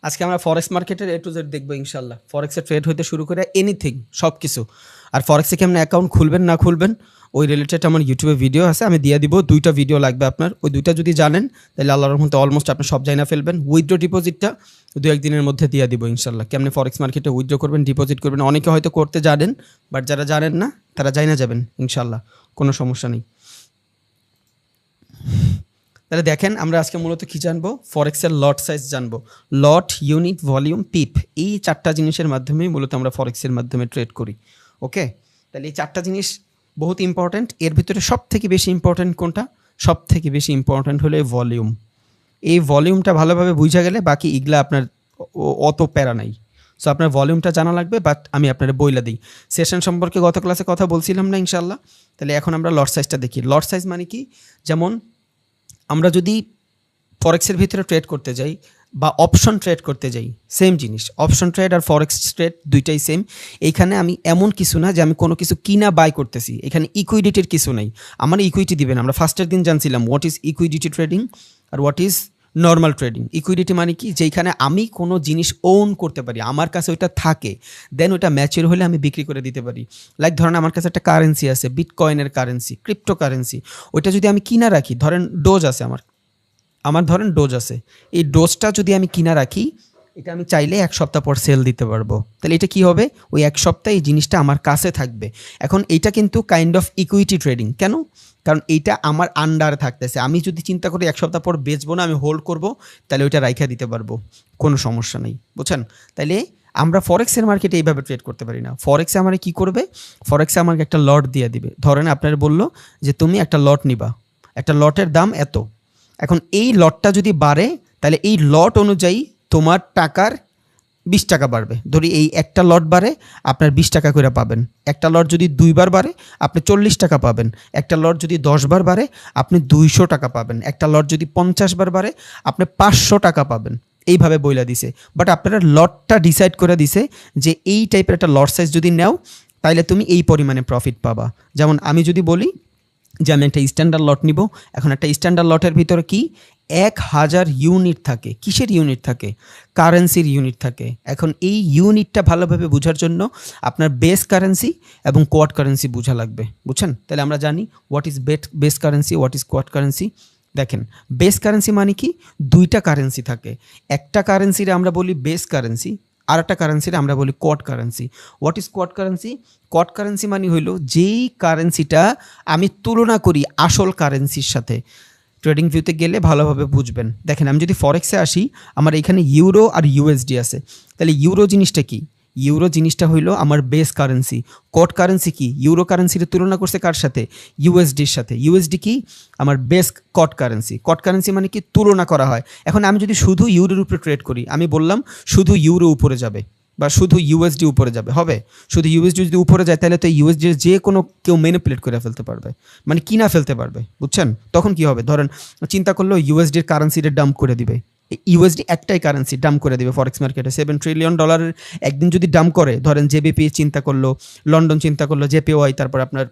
আজকে আমরা ফরেক্স মার্কেটের A to Z দেখবো ইনশাল্লাহ। ফরেক্সে ট্রেড হইতে শুরু করে এনিথিং সব কিছু। আর ফরেক্সে কেমন অ্যাকাউন্ট খুলবেন না খুলবেন ওই রিলেটেড আমার ইউটিউবে ভিডিও আছে, আমি দিয়ে দিব। 2টা ভিডিও লাগবে আপনার, ওই 2টা যদি জানেন তাহলে আল্লাহর রহমতে অলমোস্ট আপনি সব জানা ফেলবেন। উইথড্র ডিপোজিটটা 2-1 দিনের মধ্যে দিয়ে দিব ইনশাল্লাহ। কেমনি ফরেক্স মার্কেটে উইথড্র করবেন, ডিপোজিট করবেন, অনেকে হয়তো করতে জানেন, বাট যারা জানেন না তারা জানা যাবেন ইনশাল্লাহ, কোনো সমস্যা নেই। তাহলে দেখেন আমরা আজকে মূলত কী জানবো, ফরেক্সের লট সাইজ জানবো, লট, ইউনিট, ভলিউম, পিপ, এই 4টা জিনিসের মাধ্যমেই মূলত আমরা ফরেক্সের মাধ্যমে ট্রেড করি। ওকে, তাহলে এই 4টা জিনিস বহুত ইম্পর্ট্যান্ট। এর ভিতরে সব থেকে বেশি ইম্পর্ট্যান্ট কোনটা? সব থেকে বেশি ইম্পর্ট্যান্ট হলো এই ভলিউম। এই ভলিউমটা ভালোভাবে বুঝা গেলে বাকি ইগলা আপনার অত প্যারা নাই। সো আপনার ভলিউমটা জানা লাগবে, বাট আমি আপনার বইলা দিই। সেশন সম্পর্কে গত ক্লাসে কথা বলছিলাম না ইনশাল্লাহ। তাহলে এখন আমরা লট সাইজটা দেখি। লট সাইজ মানে কি, যেমন আমরা যদি ফরেক্সের ভিতরে ট্রেড করতে যাই বা অপশন ট্রেড করতে যাই, সেম জিনিস। অপশন ট্রেড আর ফরেক্স ট্রেড দুইটাই সেম। এইখানে আমি এমন কিছু না যে আমি কোনো কিছু কিনা বাই করতেছি, এখানে ইকুইডিটির কিছু নাই। আমার ইকুইটি দিবেন। আমরা ফার্স্টের দিন জানছিলাম হোয়াট ইজ ইকুইডিটি ট্রেডিং আর what is normal trading. Liquidity মানে কি, যেখানে আমি কোনো জিনিস ওন করতে পারি, আমার কাছে ওইটা থাকে, দেন ওইটা ম্যাচিউর হলে আমি বিক্রি করে দিতে পারি। লাইক ধরেন আমার কাছে একটা কারেন্সি আছে, বিটকয়েনের কারেন্সি, ক্রিপ্টো কারেন্সি। ওইটা যদি আমি কিনা রাখি, ধরেন ডোজ আছে আমার ধরেন ডোজ আছে, এই ডোজটা যদি আমি কিনা রাখি, এটা আমি চাইলে 1 সপ্তাহ পর সেল দিতে পারবো। তাহলে এটা কি হবে, ওই 1 সপ্তাহে এই জিনিসটা আমার কাছে থাকবে। এখন এইটা কিন্তু কাইন্ড অফ ইকুইটি ট্রেডিং। কেন? কারণ এইটা আমার আন্ডারে থাকতেছে। আমি যদি চিন্তা করি 1 সপ্তাহ পর বেচবো না, আমি হোল্ড করব, তাহলে ওইটা রাইখা দিতে পারবো, কোনো সমস্যা নেই। বুঝছেন? তাইলে আমরা ফরেক্সের মার্কেটে এইভাবে ট্রেড করতে পারি না। ফরেক্সে আমার কি করবে, ফরেক্সে আমাকে একটা লট দিয়ে দিবে। ধরেন আপনার বললো যে তুমি একটা লট নিবা, একটা লটের দাম এত। এখন এই লটটা যদি বাড়ে, তাহলে এই লট অনুযায়ী তোমার টাকার 20 টাকা বাড়বে। ধরি এই একটা লট বাড়ে, আপনার 20 টাকা করে পাবেন। একটা লট যদি 2 বার বাড়ে, আপনি 40 টাকা পাবেন। একটা লট যদি 10 বার বাড়ে, আপনি 200 টাকা পাবেন। একটা লট যদি 50 বার বাড়ে, আপনি 500 টাকা পাবেন। এইভাবে বইলা দিছে। বাট আপনারা লটটা ডিসাইড করে দিছে যে এই টাইপের একটা লট সাইজ যদি নাও, তাইলে তুমি এই পরিমাণে প্রফিট পাবা। যেমন আমি যদি বলি যে আমি একটা স্ট্যান্ডার্ড লট নিব, এখন একটা স্ট্যান্ডার্ড লটের ভিতরে কি 1000 ইউনিট থাকে। কিসের ইউনিট থাকে? কারেন্সির ইউনিট থাকে। এখন এই ইউনিটটা ভালোভাবে বোঝার জন্য আপনার বেস কারেন্সি এবং কোয়াড কারেন্সি বোঝা লাগবে। বুঝছেন? তাহলে আমরা জানি what is base currency, what is quad currency. দেখেন, বেস কারেন্সি মানে কি, 2টা কারেন্সি থাকে। একটা কারেন্সিরে আমরা বলি বেস কারেন্সি, আর একটা কারেন্সির আমরা বলি quad currency. What is quad currency? Quad currency মানে হইল যেই কারেন্সিটা আমি তুলনা করি আসল কারেন্সির সাথে। ট্রেডিং ভিউতে গেলে ভালোভাবে বুঝবেন। দেখেন, আমি যদি ফরেক্সে আসি, আমার এখানে ইউরো আর ইউএসডি আছে। তাহলে ইউরো জিনিসটা কি? ইউরো জিনিসটা হইলো আমার বেস কারেন্সি। কোয়াড কারেন্সি কি? ইউরো কারেন্সির তুলনা করছে কার সাথে? ইউএসডির সাথে। ইউএসডি কি? আমার base quad currency. Quad currency মানে কি, তুলনা করা হয়। এখন আমি যদি শুধু ইউরোর উপরে ট্রেড করি, আমি বললাম শুধু ইউরো উপরে যাবে বা শুধু ইউএসডি উপরে যাবে, হবে? শুধু ইউএসডি যদি উপরে যায়, তাহলে তো ইউএসডির যে কোনো কেউ ম্যানিপুলেট করে ফেলতে পারবে, মানে কিনা ফেলতে পারবে। বুঝছেন? তখন কি হবে, ধরেন চিন্তা করলো ইউএসডির কারেন্সিটা ডাম্প করে দিবে। ইউএসডি একটাই কারেন্সি ডাম্প করে দিবে ফরেক্স মার্কেটে। $7 ট্রিলিয়ন একদিন যদি ডাম্প করে, ধরেন জেবিপি চিন্তা করলো, লন্ডন চিন্তা করলো, জেপিওয়াই, তারপর আপনার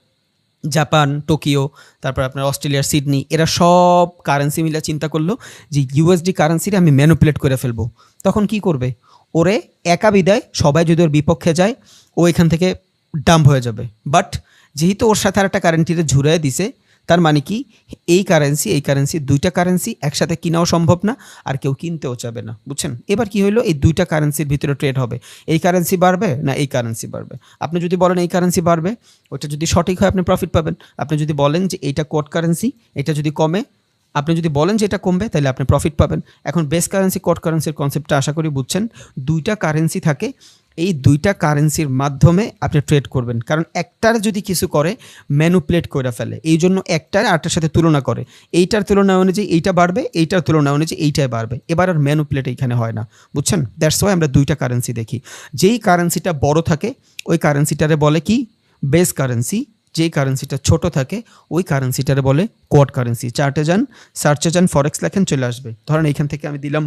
জাপান টোকিও, তারপর আপনার অস্ট্রেলিয়ার সিডনি, এরা সব কারেন্সি মিলে চিন্তা করলো যে ইউএসডি কারেন্সিটা আমি ম্যানিপুলেট করে ফেলবো। তখন কি করবে? ওরে একা বিদায়, সবাই যদি ওর বিপক্ষে যায়, ও এখান থেকে ডাম্প হয়ে যাবে। বাট যেহেতু ওর সাথে আর একটা কারেন্সিতে ঝুরাই দিছে, তার মানে কি, এই কারেন্সি 2টা কারেন্সি একসাথে কিনাও সম্ভব না, আর কেউ কিনতেও চাবে না। বুঝছেন? এবার কি হইলো, এই 2টা কারেন্সির ভিতরে ট্রেড হবে। এই কারেন্সি বাড়বে না এই কারেন্সি বাড়বে। আপনি যদি বলেন এই কারেন্সি বাড়বে, ওইটা যদি সঠিক হয় আপনি প্রফিট পাবেন। আপনি যদি বলেন যে এইটা কোয়াড কারেন্সি, এটা যদি কমে, আপনি যদি বলেন যে এটা কমবে, তাহলে আপনি প্রফিট পাবেন। এখন বেস কারেন্সি, কোয়াড কারেন্সির কনসেপ্টটা আশা করি বুঝছেন। 2টা কারেন্সি থাকে, এই 2টা কারেন্সির মাধ্যমে আপনি ট্রেড করবেন। কারণ একটার যদি কিছু করে, ম্যানুপুলেট করে ফেলে, এই জন্য একটার আরেকটার সাথে তুলনা করে। এইটার তুলনা অনুযায়ী এইটা বাড়বে, এইটার তুলনা অনুযায়ী এইটাই বাড়বে। এবার আর ম্যানুপুলেট এইখানে হয় না। বুঝছেন? দ্যাটস ওয়াই আমরা 2টা কারেন্সি দেখি। যেই কারেন্সিটা বড় থাকে, ওই কারেন্সিটারে বলে কি, বেস কারেন্সি। যেই কারেন্সিটা ছোট থাকে, ওই কারেন্সিটারে বলে কোয়াড কারেন্সি। চার্টে যান, সার্চে যান, ফরেক্স লেখেন, চলে আসবে। ধরেন এইখান থেকে আমি দিলাম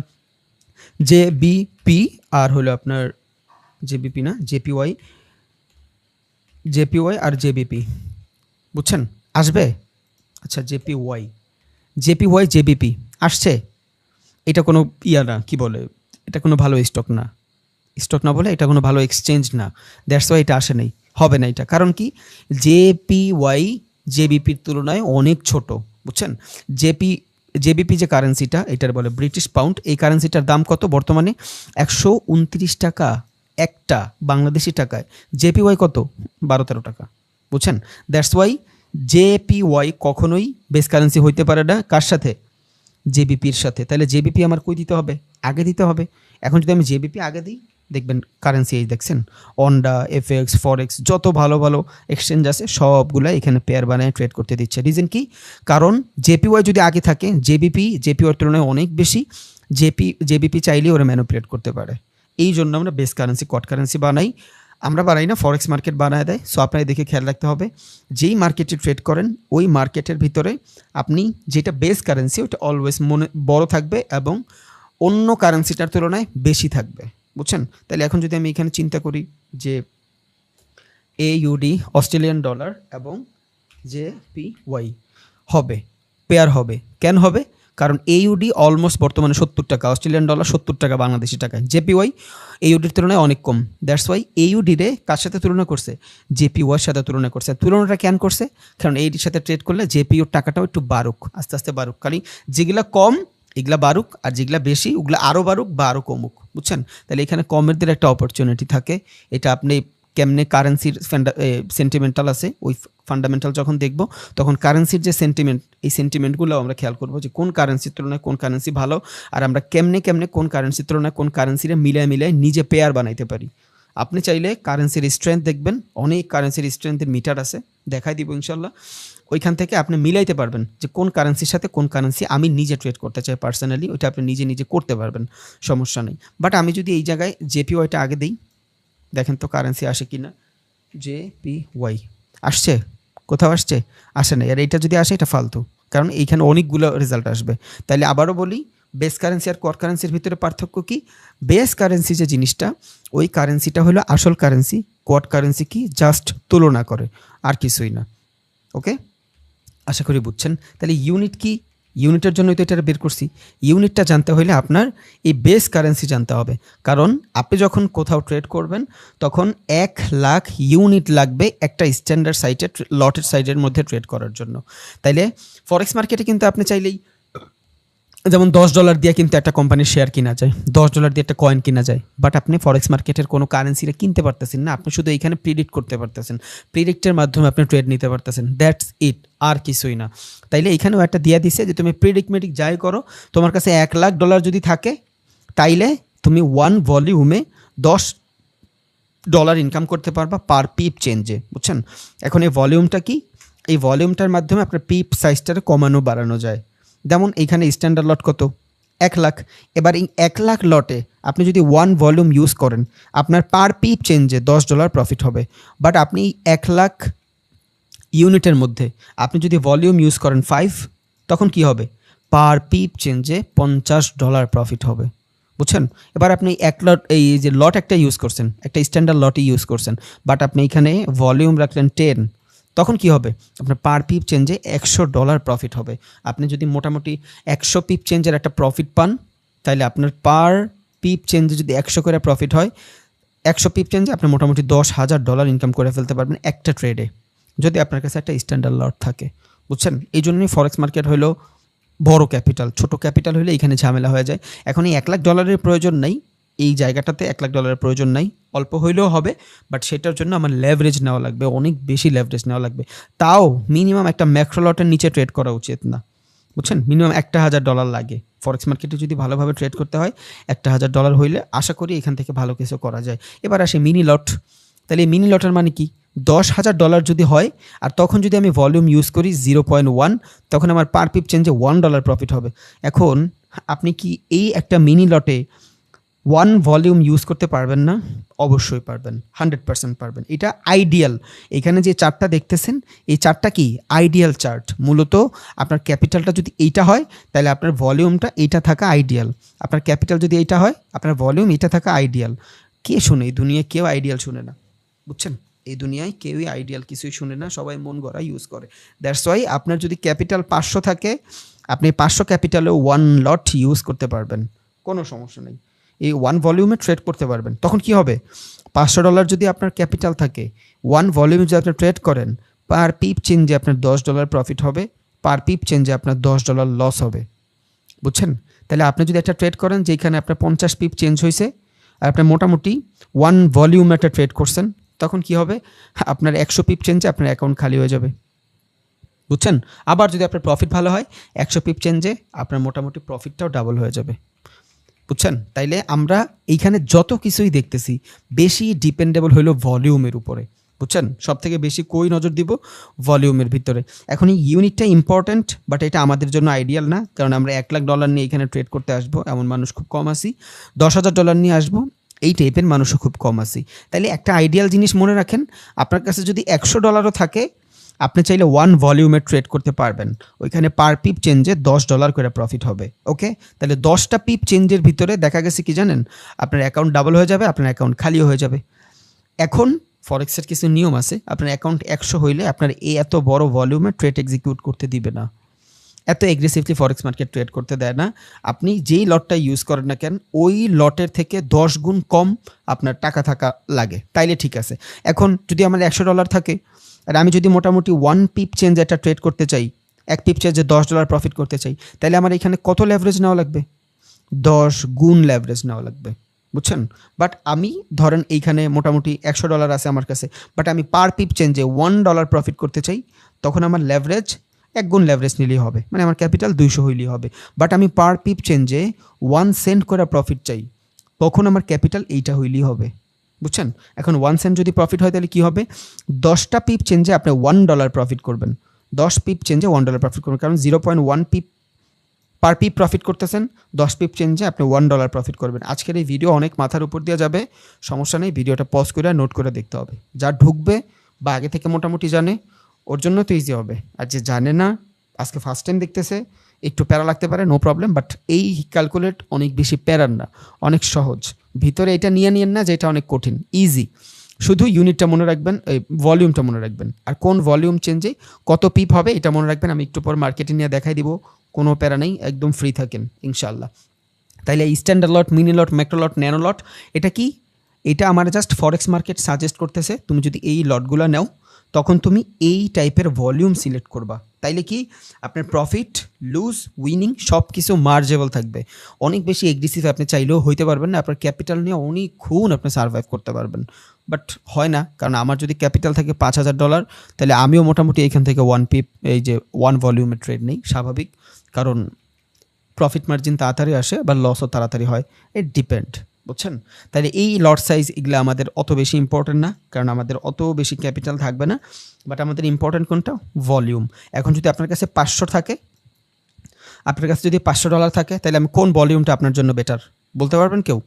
জেবিপি, আর হলো আপনার জেবিপি না, জেপিওয়াই আর জেবিপি। বুঝছেন? আসবে? আচ্ছা, জেপিওয়াই জেবিপি আসছে। এটা কোনো ইয়া না, কি বলে, এটা কোনো ভালো স্টক না বলে এটা কোনো ভালো এক্সচেঞ্জ না। দ্যাটস ওয়াই এটা আসে নাই, হবে না এটা। কারণ কি, জেপিওয়াই জেবিপির তুলনায় অনেক ছোট, বুঝছেন। জেবিপি যে কারেন্সিটা, এটার বলে ব্রিটিশ পাউন্ড, এই কারেন্সিটার দাম কত বর্তমানে? 129 টাকা একটা বাংলাদেশি টাকায়। জেপিওয়াই কত? 12-13 টাকা, বুঝছেন। দ্যাটস ওয়াই জেপিওয়াই কখনোই বেস কারেন্সি হইতে পারে না। কার সাথে? জেবিপির সাথে। তাহলে জেবিপি আমার কই দিতে হবে? আগে দিতে হবে। এখন যদি আমি জেবিপি আগে দিই, দেখবেন কারেন্সি এই দেখছেন অন্ডা, এফএক্স, ফরেক্স, যত ভালো ভালো এক্সচেঞ্জ আছে সবগুলো এখানে পেয়ার বানায় ট্রেড করতে দিচ্ছে। রিজন কি? কারণ জেপিওয়াই যদি আগে থাকে, জেপিওয়ার তুলনায় অনেক বেশি, জেবিপি চাইলেই ওরা ম্যানিপুলেট করতে পারে। এই জন্য আমরা বেস কারেন্সি, কট কারেন্সি বানাই। আমরা বানাই না, ফরেক্স মার্কেট বানায় দেয়। সো আপনার দেখে খেয়াল রাখতে হবে, যেই মার্কেটে ট্রেড করেন ওই মার্কেটের ভিতরে আপনি যেটা বেস কারেন্সি ওটা অলওয়েজ মনে বড় থাকবে এবং অন্য কারেন্সিটার তুলনায় বেশি থাকবে, বুঝছেন। তাহলে এখন যদি আমি এখানে চিন্তা করি যে AUD অস্ট্রেলিয়ান ডলার এবং JPY হবে, পেয়ার হবে। কেন হবে? কারণ AUD অলমোস্ট বর্তমানে 70 টাকা, অস্ট্রেলিয়ান ডলার 70 টাকা বাংলাদেশি টাকায়। JPY AUDর তুলনায় অনেক কম। দ্যাটস ওয়াই AUD রে কার সাথে তুলনা করছে? JPYর সাথে তুলনা করছে। তুলনাটা কেন করছে? কারণ AUDর সাথে ট্রেড করলে JPYর টাকাটাও একটু বাড়ুক, আস্তে আস্তে বাড়ুক। খালি যেগুলা কম এগুলা বাড়ুক, আর যেগুলা বেশি ওগুলো আরও বাড়ুক বা আরও কমুক, বুঝছেন। তাহলে এখানে কমের দিকে একটা অপরচুনিটি থাকে। এটা আপনি কেমনে কারেন্সির সেন্টিমেন্টাল আছে, ওই ফান্ডামেন্টাল যখন দেখব তখন কারেন্সির যে সেন্টিমেন্ট, এই সেন্টিমেন্টগুলো আমরা খেয়াল করবো যে কোন কারেন্সির তুলনায় কোন কারেন্সি ভালো, আর আমরা কেমনে কোন কারেন্সির তুলনায় কোন কারেন্সিরে মিলায় নিজে পেয়ার বানাইতে পারি। আপনি চাইলে কারেন্সির স্ট্রেংথ দেখবেন, অনেক কারেন্সির স্ট্রেংথের মিটার আছে, দেখাই দিব ইনশাল্লাহ। ওইখান থেকে আপনি মিলাইতে পারবেন যে কোন কারেন্সির সাথে কোন কারেন্সি আমি নিজে ট্রেড করতে চাই পার্সোনালি, ওইটা আপনি নিজে করতে পারবেন, সমস্যা নেই। বাট আমি যদি এই জায়গায় জেপিওয়াইটা আগে দিই, দেখেন তো কারেন্সি আসে কি না। JPY আসছে? কোথাও আসছে? আসে না। আর এইটা যদি আসে এটা ফালতু, কারণ এইখানে অনেকগুলো রেজাল্ট আসবে। তাইলে আবারও বলি, বেস কারেন্সি আর কট কারেন্সির ভিতরে পার্থক্য কি? বেস কারেন্সি যে জিনিসটা, ওই কারেন্সিটা হলো আসল কারেন্সি। কট কারেন্সি কি? জাস্ট তুলনা করে, আর কিছুই না। ওকে, আশা করি বুঝছেন। তাহলে ইউনিট কি? ইউনিটের জন্যই তো এটা বের করছি। ইউনিটটা জানতে হলে আপনার এই বেস কারেন্সি জানতে হবে, কারণ আপনি যখন কোথাও ট্রেড করবেন তখন 1 লাখ ইউনিট লাগবে একটা স্ট্যান্ডার্ড সাইটের লটের সাইডের মধ্যে ট্রেড করার জন্য। তাইলে ফরেক্স মার্কেটে কিন্তু আপনি চাইলেই যেমন $10 দিয়ে কিন্তু একটা কোম্পানির শেয়ার কিনা যায়, $10 দিয়ে একটা কয়েন কিনা যায়। বাট আপনি ফরেক্স মার্কেটের কোনো কারেন্সিটা কিনতে পারতেছেন না, আপনি শুধু এইখানে প্রিডিক্ট করতে পারতেছেন, প্রিডিক্টের মাধ্যমে আপনি ট্রেড নিতে পারতেছেন, দ্যাটস ইট, আর কিছুই না। তাইলে এখানেও একটা দিয়ে দিছে যে তুমি প্রিডিক্ট যাই করো, তোমার কাছে $1 লাখ যদি থাকে, তাইলে তুমি 1 ভলিউমে $10 ইনকাম করতে পারবা পার পিপ চেঞ্জে, বুঝছেন। এখন এই ভলিউমটা কি? এই ভলিউমটার মাধ্যমে আপনার পিপ সাইজটাকে কমানো বাড়ানো যায়। যেমন এইখানে স্ট্যান্ডার্ড লট কত? 1 লাখ। এবার এই 1 লাখ লটে আপনি যদি 1 ভলিউম ইউজ করেন, আপনার পার পিপ চেঞ্জে $10 প্রফিট হবে। বাট আপনি 1 লাখ ইউনিটের মধ্যে আপনি যদি ভলিউম ইউজ করেন 5, তখন কি হবে? পার পিপ চেঞ্জে $50 প্রফিট হবে, বুঝছেন। এবার আপনি 1 লট, এই যে লট একটা ইউজ করছেন, একটা স্ট্যান্ডার্ড লটই ইউজ করছেন, বাট আপনি এখানে ভলিউম রাখলেন 10, তখন কি হবে? আপনার পার পিপ চেঞ্জে $100 প্রফিট হবে। আপনি যদি মোটামুটি 100 পিপ চেঞ্জের একটা প্রফিট পান, তাহলে আপনার পার পিপ চেঞ্জে যদি 100 করে প্রফিট হয়, 100 পিপ চেঞ্জে আপনি মোটামুটি $10,000 ইনকাম করে ফেলতে পারবেন একটা ট্রেডে, যদি আপনার কাছে একটা স্ট্যান্ডার্ড লট থাকে, বুঝছেন। এই জন্যই ফরেক্স মার্কেট হলো বড় ক্যাপিটাল, ছোট ক্যাপিটাল হলে এখানে ঝামেলা হয়ে যায়। এখন এই $1 লাখ প্রয়োজন নাই, এই জায়গাটাতে $1 লাখ প্রয়োজন নাই, অল্প হইলেও হবে। বাট সেটার জন্য আমার লেভারেজ নেওয়া লাগবে, অনেক বেশি লেভারেজ নেওয়া লাগবে। তাও মিনিমাম একটা ম্যাক্রো লটের নিচে ট্রেড করা উচিত না, বুঝছেন। মিনিমাম $1,000 লাগে ফরেক্স মার্কেটে যদি ভালোভাবে ট্রেড করতে হয়। $1,000 হইলে আশা করি এখান থেকে ভালো কিছু করা যায়। এবার আসে মিনি লট। তাহলে এই মিনি লটের মানে কি? $10,000 যদি হয়, আর তখন যদি আমি ভলিউম ইউজ করি 0.1, তখন আমার পার পিপ চেঞ্জে $1 প্রফিট হবে। এখন আপনি কি এই একটা মিনি লটে 1 ভলিউম ইউজ করতে পারবেন না? অবশ্যই পারবেন, 100% পারবেন। এটা আইডিয়াল। এখানে যে চার্টটা দেখতেছেন, এই চার্টটা কি? Ideal chart. মূলত আপনার ক্যাপিটালটা যদি এইটা হয়, তাহলে আপনার ভলিউমটা এইটা থাকা আইডিয়াল। আপনার ক্যাপিটাল যদি এইটা হয়, আপনার ভলিউম এটা থাকা আইডিয়াল। কে শুনে? এই দুনিয়ায় কেউ আইডিয়াল শুনে না, বুঝছেন। এই দুনিয়ায় কেউই আইডিয়াল কিছুই শুনে না, সবাই মন গড়া ইউজ করে। দ্যাটস ওয়াই আপনার যদি ক্যাপিটাল 500 থাকে, আপনি 500 ক্যাপিটালেও 1 লট ইউজ করতে পারবেন, কোনো সমস্যা নেই। এই ওয়ান ভলিউমে ট্রেড করতে পারবেন। তখন কি হবে, $500 যদি আপনার ক্যাপিটাল থাকে, ওয়ান ভলিউমে যদি আপনি ট্রেড করেন, পার পিপ চেঞ্জে আপনার $10 প্রফিট হবে, পার পিপ চেঞ্জে আপনার $10 লস হবে। বুঝছেন? তাহলে আপনি যদি একটা ট্রেড করেন যেখানে আপনার 50 পিপ চেঞ্জ হয়েছে আর আপনি মোটামুটি ওয়ান ভলিউমে একটা ট্রেড করছেন, তখন কি হবে, আপনার 100 পিপ চেঞ্জে আপনার অ্যাকাউন্ট খালি হয়ে যাবে। বুঝছেন? আবার যদি আপনার প্রফিট ভালো হয়, 100 পিপ চেঞ্জে আপনার মোটামুটি প্রফিটটাও ডাবল হয়ে যাবে। বুঝছেন? তাইলে আমরা এইখানে যত কিছুই দেখতেছি বেশি ডিপেন্ডেবল হইলো ভলিউমের উপরে। বুঝছেন? সব থেকে বেশি কই নজর দিব, ভলিউমের ভিতরে। এখন এই ইউনিটটা ইম্পর্ট্যান্ট, বাট এটা আমাদের জন্য আইডিয়াল না, কারণ আমরা $1,00,000 নিয়ে এখানে ট্রেড করতে আসবো এমন মানুষ খুব কম আছি, $10,000 নিয়ে আসবো এই টাইপের মানুষও খুব কম আছি। তাইলে একটা আইডিয়াল জিনিস মনে রাখেন, আপনার কাছে যদি $100 থাকে, আপনি চাইলে ওয়ান ভলিউমে ট্রেড করতে পারবেন, ওইখানে পার পিপ চেঞ্জে $10 করে প্রফিট হবে। ওকে, তাহলে 10টা পিপ চেঞ্জের ভিতরে দেখা গেছে কি জানেন, আপনার অ্যাকাউন্ট ডাবল হয়ে যাবে, আপনার অ্যাকাউন্ট খালিও হয়ে যাবে। এখন ফরেক্সের কিছু নিয়ম আছে, আপনার অ্যাকাউন্ট 100 হইলে আপনার এত বড় ভলিউমে ট্রেড এক্সিকিউট করতে দিবে না, এত এগ্রেসিভলি ফরেক্স মার্কেট ট্রেড করতে দেয় না। আপনি যেই লটটা ইউজ করেন না কেন, ওই লটের থেকে 10 গুণ কম আপনার টাকা থাকা লাগে, তাইলে ঠিক আছে। এখন যদি আমার $100 থাকে আর আমি যদি মোটামুটি ওয়ান পিপ চেঞ্জ একটা ট্রেড করতে চাই, এক পিপ চেঞ্জে $10 প্রফিট করতে চাই, তাহলে আমার এখানে কত লেভারেজ নেওয়া লাগবে, 10 গুণ লেভারেজ নেওয়া লাগবে। বুঝছেন? বাট আমি ধরেন এইখানে মোটামুটি $100 আছে আমার কাছে, বাট আমি পার পিপ চেঞ্জে $1 প্রফিট করতে চাই, তখন আমার লেভারেজ 1 গুণ লেভারেজ নিলেই হবে, মানে আমার ক্যাপিটাল 200 হইলেই হবে। বাট আমি পার পিপ চেঞ্জে 1 সেন্ট করে প্রফিট চাই, তখন আমার ক্যাপিটাল এইটা হইলেই হবে। বুঝছেন? এখন 1 সেন্ট যদি প্রফিট হয় তাহলে কী হবে, 10টা পিপ চেঞ্জে আপনি $1 প্রফিট করবেন, 10 পিপ চেঞ্জে $1 প্রফিট করবেন, কারণ 0.1 পিপ পার পিপ প্রফিট করতেছেন, 10 পিপ চেঞ্জে আপনি $1 প্রফিট করবেন। আজকের এই ভিডিও অনেক মাথার উপর দিয়ে যাবে, সমস্যা নেই, ভিডিওটা পজ করে নোট করে দেখতে হবে। যা ঢুকবে বা আগে থেকে মোটামুটি জানে ওর জন্য তো ইজি হবে, আর যে জানে না, আজকে ফার্স্ট টাইম দেখতেছে, একটু প্যারা লাগতে পারে, নো প্রবলেম, বাট এই ক্যালকুলেট অনেক বেশি প্যারার না, অনেক সহজ। ভিতরে এটা নিয়ে নিয়েন না যে এটা অনেক কঠিন, ইজি। শুধু ইউনিটটা মনে রাখবেন, এই ভলিউমটা মনে রাখবেন, আর কোন ভলিউম চেঞ্জে কত পিপ হবে এটা মনে রাখবেন। আমি একটু পর মার্কেটে নিয়ে দেখাই দিব, কোনো প্যারা নেই, একদম ফ্রি থাকেন ইনশাল্লাহ। তাইলে স্ট্যান্ডার্ড লট, মিনি লট, ম্যাক্রো লট, ন্যানো লট, এটা কি? এটা আমার জাস্ট ফরেক্স মার্কেট সাজেস্ট করতেছে, তুমি যদি এই লটগুলো নাও তখন তুমি এই টাইপের ভলিউম সিলেক্ট করবা, তাইলে কি আপনার প্রফিট, লুজ, উইনিং সব কিছু মার্জেবল থাকবে। অনেক বেশি এগ্রেসিভ আপনি চাইলেও হইতে পারবেন না, আপনার ক্যাপিটাল নিয়ে অনেকক্ষণ আপনি সার্ভাইভ করতে পারবেন, বাট হয় না, কারণ আমার যদি ক্যাপিটাল থাকে $5,000, তাহলে আমিও মোটামুটি এখান থেকে ওয়ান পিপ, এই যে ওয়ান ভলিউমের ট্রেড নেই, স্বাভাবিক, কারণ প্রফিট মার্জিন তাড়াতাড়ি আসে বা লসও তাড়াতাড়ি হয়, ইট ডিপেন্ড। বুঝছেন? তাহলে এই লট সাইজ এগুলো আমাদের অত বেশি ইম্পর্টেন্ট না, কারণ আমাদের অত বেশি ক্যাপিটাল থাকবে না, বাট আমাদের ইম্পর্টেন্ট কোনটা, ভলিউম। এখন যদি আপনার কাছে 500 থাকে, আপনার কাছে যদি $500 থাকে, তাহলে আমি কোন ভলিউমটা আপনার জন্য বেটার বলতে পারবেন কেউ?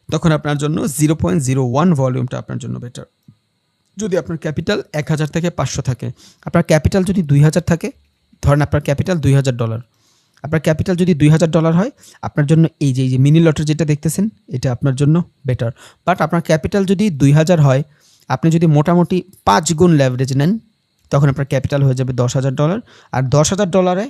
তখন আপনার জন্য 0.01 ভলিউমটা আপনার জন্য বেটার। যদি আপনার ক্যাপিটাল 1000 থেকে 500 থাকে, আপনার ক্যাপিটাল যদি 2000 থাকে, ধরেন আপনার ক্যাপিটাল $2000, আপনার ক্যাপিটাল যদি $2000 হয়, আপনার জন্য এই যে মিনি লটারি যেটা দেখতেছেন এটা আপনার জন্য বেটার। বাট আপনার ক্যাপিটাল যদি 2000 হয়, আপনি যদি মোটামুটি 5 গুণ লেভারেজ নেন, তখন আপনার ক্যাপিটাল হয়ে যাবে $10,000, আর $10,000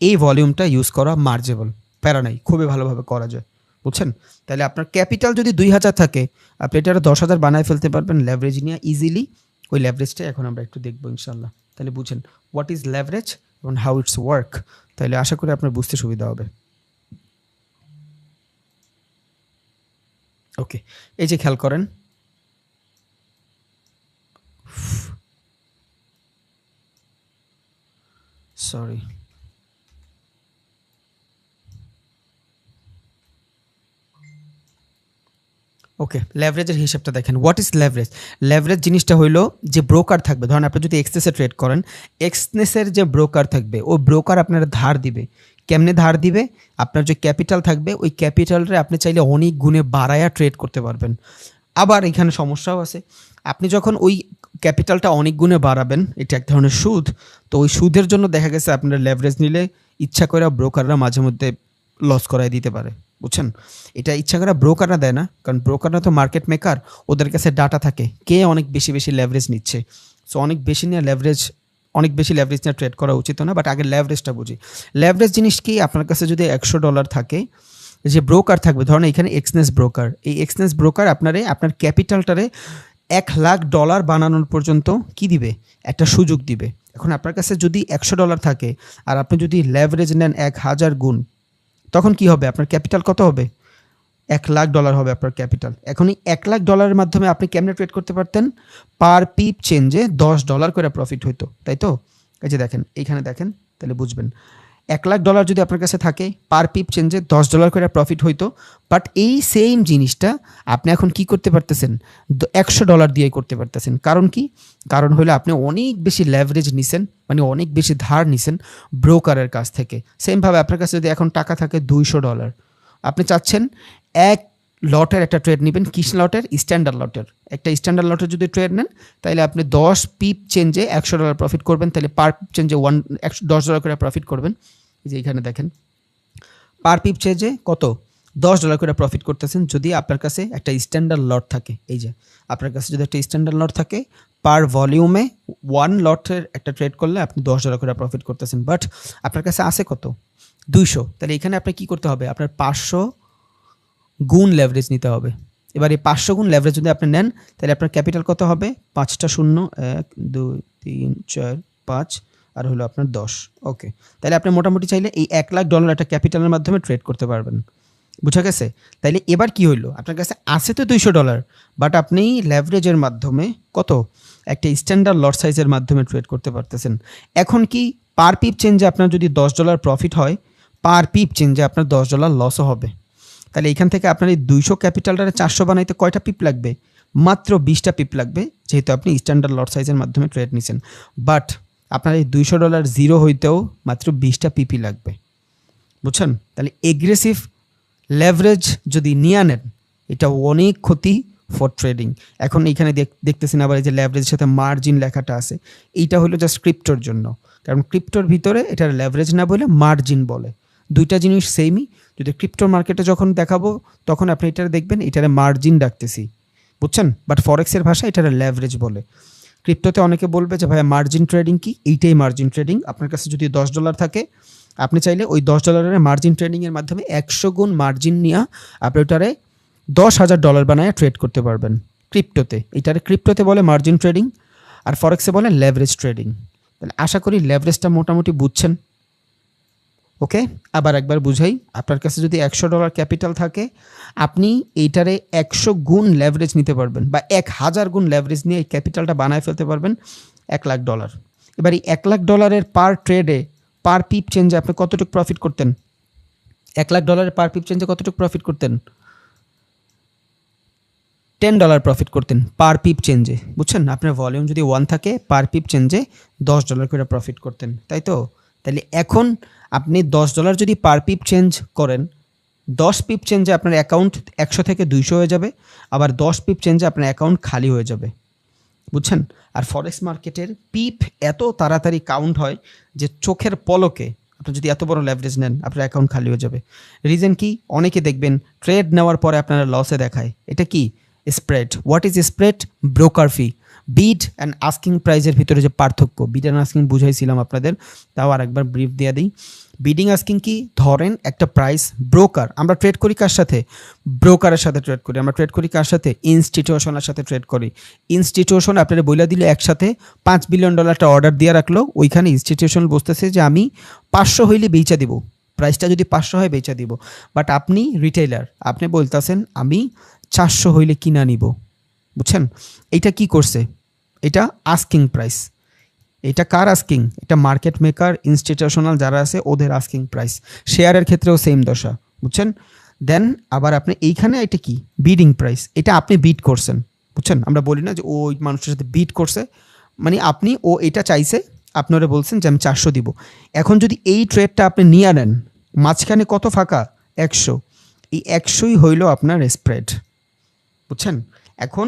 এই ভলিউমটা ইউজ করা মার্জেবল, প্যারা নাই, খুবই ভালোভাবে করা যায়। বুঝছেন? তাহলে আপনার ক্যাপিটাল যদি 2000 থাকে, আপনি এটা 10,000 বানায় ফেলতে পারবেন লেভারেজ নিয়ে ইজিলি। ওই লেভারেজটা এখন আমরা একটু দেখবো ইনশাল্লাহ। তাহলে বুঝেন হোয়াট ইজ লেভারেজ এবং হাউ ইটস ওয়ার্ক, তাহলে আশা করি আপনার বুঝতে সুবিধা হবে। ওকে, এই যে খেয়াল করেন, সরি, ওকে, লেভারেজের হিসাবটা দেখেন। What is leverage? লেভারেজ জিনিসটা হইলো যে ব্রোকার থাকবে, ধরেন আপনি যদি এক্সনেসে ট্রেড করেন, এক্সনেসের যে ব্রোকার থাকবে, ওই ব্রোকার আপনার ধার দিবে। কেমনে ধার দিবে? আপনার যে ক্যাপিটাল থাকবে, ওই ক্যাপিটালরে আপনি চাইলে অনেক গুণে বাড়ায়া ট্রেড করতে পারবেন। আবার এখানে সমস্যাও আছে, আপনি যখন ওই ক্যাপিটালটা অনেক গুণে বাড়াবেন, এটা এক ধরনের সুদ, তো ওই সুদের জন্য দেখা গেছে আপনার লেভারেজ নিলে ইচ্ছা করে ব্রোকাররা মাঝে মধ্যে লস করায় দিতে পারে। বুঝছেন? এটা ইচ্ছা করে ব্রোকাররা দেয় না, কারণ ব্রোকাররা তো মার্কেট মেকার, ওদের কাছে ডাটা থাকে কে অনেক বেশি বেশি লেভারেজ নিচ্ছে। সো অনেক বেশি লেভারেজ নিয়ে ট্রেড করা উচিত না, বাট আগে লেভারেজটা বুঝি। লেভারেজ জিনিস কি? আপনার কাছে যদি $100 থাকে, যে ব্রোকার থাকবে, ধরেন এখানে এক্সনেস ব্রোকার, এই এক্সনেস ব্রোকার আপনার ক্যাপিটালটারে $1,00,000 বানানোর পর্যন্ত কি দিবে, একটা সুযোগ দিবে। এখন আপনার কাছে যদি $100 থাকে আর আপনি যদি লেভারেজ নেন 1000 গুণ, তখন কি হবে, আপনার ক্যাপিটাল কত হবে, $1,00,000 হবে আপনার ক্যাপিটাল। এখন এই $1,00,000 মাধ্যমে আপনি কেমনে ট্রেড করতে পারতেন, পার পিপ চেঞ্জে $10 করে প্রফিট হইতো, তাই তো? এই যে দেখেন, এইখানে দেখেন, তাহলে বুঝবেন $1,00,000 যদি আপনার কাছে থাকে, পার পিপ চেঞ্জে $10 করে প্রফিট হইতো। বাট এই সেম জিনিসটা আপনি এখন কি করতে পারতেছেন, $100 দিয়ে করতে পারতেছেন। কারণ কি, কারণ হলো আপনি অনেক বেশি লেভারেজ নিছেন, মানে অনেক বেশি ধার নিছেন ব্রোকারের কাছ থেকে। সেমভাবে আপনার কাছে যদি এখন টাকা থাকে $200, আপনি চাচ্ছেন এক লটের একটা ট্রেড নেবেন, কিস লটের, স্ট্যান্ডার্ড লটের। একটা স্ট্যান্ডার্ড লটের যদি ট্রেড নেন, তাহলে আপনি 10 পিপ চেঞ্জে $100 প্রফিট করবেন, তাহলে পার পিপ চেঞ্জে $10 করে প্রফিট করবেন। এই যে এখানে দেখেন, পার পিপ চেঞ্জে কত, $10 করে প্রফিট করতেছেন যদি আপনার কাছে একটা স্ট্যান্ডার্ড লট থাকে। এই যে আপনার কাছে যদি একটা স্ট্যান্ডার্ড লট থাকে, পার ভলিউমে 1 লটের একটা ট্রেড করলে আপনি $10 করে প্রফিট করতেছেন। বাট আপনার কাছে আছে কত, 200। তাহলে এখানে আপনি কি করতে হবে, আপনার 500 গুণ লেভারেজ নিতে হবে। এবার এই 500 গুণ লেভারেজ যদি আপনি নেন, তাহলে আপনার ক্যাপিটাল কত হবে, 5টা শূন্য, 1 2 3 4 5, আর হলো আপনার 10। ওকে, তাহলে আপনি মোটামুটি চাইলে এই $1,00,000 একটা ক্যাপিটালের মাধ্যমে ট্রেড করতে পারবেন। বুঝা গেছে? তাইলে এবার কি হইলো, আপনার কাছে আছে তো $200, বাট আপনি লেভারেজের মাধ্যমে কত, একটা স্ট্যান্ডার্ড লট সাইজের মাধ্যমে ট্রেড করতে পারতেছেন। এখন কি, পার পিপ চেঞ্জে আপনার যদি $10 প্রফিট হয়, পার পিপ চেঞ্জে আপনার $10 লসও হবে। তাহলে এখান থেকে আপনার এই 200 ক্যাপিটালটারে 400 বানাইতে কয়টা পিপ লাগবে, মাত্র 20টা পিপ লাগবে, যেহেতু আপনি স্ট্যান্ডার্ড লট সাইজের মাধ্যমে ট্রেড নিছেন। বাট আপনার এই $200 জিরো হইতেও মাত্র 20টা পিপি লাগবে। বুঝছেন? তাহলে এগ্রেসিভ লেভারেজ যদি নিয়ে আনেন, এটা অনেক ক্ষতি ফর ট্রেডিং। এখন এইখানে দেখতেছেন আবার এই যে লেভারেজের সাথে মার্জিন লেখাটা আছে, এইটা হলো জাস্ট ক্রিপ্টোর জন্য। কারণ ক্রিপ্টোর ভিতরে এটার লেভারেজ না বলে মার্জিন বলে, দুইটা জিনিস সেমই। যদি ক্রিপ্টো মার্কেটে যখন দেখাবো, তখন আপনি এটারে দেখবেন এটারে মার্জিন ডাকতেছি, বুঝছেন? বাট ফরেক্সের ভাষা এটারে লেভারেজ বলে। ক্রিপ্টোতে অনেকে বলবে যে ভাই মার্জিন ট্রেডিং কি, এইটাই মার্জিন ট্রেডিং। আপনার কাছে যদি $10 থাকে, আপনি চাইলে ওই $10 মার্জিন ট্রেডিংয়ের মাধ্যমে 100 গুণ মার্জিন নিয়ে আপনি ওটারে $10,000 বানায় ট্রেড করতে পারবেন ক্রিপ্টোতে। এটারে ক্রিপ্টোতে বলে মার্জিন ট্রেডিং, আর ফরেক্সে বলে লেভারেজ ট্রেডিং। তাহলে আশা করি লেভারেজটা মোটামুটি বুঝছেন। ওকে, আবার একবার বুঝাই, আপনার কাছে যদি $100 ক্যাপিটাল থাকে, আপনি এইটারে 100 গুণ লেভারেজ নিতে পারবেন, বা 1000 গুণ লেভারেজ নিয়ে এই ক্যাপিটালটা বানায় ফেলতে পারবেন $1,00,000। এবার এই $1,00,000 পার ট্রেডে, পার পিপ চেঞ্জে আপনি কতটুকু প্রফিট করতেন, $1,00,000 পার পিপ চেঞ্জে কতটুকু প্রফিট করতেন, $10 প্রফিট করতেন পার পিপ চেঞ্জে। বুঝছেন? আপনার ভলিউম যদি 1 থাকে, পার পিপ চেঞ্জে $10 করে প্রফিট করতেন, তাই তো? তাহলে এখন আপনি $10 যদি পার পিপ চেঞ্জ করেন, 10 পিপ চেঞ্জে আপনার অ্যাকাউন্ট 100 থেকে 200 হয়ে যাবে, আবার 10 পিপ চেঞ্জে আপনার অ্যাকাউন্ট খালি হয়ে যাবে। বুঝছেন? আর ফরেক্স মার্কেটের পিপ এত তাড়াতাড়ি কাউন্ট হয় যে চোখের পলকে আপনি যদি এত বড় লেভারেজ নেন, আপনার অ্যাকাউন্ট খালি হয়ে যাবে। রিজন কি, অনেকে দেখবেন ট্রেড নেওয়ার পরে আপনারা লসে দেখায়। এটা কি, spread. What is spread? Broker fee. Bid and asking প্রাইজের ভিতরে যে পার্থক্য, বিড অ্যান্ড আস্কিং বুঝাইছিলাম আপনাদের, তাও আর একবার ব্রিফ দিয়ে দিই। বিডিং আস্কিং কি, ধরেন একটা প্রাইস ব্রোকার, আমরা ট্রেড করি কার সাথে, ব্রোকারের সাথে ট্রেড করি। আমরা ট্রেড করি কার সাথে, ইনস্টিটিউশনের সাথে ট্রেড করি। ইনস্টিটিউশন আপনারা বইলা দিলে একসাথে $5 বিলিয়ন একটা অর্ডার দিয়ে রাখলো, ওইখানে ইনস্টিটিউশন বুঝতেছে যে আমি 500 হইলে বেচা দিব, প্রাইসটা যদি 500 হয় বেচা দিব। বাট আপনি রিটেইলার, আপনি বলতেছেন আমি 400 হইলে কিনা নিব। বুঝছেন? এইটা কি করছে, এটা আস্কিং প্রাইস। এটা কার আস্কিং? এটা মার্কেট মেকার, ইনস্টিটিউশনাল যারা আছে ওদের আস্কিং প্রাইস। শেয়ারের ক্ষেত্রেও সেম দশা। বুঝছেন? দেন আবার আপনি এইখানে এটা কি, বিডিং প্রাইস। এটা আপনি বিড করছেন। বুঝছেন? আমরা বলি না যে ও ওই মানুষের সাথে বিড করছে, মানে আপনি, ও এটা চাইছে, আপনারা বলছেন যে আমি 400 দিব। এখন যদি এই ট্রেডটা আপনি নিয়ে নেন, মাঝখানে কত ফাঁকা, 100, এই 100ই হইল আপনার স্প্রেড। বুঝছেন? এখন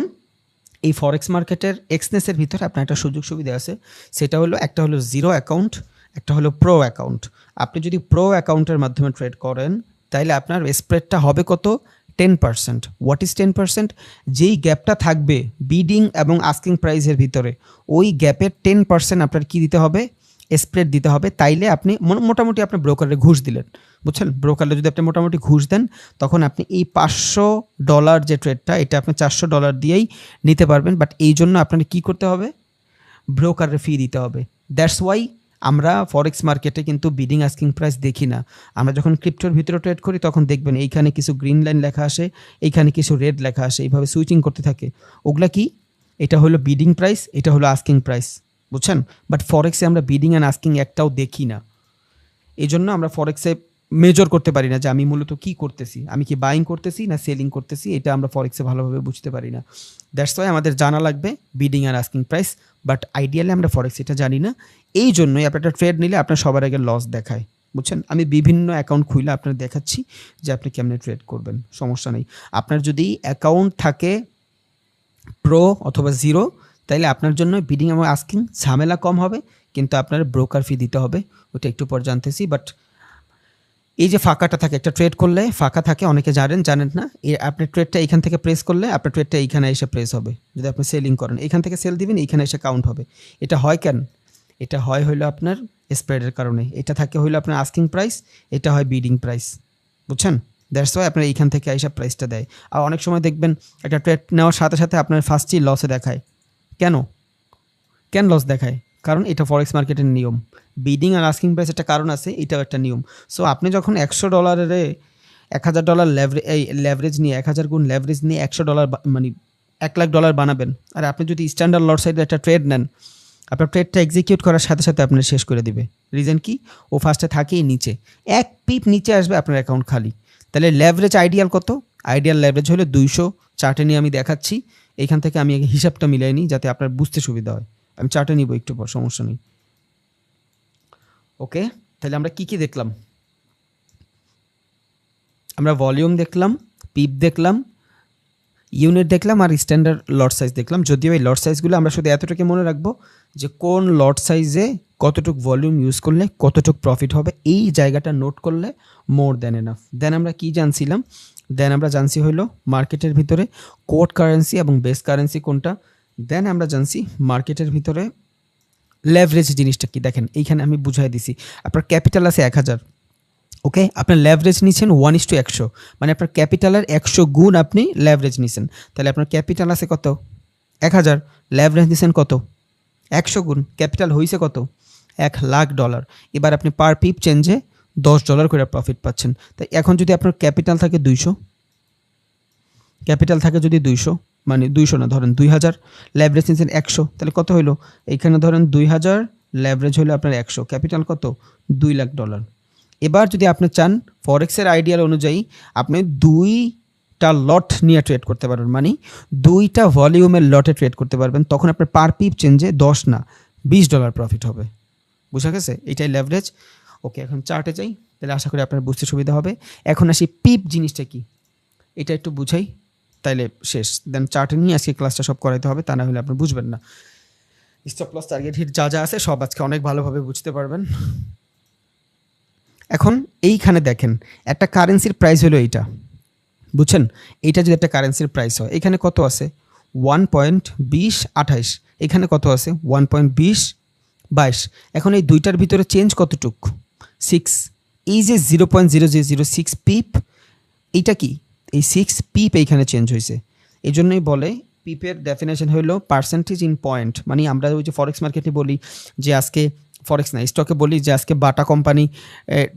এই ফরেক্স মার্কেটের এক্সনেসের ভিতরে আপনার একটা সুযোগ সুবিধা আছে, সেটা হলো একটা হলো জিরো অ্যাকাউন্ট, একটা হলো প্রো অ্যাকাউন্ট। আপনি যদি প্রো অ্যাকাউন্টের মাধ্যমে ট্রেড করেন, তাইলে আপনার স্প্রেডটা হবে কত, 10%। What is 10%? যেই গ্যাপটা থাকবে বিডিং এবং আস্কিং প্রাইসের ভিতরে, ওই গ্যাপের 10% আপনার কি দিতে হবে, স্প্রেড দিতে হবে। তাইলে আপনি মোটামুটি আপনার ব্রোকারে ঘুষ দিলেন। বুঝছেন? ব্রোকাররা যদি আপনি মোটামুটি ঘুষ দেন, তখন আপনি এই $500 যে ট্রেডটা, এটা আপনি $400 দিয়েই নিতে পারবেন। বাট এই জন্য আপনার কী করতে হবে? ব্রোকারের ফি দিতে হবে। দ্যাটস ওয়াই আমরা ফরেক্স মার্কেটে কিন্তু বিডিং আস্কিং প্রাইস দেখি না। আমরা যখন ক্রিপ্টোর ভিতরে ট্রেড করি তখন দেখবেন এইখানে কিছু গ্রিন লাইন লেখা আসে, এইখানে কিছু রেড লেখা আসে, এইভাবে সুইচিং করতে থাকে। ওগুলা কি? এটা হলো বিডিং প্রাইস, এটা হলো আস্কিং প্রাইস, বুঝছেন? বাট ফরেক্সে আমরা বিডিং অ্যান্ড আস্কিং একটাও দেখি না। এই জন্য আমরা ফরেক্সে মেজর করতে পারি না যে আমি মূলত কী করতেছি, আমি কি বাইং করতেছি না সেলিং করতেছি, এটা আমরা ফরেক্সে ভালোভাবে বুঝতে পারি না। দ্যাটস ওয়াই আমাদের জানা লাগবে বিডিং আর আস্কিং প্রাইস, বাট আইডিয়ালি আমরা ফরেক্স এটা জানি না। এই জন্যই আপনি একটা ট্রেড নিলে আপনার সবার আগে লস দেখায়, বুঝছেন? আমি বিভিন্ন অ্যাকাউন্ট খুলে আপনার দেখাচ্ছি যে আপনি কেমনে ট্রেড করবেন, সমস্যা নেই। আপনার যদি অ্যাকাউন্ট থাকে প্রো অথবা জিরো, তাইলে আপনার জন্য বিডিং এবং আস্কিং ঝামেলা কম হবে, কিন্তু আপনার ব্রোকার ফি দিতে হবে, ওটা একটু পর জানতেছি। বাট এই যে ফাঁকাটা থাকে, একটা ট্রেড করলে ফাঁকা থাকে, অনেকে জানেন না, আপনি ট্রেডটা এইখান থেকে প্রেস করলে আপনার ট্রেডটা এইখানে এসে প্রেস হবে। যদি আপনি সেলিং করেন, এইখান থেকে সেল দিবেন, এইখানে এসে কাউন্ট হবে। এটা হয় কেন? এটা হইলো আপনার স্প্রেডের কারণে। এটা থাকে হইলো আপনার আস্কিং প্রাইস, এটা হয় বিডিং প্রাইস, বুঝছেন? দ্যাটস ওয়াই আপনার এইখান থেকে এইসব প্রাইসটা দেয়। আর অনেক সময় দেখবেন একটা ট্রেড নেওয়ার সাথে সাথে আপনার ফার্স্টই লসে দেখায়। কেন লস দেখায়? কারণ এটা ফরেক্স মার্কেটের নিয়ম। বিডিং আর আস্কিং প্রাইস একটা কারণ আছে, এটাও একটা নিয়ম। সো আপনি যখন $100 $1000 লেভারেজ নিয়ে 1000 গুণ লেভারেজ নিয়ে $100 মানে $1,00,000 বানাবেন, আর আপনি যদি স্ট্যান্ডার্ড লট সাইডে একটা ট্রেড নেন, আপনার ট্রেডটা এক্সিকিউট করার সাথে সাথে আপনার শেষ করে দিবে। রিজন কি? ও ফার্স্টে থাকেই নিচে, এক পিপ নিচে আসবে আপনার অ্যাকাউন্ট খালি। তাহলে লেভারেজ আইডিয়াল কত? আইডিয়াল লেভারেজ হলো 200। চার্টে নিয়ে আমি দেখাচ্ছি, এইখান থেকে আমি হিসাবটা মিলাই নিই যাতে আপনার বুঝতে সুবিধা হয়। আমি চার্টে নিব একটু পর, সমস্যা নেই। ওকে, তাহলে আমরা কি দেখলাম? আমরা ভলিউম দেখলাম, পিপ দেখলাম, ইউনিট দেখলাম, আর স্ট্যান্ডার্ড লট সাইজ দেখলাম। যদিও এই লট সাইজগুলো আমরা শুধু এতটুকু মনে রাখবো যে কোন লট সাইজে কতটুক ভলিউম ইউজ করলে কতটুক প্রফিট হবে, এই জায়গাটা নোট করলে মোর দ্যান এনাফ। দেন আমরা কি জানছিলাম? দেন আমরা জানছি হইলো মার্কেটের ভিতরে কোড কারেন্সি এবং বেস কারেন্সি কোনটা। দেন আমরা জানছি মার্কেটের ভিতরে লেভারেজ জিনিসটা কি। দেখেন এইখানে আমি বুঝাই দিছি, আপনার ক্যাপিটাল আছে 1000, ওকে, আপনার লেভারেজ নিচ্ছেন 1:100, মানে আপনার ক্যাপিটালের 100 গুণ আপনি লেভারেজ নিচ্ছেন। তাহলে আপনার ক্যাপিটাল আছে কত? 1000, লেভারেজ নিচ্ছেন কত? 100 গুণ, ক্যাপিটাল হয়েছে কত? $1,00,000। এবার আপনি পার পিপ চেঞ্জে $10 করে প্রফিট পাচ্ছেন। তাই এখন যদি আপনার ক্যাপিটাল থাকে 200, ক্যাপিটাল থাকে যদি 200, মানে 200 না, ধরেন 2000, লেভারেজ নিচ্ছেন 100, তাহলে কত হইলো? এইখানে ধরেন 2000, লেভারেজ হলো আপনার 100, ক্যাপিটাল কত? $2,00,000। এবার যদি আপনি চান ফরেক্সের আইডিয়াল অনুযায়ী আপনি 2টা লট নিয়ে ট্রেড করতে পারবেন, মানে 2টা ভলিউমের লটে ট্রেড করতে পারবেন, তখন আপনার পার পিপ চেঞ্জে 10 না $20 প্রফিট হবে। বুঝা গেছে? এটাই লেভারেজ। ওকে, এখন চার্টে যাই, তাহলে আশা করি আপনার বুঝতে সুবিধা হবে। এখন আসি পিপ জিনিসটা কি, এটা একটু বুঝাই, তাইলে শেষ। দেন চার্টে নিয়ে আজকে ক্লাসটা সব করাইতে হবে, তা না হলে আপনি বুঝবেন না। স্টপ লস, টার্গেট হিট যা যা আছে সব আজকে অনেক ভালোভাবে বুঝতে পারবেন। এখন এইখানে দেখেন একটা কারেন্সির প্রাইস হলো এইটা, বুঝছেন? এইটা যদি একটা কারেন্সির প্রাইস হয়, এখানে কত আছে? 1.2028, এখানে কত আছে? 1.2022। এখন এই দুইটার ভিতরে চেঞ্জ কতটুক? 6। এই যে 0.0006 পিপ, এইটা কি? এই 6 পিপ এইখানে চেঞ্জ হয়েছে। এই জন্যই বলে পিপের ডেফিনেশন হলো পার্সেন্টেজ ইন পয়েন্ট। মানে আমরা ওই যে ফরেক্স মার্কেটে বলি যে আজকে, ফরেক্স না, স্টকে বলি যে আজকে বাটা কোম্পানি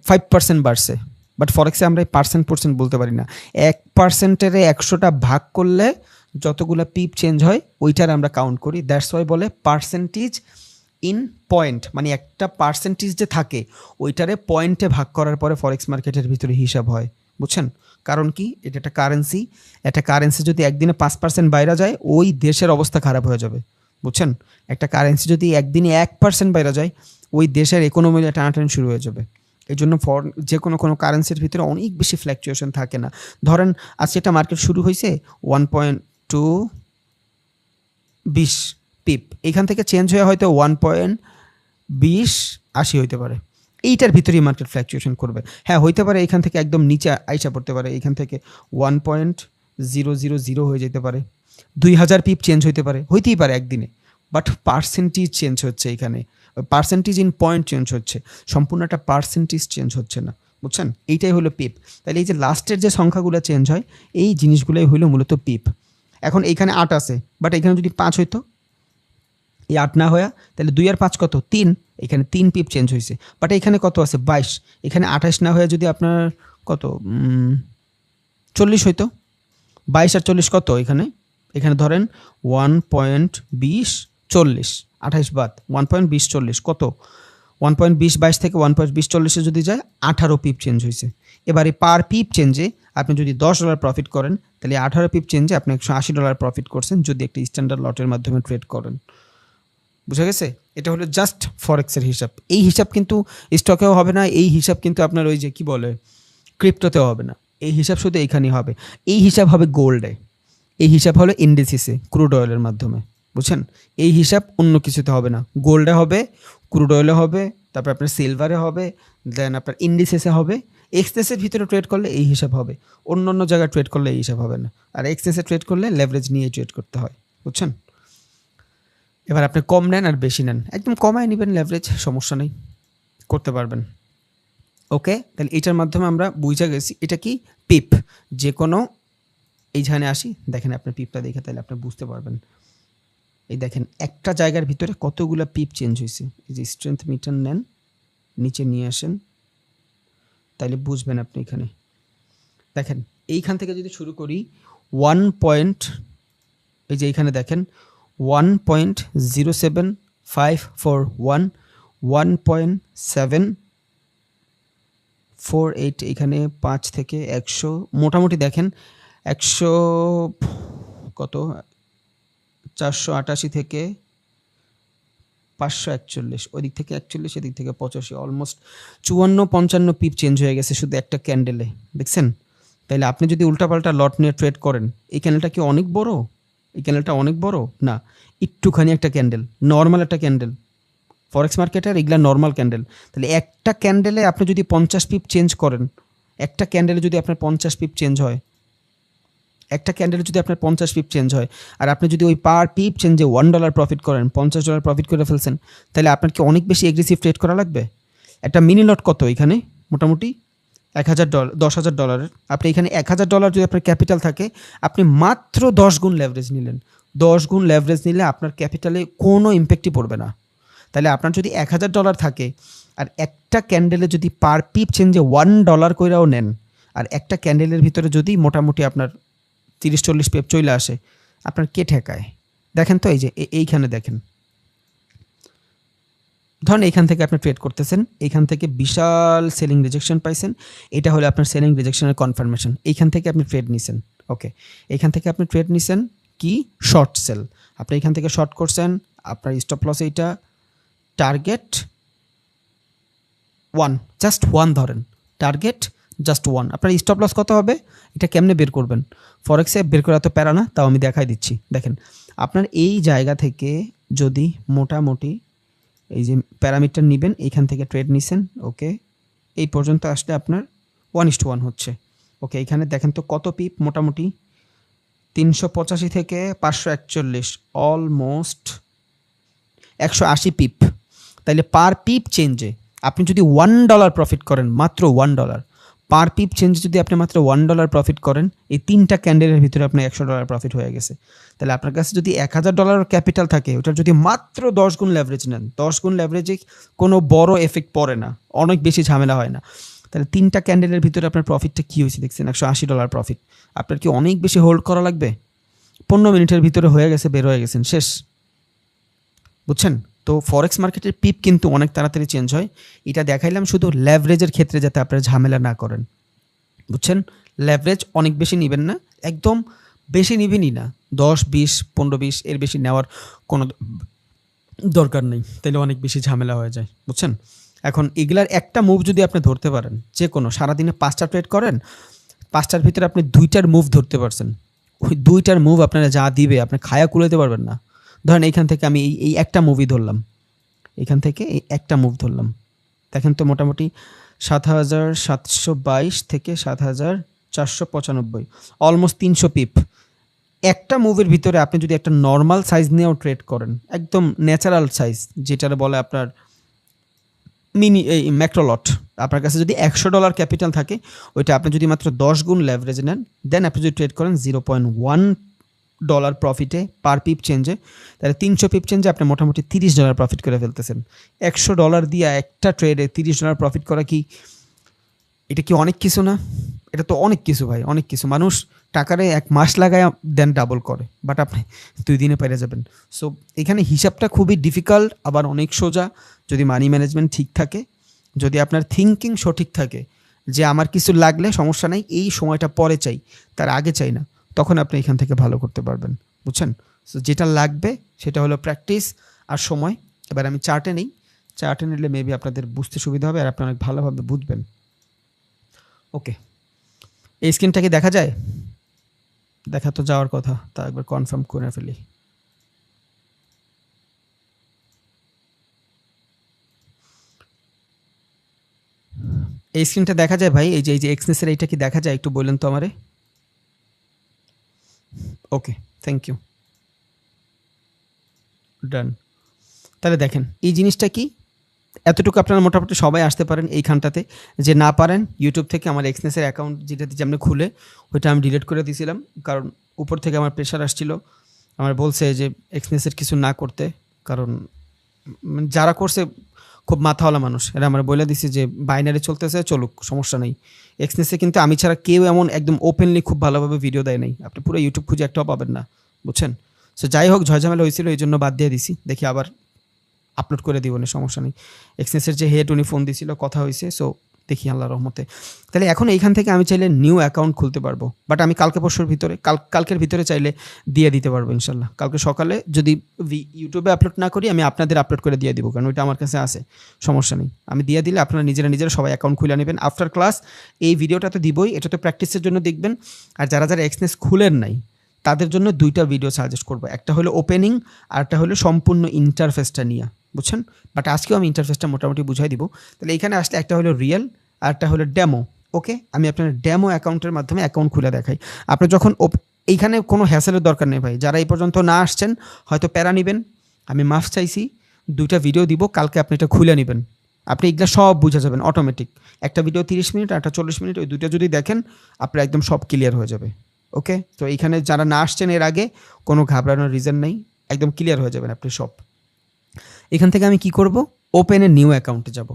5% বাড়ছে, বাট ফরেক্সে আমরা পার্সেন্ট বলতে পারি না। 1%-এর 100টা ভাগ করলে যতগুলো পিপ চেঞ্জ হয় ওইটার আমরা কাউন্ট করি। দ্যাটস ওয়াই বলে পার্সেন্টেজ ইন পয়েন্ট, মানে একটা পার্সেন্টেজ যে থাকে ওইটারে পয়েন্টে ভাগ করার পরে ফরেক্স মার্কেটের ভিতরে হিসাব হয়, বুঝছেন? কারণ কি? এটা একটা কারেন্সি, একটা কারেন্সি যদি একদিনে 5% বাইরে যায় ওই দেশের অবস্থা খারাপ হয়ে যাবে, বুঝছেন? একটা কারেন্সি যদি একদিনে 1% বাইরে যায় ওই দেশের ইকোনমি টানাটানি শুরু হয়ে যাবে। এই জন্য যে কোনো কারেন্সির ভিতরে অনেক বেশি ফ্ল্যাকচুয়েশন থাকে না। ধরেন আজকে একটা মার্কেট শুরু হয়েছে 1.220 পিপ, এখান থেকে চেঞ্জ হয়ে হয়তো 1.2080 হইতে পারে। এইটার ভিতরেই মার্কেট ফ্ল্যাকচুয়েশন করবে। হ্যাঁ, হইতে পারে এখান থেকে একদম নিচে আইসা পড়তে পারে, এখান থেকে 1.000 হয়ে যেতে পারে, 2000 পিপ চেঞ্জ হইতে পারে, হইতেই পারে একদিনে। বাট পার্সেন্টেজ চেঞ্জ হচ্ছে, এখানে পার্সেন্টেজ ইন পয়েন্ট চেঞ্জ হচ্ছে, সম্পূর্ণ একটা পার্সেন্টেজ চেঞ্জ হচ্ছে না, বুঝছেন? এইটাই হলো পিপ। তাহলে এই যে লাস্টের যে সংখ্যাগুলো চেঞ্জ হয় এই জিনিসগুলোই হলো মূলত পিপ। এখন এইখানে 8 আছে, বাট এখানে যদি 5 হইতো, এই 8 না হয়ে তাহলে 2 আর 5 কত? 3। এখানে 3 পিপ চেঞ্জ হয়েছে। বাট এখানে কত আছে? 22। এখানে 28 না হয়ে যদি আপনার কত 40 হইতো। 22 আর 40 কত এখানে? এখানে ধরেন 1.20 40, 28 বাদ 1.20 40 কত? 1.20 22 থেকে 1.20 40 যদি যায় 18 পিপ চেঞ্জ হয়েছে। এবারে পার পিপ চেঞ্জে আপনি যদি $10 প্রফিট করেন তাহলে 18 পিপ চেঞ্জে আপনি $180 প্রফিট করছেন যদি একটা স্ট্যান্ডার্ড লটের মাধ্যমে ট্রেড করেন। বুঝা গেছে? এটা হলো জাস্ট ফরেক্সের হিসাব। এই হিসাব কিন্তু স্টকেও হবে না, এই হিসাব কিন্তু আপনার ওই যে কি বলে ক্রিপ্টোতেও হবে না। এই হিসাব শুধু এইখানেই হবে। এই হিসাব হবে গোল্ডে, এই হিসাব হলো ইন্ডিসিসে ক্রুড অয়েলের মাধ্যমে। বুঝছেন? এই হিসাব অন্য কিছুতে হবে না। গোল্ডে হবে, ক্রুড অয়েলে হবে, তারপর আপনার সিলভারে হবে, দেন আপনার ইন্ডিসেসে হবে। এক্সচেঞ্জের ভিতরে ট্রেড করলে এই হিসাব হবে, অন্য অন্য জায়গায় ট্রেড করলে এই হিসাব হবে না। আর এক্সচেঞ্জে ট্রেড করলে লেভারেজ নিয়ে ট্রেড করতে হয়। বুঝছেন? এবার আপনি কম নেন আর বেশি নেন, একদম কমায় নেবেন লেভারেজ, সমস্যা নেই, করতে পারবেন। ওকে, তাহলে এটার মাধ্যমে আমরা বুঝা গেছি এটা কি পিপ। যে কোনো এইখানে আসি, দেখেন আপনার পিপটা দেখে তাহলে আপনি বুঝতে পারবেন। এই দেখেন একটা জায়গার ভিতরে কতগুলো পিপ চেঞ্জ হয়েছে। এই যে স্ট্রেংথ মিটার নেন, নিচে নিয়ে আসেন, তাইলে বুঝবেন আপনি। এখানে দেখেন এইখান থেকে যদি শুরু করি 1 পয়েন্ট, এই যে এইখানে দেখেন 1.07541, 1.748, এখানে 5 থেকে 100 মোটামুটি দেখেন 100 কত 488 থেকে 541, ওই দিক থেকে 41, এদিক থেকে 85, অলমোস্ট 54-55 পিপ চেঞ্জ হয়ে গেছে শুধু একটা ক্যান্ডেলে। দেখছেন? তাইলে আপনি যদি উল্টাপাল্টা লট নিয়ে ট্রেড করেন, এই ক্যান্ডেলটা কি অনেক বড়? এই ক্যান্ডেলটা অনেক বড় না, একটুখানি একটা ক্যান্ডেল, নর্মাল একটা ক্যান্ডেল। ফরেক্স মার্কেটের এগুলা নর্মাল ক্যান্ডেল। তাহলে একটা ক্যান্ডেলে আপনি যদি 50 পিপ চেঞ্জ করেন, একটা ক্যান্ডেলে যদি আপনার 50 পিপ চেঞ্জ হয়, একটা ক্যান্ডেলে যদি আপনার 50 পিপ চেঞ্জ হয়, আর আপনি যদি ওই পার পিপ চেঞ্জে $1 প্রফিট করেন, $50 প্রফিট করে ফেলছেন, তাহলে আপনার কি অনেক বেশি এগ্রেসিভ ট্রেড করা লাগবে? একটা মিনি লট কত এখানে? মোটামুটি $1000, $10,000। আপনি এখানে $1000 যদি আপনার ক্যাপিটাল থাকে, আপনি মাত্র 10 গুণ লেভারেজ নিলেন। 10 গুণ লেভারেজ নিলে আপনার ক্যাপিটালে কোনো ইম্প্যাক্টই পড়বে না। তাহলে আপনার যদি $1000 থাকে আর একটা ক্যান্ডেলে যদি পার পিপ চেঞ্জে $1 কইরাও নেন, আর একটা ক্যান্ডেলের ভিতরে যদি মোটামুটি আপনার 30-40 পিপ চলে আসে, আপনার কে ঠেকায়? দেখেন তো, এই যে এইখানে দেখেন, ধরুন এইখান থেকে আপনি ট্রেড করতেছেন, এইখান থেকে বিশাল সেলিং রিজেকশন পাইছেন, এটা হলো আপনার সেলিং রিজেকশনের কনফার্মেশন। এইখান থেকে আপনি ট্রেড নিছেন, ওকে, এইখান থেকে আপনি ট্রেড নিছেন কি শর্ট সেল, আপনি এইখান থেকে শর্ট করছেন, আপনার স্টপ লস এইটা, টার্গেট 1, জাস্ট 1 ধরেন, টার্গেট জাস্ট 1। আপনার স্টপ লস কত হবে? এটা কেমনে বের করবেন? ফরেক্সে বের করা তো প্যারা না, তাও আমি দেখাই দিচ্ছি। দেখেন আপনার এই জায়গা থেকে যদি মোটামুটি এই যে প্যারামিটার নেবেন, এইখান থেকে ট্রেড নিছেন, ওকে, এই পর্যন্ত আসলে আপনার 1:1 হচ্ছে, ওকে। এইখানে দেখেন তো কত পিপ, মোটামুটি 385 থেকে 541, অলমোস্ট 180 পিপ। তাইলে পার পিপ চেঞ্জে আপনি যদি $1 প্রফিট করেন, মাত্র $1 পার পিপ চেঞ্জে যদি আপনি মাত্র $1 প্রফিট করেন, এই 3টা ক্যান্ডেলের ভিতরে আপনার $100 প্রফিট হয়ে গেছে। তাহলে আপনার কাছে যদি $1000 ক্যাপিটাল থাকে, ওটার যদি মাত্র 10 গুণ লেভারেজ নেন, 10 গুণ লেভারেজে কোনো বড় এফেক্ট পড়ে না, অনেক বেশি ঝামেলা হয় না। তাহলে 3টা ক্যান্ডেলের ভিতরে আপনার প্রফিটটা কী হয়েছে দেখছেন? $180 প্রফিট। আপনার কি অনেক বেশি হোল্ড করা লাগবে? 15 মিনিটের ভিতরে হয়ে গেছে, বের হয়ে গেছেন, শেষ। বুঝছেন? তো ফরেক্স মার্কেটের পিপ কিন্তু অনেক তাড়াতাড়ি চেঞ্জ হয়। এটা দেখাইলাম শুধু লেভারেজের ক্ষেত্রে, যাতে আপনারা ঝামেলা না করেন। বুঝছেন? লেভারেজ অনেক বেশি নেবেন না, একদম বেশি নেবেনই না, 10, 20, 15, 20 এর বেশি নেওয়ার কোনো দরকার নেই, তাইলে অনেক বেশি ঝামেলা হয়ে যায়। বুঝছেন? এখন এগুলার একটা মুভ যদি আপনি ধরতে পারেন, যে কোনো সারাদিনে 5টা ট্রেড করেন, 5টার ভিতরে আপনি 2টার মুভ ধরতে পারছেন, ওই 2টার মুভ আপনারা যা দিবে আপনি খায়া কুলাতে পারবেন না। ধরেন এইখান থেকে আমি এই একটা মুভি ধরলাম, এখান থেকে এই একটা মুভ ধরলাম, দেখেন তো মোটামুটি 7722 থেকে 7495, অলমোস্ট 300 পিপ। একটা মুভের ভিতরে আপনি যদি একটা নর্মাল সাইজ নিয়েও ট্রেড করেন, একদম ন্যাচারাল সাইজ, যেটা বলে আপনার এই ম্যাক্রো লট। আপনার কাছে যদি $100 ক্যাপিটাল থাকে, ওইটা আপনি যদি মাত্র 10 গুণ লেভারেজ নেন, দেন আপনি যদি ট্রেড করেন $0.1 প্রফিটে পার পিপ চেঞ্জে, তাহলে 300 পিপ চেঞ্জে আপনি মোটামুটি $30 প্রফিট করে ফেলতেছেন। $100 দিয়ে একটা ট্রেডে $30 প্রফিট করা কি, এটা কি অনেক কিছু না? এটা তো অনেক কিছু ভাই, অনেক কিছু। মানুষ টাকারে 1 মাস লাগায় দেন ডাবল করে, বাট আপনি 2 দিনে পেরে যাবেন। সো এখানে হিসাবটা খুবই ডিফিকাল্ট, আবার অনেক সোজা যদি মানি ম্যানেজমেন্ট ঠিক থাকে, যদি আপনার থিঙ্কিং সঠিক থাকে যে আমার কিছু লাগলে সমস্যা নাই, এই সময়টা পরে চাই, তার আগে চাই না, তখন আপনি এখান থেকে ভালো করতে পারবেন, বুঝছেন? সো যেটা লাগবে সেটা হলো প্র্যাকটিস আর সময়। এবার আমি চার্টে নেই, চার্টে নিলে মেবি আপনাদের বুঝতে সুবিধা হবে আর আপনি অনেক ভালোভাবে বুঝবেন। ওকে, এই স্ক্রিনটা কি দেখা যায়? দেখা তো যাওয়ার কথা, তা একবার কনফার্ম করে ফেলি। এই স্ক্রিনটা দেখা যায় ভাই? এই যে এক্সনেসের এইটা কি দেখা যায়? একটু বললেন তো আমারে। ওকে, থ্যাংক ইউ, ডান। তাহলে দেখেন এই জিনিসটা কি, এতটুকু আপনারা মোটামুটি সবাই আসতে পারেন এইখানটাতে। যে না পারেন, ইউটিউব থেকে আমার এক্সনেসের অ্যাকাউন্ট যেটাতে যেমন খুলে ওইটা আমি ডিলিট করে দিয়েছিলাম, কারণ উপর থেকে আমার প্রেশার আসছিল, আমার বলছে যে এক্সনেসের কিছু না করতে, কারণ যারা করছে খুব মাথাওয়ালা মানুষ, এরা আমরা বলে দিছি যে বাইনারি চলতেছে, চলুক, সমস্যা নেই। এক্সনেসে কিন্তু আমি ছাড়া কেউ এমন একদম ওপেনলি খুব ভালোভাবে ভিডিও দেয় নাই, আপনি পুরো ইউটিউব খুঁজে একটাও পাবেন না, বুঝছেন? সো যাই হোক, ঝয়ঝামেলা হয়েছিল, এই জন্য বাদ দিয়ে দিছি। দেখি আবার আপলোড করে দিব না, সমস্যা নেই। এক্সনেসের যে হেড উনি ফোন দিয়েছিল, কথা হয়েছে, সো দেখি আল্লাহর রহমতে। তাহলে এখন এইখান থেকে আমি চাইলে নিউ অ্যাকাউন্ট খুলতে পারবো, বাট আমি কালকে পরশুর ভিতরে, কালকের ভিতরে চাইলে দিয়ে দিতে পারবো ইনশাল্লাহ। কালকে সকালে যদি ইউটিউবে আপলোড না করি, আমি আপনাদের আপলোড করে দিয়ে দিব, কারণ ওইটা আমার কাছে আছে, সমস্যা নেই। আমি দিয়ে দিলে আপনারা নিজেরা সবাই অ্যাকাউন্ট খুলে নেবেন আফটার ক্লাস। এই ভিডিওটা তো দিবই, এটা তো প্র্যাকটিসের জন্য দেখবেন। আর যারা যারা এক্সনেস খুলেন নাই, তাদের জন্য 2টা ভিডিও সাজেস্ট করবো, একটা হলো ওপেনিং আর একটা হলো সম্পূর্ণ ইন্টারফেসটা নিয়ে, বুঝছেন? বাট আজকেও আমি ইন্টারফেসটা মোটামুটি বুঝাই দিব। তাহলে এখানে আসলে একটা হলো রিয়েল আর একটা হলো ডেমো। ওকে, আমি আপনার ডেমো অ্যাকাউন্টের মাধ্যমে অ্যাকাউন্ট খুলে দেখাই। আপনি যখন এইখানে কোনো হ্যাসেলের দরকার নেই ভাই, যারা এই পর্যন্ত না আসছেন হয়তো প্যারা নেবেন, আমি মাফ চাইছি। 2টা ভিডিও দিব, কালকে আপনি এটা খুলে নেবেন, আপনি এগুলো সব বুঝে যাবেন অটোমেটিক। একটা ভিডিও 30 মিনিট আর একটা 40 মিনিট, ওই 2টা যদি দেখেন আপনার একদম সব ক্লিয়ার হয়ে যাবে। ওকে, তো এইখানে যারা না আসছেন এর আগে, কোনো ঘাবড়ানোর রিজন নেই, একদম ক্লিয়ার হয়ে যাবেন আপনি সব। এখান থেকে আমি কি করব, ওপেনে নিউ অ্যাকাউন্টে যাব।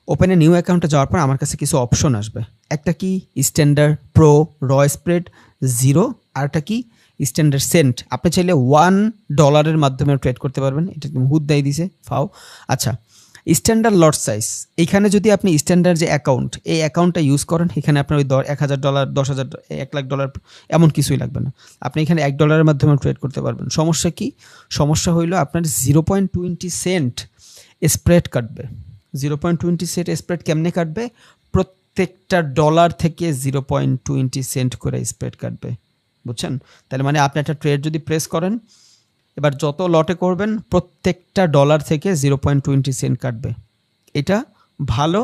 ওপেনে নিউ অ্যাকাউন্টে যাওয়ার পর আমার কাছে কিছু অপশন আসবে, একটা কি স্ট্যান্ডার্ড, প্রো, র স্প্রেড, জিরো, আর একটা কি স্ট্যান্ডার্ড সেন্ট। আপনি চাইলে $1 মাধ্যমে ট্রেড করতে পারবেন, এটা হুদ দেয় দিছে ফাও। আচ্ছা, স্ট্যান্ডার্ড লট সাইজ, এইখানে যদি আপনি স্ট্যান্ডার্ড যে অ্যাকাউন্ট, এই অ্যাকাউন্টটা ইউজ করেন, এখানে আপনার ওই $1,000, 10,000, $1,00,000 এমন কিছুই লাগবে না, আপনি এখানে $1 মাধ্যমে ট্রেড করতে পারবেন। সমস্যা কি? সমস্যা হইলো আপনার 0.20 সেন্ট স্প্রেড কাটবে। 0.20 সেন্ট স্প্রেড কেমনে কাটবে? প্রত্যেকটা ডলার থেকে 0.20 সেন্ট করে স্প্রেড কাটবে, বুঝছেন? তাহলে মানে আপনি একটা ট্রেড যদি প্রেস করেন, এবার যত লটে করবেন প্রত্যেকটা ডলার থেকে 0.20 সেন্ট কাটবে। এটা ভালো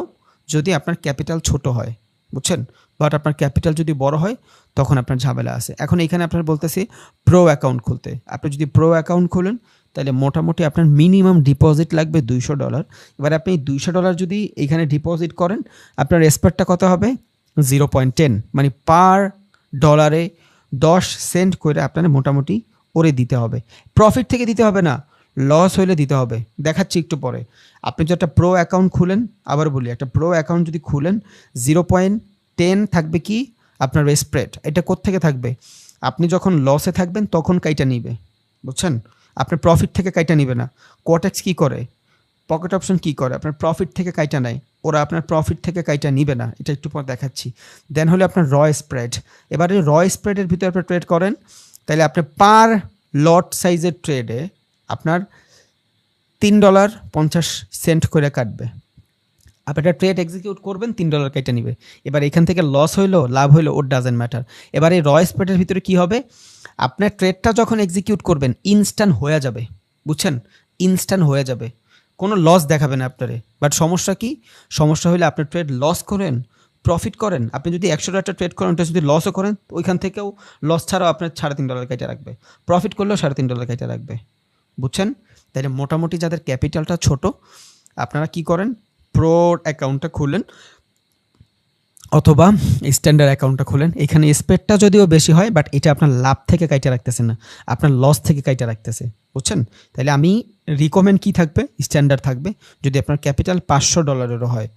যদি আপনার ক্যাপিটাল ছোট হয়, বুঝছেন? বাট আপনার ক্যাপিটাল যদি বড় হয় তখন আপনার ঝামেলা আছে। এখন এখানে আপনার বলতেছি প্রো অ্যাকাউন্ট খুলতে। আপনি যদি প্রো অ্যাকাউন্ট খুলেন তাহলে মোটামুটি আপনার মিনিমাম ডিপোজিট লাগবে $200। এবার আপনি $200 যদি এইখানে ডিপোজিট করেন, আপনার স্প্রেডটা কত হবে? 0.10, মানে পার ডলারে 10 সেন্ট করে আপনার মোটামুটি ওরে দিতে হবে। প্রফিট থেকে দিতে হবে না, লস হইলে দিতে হবে, দেখাচ্ছি একটু পরে। আপনি যদি একটা প্রো অ্যাকাউন্ট খুলেন, আবার বলি, একটা প্রো অ্যাকাউন্ট যদি খুলেন, 0.10 থাকবে কি আপনার স্প্রেড। এটা কোত্থেকে থাকবে? আপনি যখন লসে থাকবেন তখন কাইটা নিবে, বুঝছেন? আপনার প্রফিট থেকে কাইটা নিবে না। কোয়াটেক্স কী করে, পকেট অপশন কী করে, আপনার প্রফিট থেকে কাইটা নেয়, ওরা আপনার প্রফিট থেকে কাইটা নিবে না, এটা একটু পর দেখাচ্ছি। দেন হলে আপনার র স্প্রেড। এবারে র স্প্রেডের ভিতরে আপনি ট্রেড করেন, তাহলে আপনি পার লট সাইজের ট্রেডে আপনার $3.50 করে কাটবে। আপনি একটা ট্রেড এক্সিকিউট করবেন, $3 কেটে নিবে। এবার এখান থেকে লস হইলো লাভ হইলো ওর ডাজেন্ট ম্যাটার। এবার এই র স্প্রেডের ভিতরে কী হবে, আপনার ট্রেডটা যখন এক্সিকিউট করবেন ইনস্ট্যান্ট হয়ে যাবে, বুঝছেন? ইনস্ট্যান্ট হয়ে যাবে, কোনো লস দেখাবে না আপনারে। বাট সমস্যা কি? সমস্যা হলে আপনার ট্রেড লস করেন, প্রফিট করেন, আপনি যদি $100 ট্রেড করেন, ওটা যদি লসও করেন, ওইখান থেকেও লস ছাড়াও আপনার $3.5 কেটে রাখবে, প্রফিট করলেও $3.5 কেটে রাখবে, বুঝছেন? তাহলে মোটামুটি যাদের ক্যাপিটালটা ছোট, আপনারা কি করেন, প্রো অ্যাকাউন্টটা খুলেন অথবা স্ট্যান্ডার্ড অ্যাকাউন্টটা খোলেন। এখানে স্প্রেডটা যদিও বেশি হয়, বাট এটা আপনার লাভ থেকে কাইটা রাখতেছে না, আপনার লস থেকে কাইটা রাখতেছে, বুঝছেন? তাহলে আমি রিকমেন্ড কি থাকবে, স্ট্যান্ডার্ড থাকবে। যদি আপনার ক্যাপিটাল $500 হয়,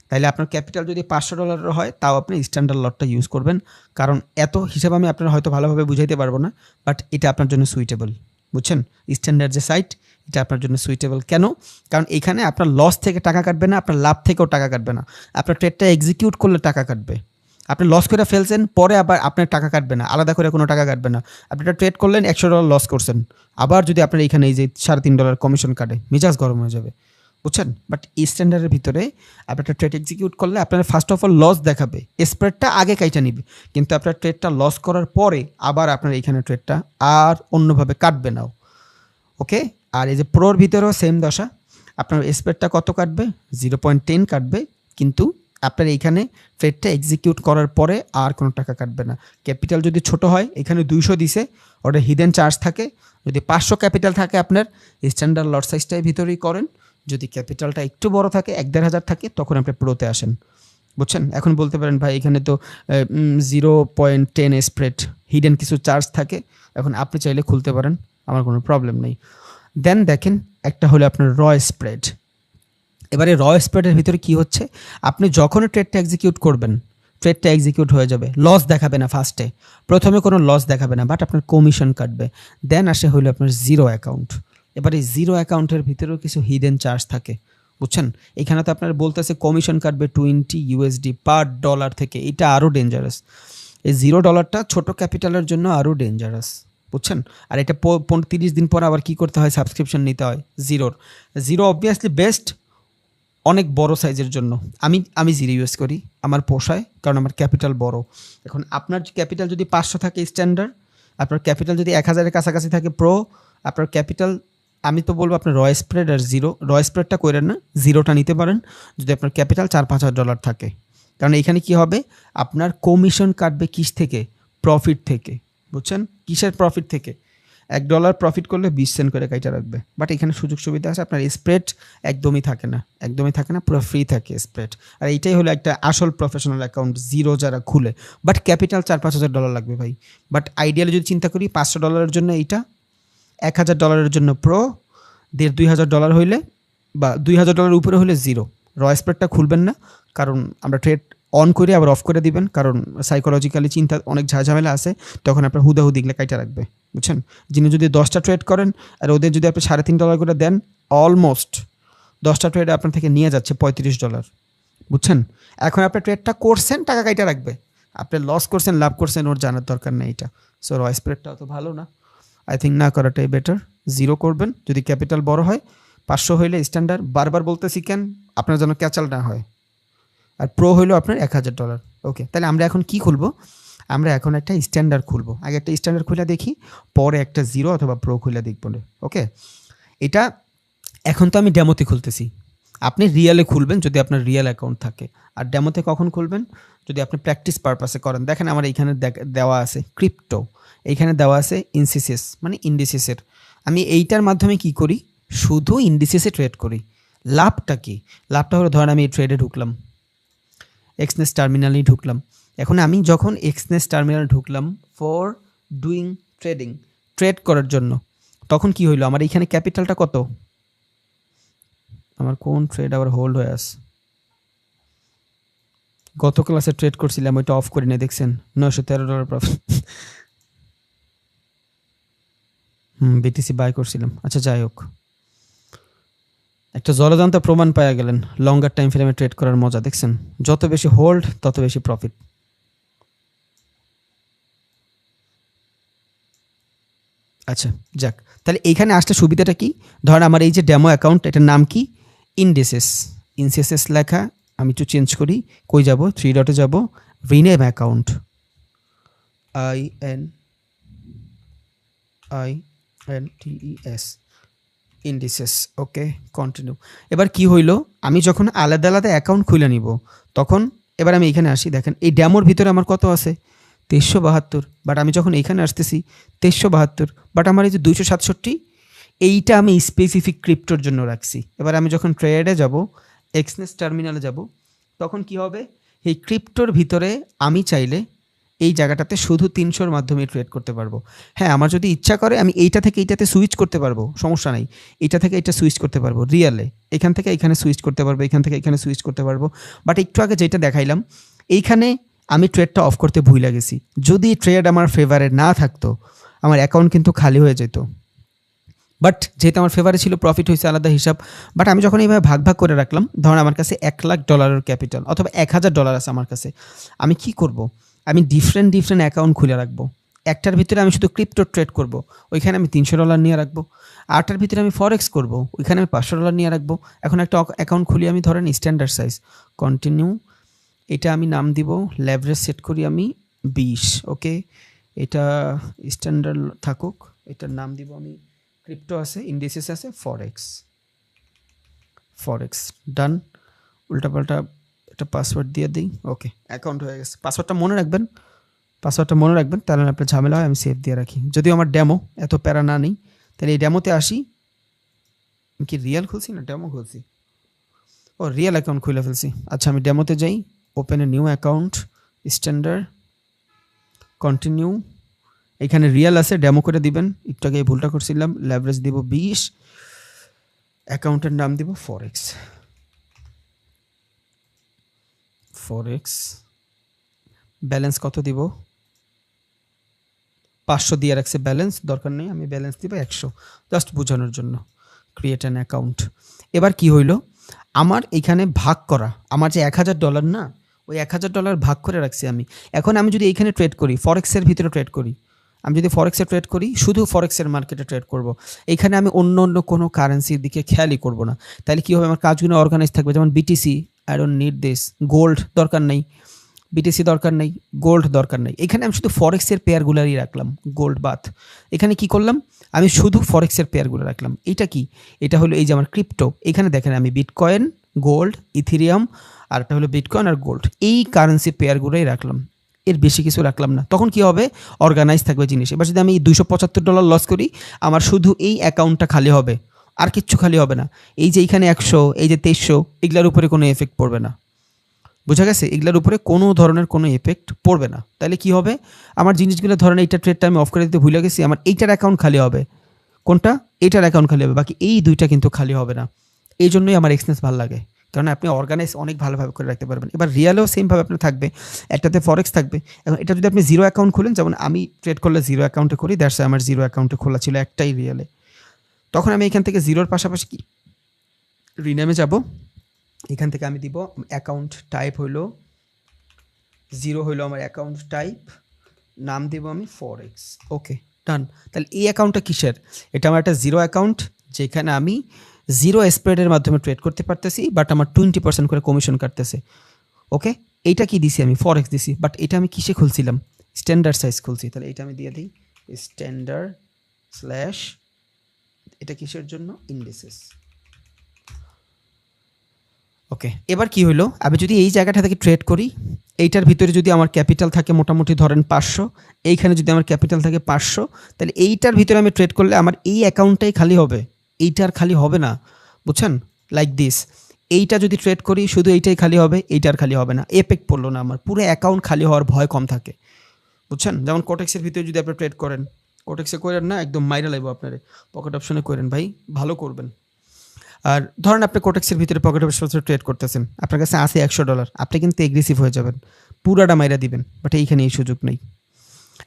তাহলে আপনার ক্যাপিটাল যদি $500 হয়, তাও আপনি স্ট্যান্ডার্ড লটটা ইউজ করবেন। কারণ এত হিসাব আমি আপনার হয়তো ভালোভাবে বুঝাইতে পারবো না, বাট এটা আপনার জন্য সুইটেবল, বুঝছেন? স্ট্যান্ডার্ড যে সাইট, এটা আপনার জন্য সুইটেবল। কেন? কারণ এখানে আপনার লস থেকে টাকা কাটবে না, আপনার লাভ থেকেও টাকা কাটবে না। আপনার ট্রেডটা এক্সিকিউট করলে টাকা কাটবে। আপনি লস করে ফেলছেন, পরে আবার আপনার টাকা কাটবে না, আলাদা করে কোনো টাকা কাটবে না। আপনি একটা ট্রেড করলেন, $100 লস করছেন, আবার যদি আপনার এখানে এই যে $3.5 কমিশন কাটে, মেজাজ গরম হয়ে যাবে, বুঝছেন? বাট স্ট্যান্ডার্ডের ভিতরে আপনি একটা ট্রেড এক্সিকিউট করলে আপনার ফার্স্ট অফ অল লস দেখাবে, স্প্রেডটা আগে কাইটা নিবে, কিন্তু আপনার ট্রেডটা লস করার পরে আবার আপনার এইখানে ট্রেডটা আর অন্যভাবে কাটবে নাও, ওকে? আর এই যে প্রোর ভিতরেও সেম দশা, আপনার স্প্রেডটা কত কাটবে? 0.10 কাটবে, কিন্তু আপনার এইখানে ট্রেডটা এক্সিকিউট করার পরে আর কোনো টাকা কাটবে না। ক্যাপিটাল যদি ছোট হয়, এখানে 200 দিছে, ওটা হিডেন চার্জ থাকে। যদি 500 ক্যাপিটাল থাকে আপনার, স্ট্যান্ডার্ড লট সাইজটাই ভিতরেই করেন। যদি ক্যাপিটালটা একটু বড় থাকে, 1-1.5 থাকে, তখন আপনি প্রোতে আসেন, বুঝছেন? এখন বলতে পারেন ভাই এখানে তো 0.10 স্প্রেড, হিডেন কিছু চার্জ থাকে। এখন আপনি চাইলে খুলতে পারেন, আমার কোনো প্রবলেম নেই। দেন দেখেন, একটা হলো আপনার র স্প্রেড। এবারে র স্প্রেডের ভিতরে কি হচ্ছে, আপনি যখন ট্রেডটা এক্সিকিউট করবেন, ট্রেডটা এক্সিকিউট হয়ে যাবে, লস দেখাবে না ফার্স্টে, প্রথমে কোনো লস দেখাবে না, বাট আপনার কমিশন কাটবে। দেন আসে হলো আপনার জিরো অ্যাকাউন্ট। এবারে জিরো অ্যাকাউন্টের ভিতরেও কিছু হিডেন চার্জ থাকে, বুঝছেন? এখানে তো আপনার বলতেছে কমিশন কাটবে $20 পার ডলার থেকে, এটা আরও ডেঞ্জারাস। এই $0 ছোট ক্যাপিটালের জন্য আরও ডেঞ্জারাস, বুঝছেন? আর এটা 30 দিন পর আবার কি করতে হয়, সাবস্ক্রিপশন নিতে হয় জিরো অবভিয়াসলি বেস্ট অনেক বড় সাইজের জন্য। আমি জিরো ইউজ করি, আমার পোষায়, কারণ আমার ক্যাপিটাল বড়। এখন আপনার ক্যাপিটাল যদি 500 থাকে স্ট্যান্ডার্ড, আপনার ক্যাপিটাল যদি 1000-এর কাছাকাছি থাকে প্রো, আপনার ক্যাপিটাল, আমি তো বলবো আপনার র স্প্রেড আর জিরো, র স্প্রেডটা করেন না, জিরোটা নিতে পারেন যদি আপনার ক্যাপিটাল $4-5 থাকে। কারণ এইখানে কি হবে, আপনার কমিশন কাটবে কিস থেকে, প্রফিট থেকে, বুঝছেন? কিসের প্রফিট থেকে? $1 প্রফিট করলে 20 সেন্ট করে কাইটা রাখবে। বাট এখানে সুযোগ সুবিধা আছে, আপনার স্প্রেড একদমই থাকে না, পুরো ফ্রি থাকে স্প্রেড। আর এইটাই হলো একটা আসল প্রফেশনাল অ্যাকাউন্ট জিরো যারা খুলে। বাট ক্যাপিটাল $4-5 লাগবে ভাই। বাট আইডিয়ালি যদি চিন্তা করি, $500 জন্য এইটা, $1000 জন্য প্রো, $1500 হইলে বা $2000 উপরে হলে জিরো। র স্প্রেডটা খুলবেন না, কারণ আমরা ট্রেড অন করে আবার অফ করে দিবেন, কারণ সাইকোলজিক্যালি চিন্তা অনেক ঝামেলা আছে, তখন আপনার হুদাহুদি গেলে কাইটা রাখবে, বুঝছেন? যিনি যদি 10টা ট্রেড করেন আর ওদের যদি আপনি $3.5 করে দেন, অলমোস্ট 10টা ট্রেড আপনার থেকে নিয়ে যাচ্ছে $35, বুঝছেন? এখন আপনি ট্রেডটা করছেন, টাকা কাইটা রাখবে, আপনি লস করছেন লাভ করছেন ওর জানার দরকার নেই এটা। সো র স্প্রেডটা অত ভালো না, আই থিঙ্ক না করাটাই বেটার। জিরো করবেন যদি ক্যাপিটাল বড় হয়, 500 হইলে স্ট্যান্ডার্ড, বারবার বলতেছি কেন, আপনার যেন ক্যাচাল না হয়। আর প্রো হইলো আপনার $1000। ওকে, তাহলে আমরা এখন কি খুলবো, আমরা এখন একটা স্ট্যান্ডার্ড খুলবো। আগে একটা স্ট্যান্ডার্ড খুলে দেখি, পরে একটা জিরো অথবা প্রো খুলে দেখবো। ওকে, এটা এখন তো আমি ডেমোতে খুলতেছি, আপনি রিয়েলে খুলবেন যদি আপনার রিয়েল অ্যাকাউন্ট থাকে। আর ডেমোতে কখন খুলবেন, যদি আপনি প্র্যাকটিস পারপাসে করেন। দেখেন আমার এইখানে দেওয়া আছে ক্রিপ্টো, এইখানে দেওয়া আছে ইনসিসিস মানে ইন্ডিসিসের। আমি এইটার মাধ্যমে কি করি, শুধু ইন্ডিসিসে ট্রেড করি। লাভটা কি, লাভটা হলো ধরেন আমি এই ট্রেডে ঢুকলাম, এক্সনেস টার্মিনালেই ঢুকলাম। এখন আমি যখন এক্সনেস টার্মিনাল ঢুকলাম ফর ডুইং ট্রেডিং, ট্রেড করার জন্য, তখন কি হইলো, আমার এইখানে ক্যাপিটালটা কত, আমার কোন ট্রেড আবার হোল্ড হয়ে আছে, গত ক্লাসে ট্রেড করছিলাম ওইটা অফ করে নিয়ে দেখছেন, $913 প্রফিট। বিটিসি বাই করছিলাম। আচ্ছা যাই হোক, একটা জলদান্ত প্রমাণ পাওয়া গেলেন লঙ্গার টাইম ফ্রেমে ট্রেড করার মজা। দেখছেন, যত বেশি হোল্ড তত বেশি প্রফিট। আচ্ছা যাক, তাহলে এইখানে আসলে সুবিধাটা কি, ধরেন আমার এই যে ডেমো অ্যাকাউন্ট, এটার নাম কি, ইনডিসেস লেখা, আমি একটু চেঞ্জ করি, কই যাব, 3 ডটে যাব, রিনেম অ্যাকাউন্ট, INDES ইন্ডিসেস। ওকে, কন্টিনিউ। এবার কি হইলো, আমি যখন আলাদা আলাদা অ্যাকাউন্ট খুলে নিব, তখন এবার আমি এখানে আসি, দেখেন এই ডেমোর ভিতরে আমার কত আছে, 2372। বাট আমি যখন এখানে আসতেছি 2372, বাট আমার এই যে 267, এইটা আমি স্পেসিফিক ক্রিপ্টোর জন্য রাখছি। এবার আমি যখন ট্রেডে যাব, এক্সনেস টার্মিনালে যাব, তখন কি হবে, এই ক্রিপ্টোর ভিতরে আমি চাইলে এই জায়গাটাতে শুধু 300-র মাধ্যমে ট্রেড করতে পারবো। হ্যাঁ, আমার যদি ইচ্ছা করে আমি এইটা থেকে এইটাতে সুইচ করতে পারবো, সমস্যা নাই। এইটা থেকে এইটা সুইচ করতে পারবো রিয়েলে, এখান থেকে এখানে সুইচ করতে পারবো, এখান থেকে এখানে সুইচ করতে পারবো। বাট একটু আগে যেটা দেখাইলাম, এইখানে আমি ট্রেডটা অফ করতে ভুলে গেছি। যদি ট্রেড আমার ফেভারে না থাকতো, আমার অ্যাকাউন্ট কিন্তু খালি হয়ে যেত। বাট যেহেতু আমার ফেভারে ছিল, প্রফিট হয়েছে আলাদা হিসাব। বাট আমি যখন এইভাবে ভাগ ভাগ করে রাখলাম, ধরুন আমার কাছে $1,00,000 ক্যাপিটাল অথবা $1,000 আছে আমার কাছে, আমি কি করব, আমি ডিফারেন্ট অ্যাকাউন্ট খুলে রাখবো। একটার ভিতরে আমি শুধু ক্রিপ্টো ট্রেড করব, ওইখানে আমি $300 নিয়ে রাখবো। আরটার ভিতরে আমি ফরেক্স করব, ওইখানে আমি $500 নিয়ে রাখবো। এখন একটা অ্যাকাউন্ট খুলি আমি, ধরেন স্ট্যান্ডার্ড সাইজ, কন্টিনিউ, এটা আমি নাম দিব, লেভারেজ সেট করি আমি 20, ওকে। এটা স্ট্যান্ডার্ড থাকুক, এটার নাম দিব আমি, ক্রিপ্টো আছে, ইন্ডিসেস আছে, ফরেক্স, ডান। উল্টাপাল্টা একটা পাসওয়ার্ড দিয়ে দিই, ওকে, অ্যাকাউন্ট হয়ে গেছে। পাসওয়ার্ডটা মনে রাখবেন, তাহলে আপনার ঝামেলা হয়, আমি সেভ দিয়ে রাখি। যদিও আমার ডেমো, এত প্যারা না নেই। তাহলে এই ডেমোতে আসি, আমি কি রিয়েল খুলছি না ডেমো খুলছি? ও, রিয়েল অ্যাকাউন্ট খুলে ফেলছি। আচ্ছা, আমি ডেমোতে যাই, open a new account, standard, continue, এখানে রিয়েল আছে, ডেমো করে দিবেন। একটু আগে এই ভুলটা করছিলাম, লেভারেজ দিব 20, অ্যাকাউন্টের নাম দিব ফরেক্স, ব্যালেন্স কত দিব, 500 দিয়ে রাখছে ব্যালেন্স, দরকার নেই, আমি ব্যালেন্স দিব 100, জাস্ট বোঝানোর জন্য। Create an account. এবার কি হইল, আমার এখানে ভাগ করা, আমার যে $1,000 না, ওই $1,000 ভাগ করে রাখছি আমি। এখন আমি যদি এইখানে ট্রেড করি, ফরেক্সের ভিতরে ট্রেড করি, আমি যদি ফরেক্সে ট্রেড করি, শুধু ফরেক্সের মার্কেটে ট্রেড করব, এইখানে আমি অন্য কোনো কারেন্সির দিকে খেয়ালই করব না। তাহলে কী হবে, আমার কাজগুলো অর্গানাইজ থাকবে। যেমন BTC, I don't need this, gold দরকার নেই, বিটিসি দরকার নেই, গোল্ড দরকার নেই। এখানে আমি শুধু ফরেক্সের পেয়ারগুলোই রাখলাম, গোল্ড বাদ। এখানে কি করলাম, আমি শুধু ফরেক্সের পেয়ারগুলো রাখলাম। এইটা কি, এটা হলো এই যে আমার ক্রিপ্টো। এখানে দেখেন আমি বিটকয়েন, গোল্ড, ইথেরিয়াম, আর একটা হলো বিটকয়েন আর গোল্ড, এই কারেন্সি পেয়ারগুলোই রাখলাম, এর বেশি কিছু রাখলাম না। তখন কি হবে, অর্গানাইজ থাকবে জিনিস। এবার যদি আমি $275 লস করি, আমার শুধু এই অ্যাকাউন্টটা খালি হবে, আর কিচ্ছু খালি হবে না। এই যে এইখানে 100, এই যে 2300, এগুলোর উপরে কোনো এফেক্ট পড়বে না। বোঝা গেছে, এগুলোর উপরে কোনো ধরনের কোনো এফেক্ট পড়বে না। তাহলে কি হবে, আমার জিনিসগুলো ধরেন এইটা ট্রেডটা আমি অফ করে দিতে ভুলে গেছি, আমার এইটার অ্যাকাউন্ট খালি হবে। কোনটা, এইটার অ্যাকাউন্ট খালি হবে, বাকি এই দুইটা কিন্তু খালি হবে না। এই জন্যই আমার এক্সনেস ভালো লাগে, কারণ আপনি অর্গানাইজ অনেক ভালোভাবে করে রাখতে পারবেন। এবার রিয়েলেও সেমভাবে আপনার থাকবে, একটাতে ফরেক্স থাকবে। এখন এটা যদি আপনি জিরো অ্যাকাউন্ট খুলেন, যেমন আমি ট্রেড করলে জিরো অ্যাকাউন্টে করি, দ্যাটস আমার জিরো অ্যাকাউন্টে খোলা ছিল একটাই রিয়েলে। তখন আমি এখান থেকে জিরোর পাশাপাশি কি রিনেমে যাব, এখান থেকে আমি দিব অ্যাকাউন্ট টাইপ হইলো জিরো, হইলো আমার অ্যাকাউন্ট টাইপ, নাম দেবো আমি ফরেক্স, ওকে, ডান। তাহলে এই অ্যাকাউন্টটা কিসের, এটা আমার একটা জিরো অ্যাকাউন্ট, যেখানে আমি জিরো স্প্রেডের মাধ্যমে ট্রেড করতে পারতেছি, বাট আমার 20% করে কমিশন কাটতেছে, ওকে। এইটা কি দিছি, আমি ফরেক্স দিছি, বাট এটা আমি কিসে খুলছিলাম, স্ট্যান্ডার্ড সাইজ খুলছি। তাহলে এটা আমি দিয়ে দিই স্ট্যান্ডার্ড স্ল্যাশ, এটা কিসের জন্য, ইন্ডিসেস, ওকে। এবার কি হলো, আমি যদি এই জায়গাটা থেকে ট্রেড করি, এইটার ভিতরে যদি আমার ক্যাপিটাল থাকে মোটামুটি ধরেন 500, এইখানে যদি আমার ক্যাপিটাল থাকে 500, তাহলে এইটার ভিতরে আমি ট্রেড করলে আমার এই অ্যাকাউন্টটাই খালি হবে, এইটার খালি হবে না, বুঝছেন, লাইক দিস। এইটা যদি ট্রেড করি, শুধু এইটাই খালি হবে, এইটার খালি হবে না, এফেক্ট পড়লো না, আমার পুরো অ্যাকাউন্ট খালি হওয়ার ভয় কম থাকে, বুঝছেন। যেমন কোটেক্সের ভিতরে যদি আপনি ট্রেড করেন, কোটেক্সে করেন না, একদম মাইরা লাগবে আপনারে, পকেট অপশনে করেন ভাই, ভালো করবেন। আর ধরেন আপনি কোটেক্সের ভিতরে পকেট অপশনে ট্রেড করতেছেন, আপনার কাছে আছে $100, আপনি কিন্তু এগ্রেসিভ হয়ে যাবেন, পুরাটা মাইরা দিবেন। বাট এইখানে এই সুযোগ নেই,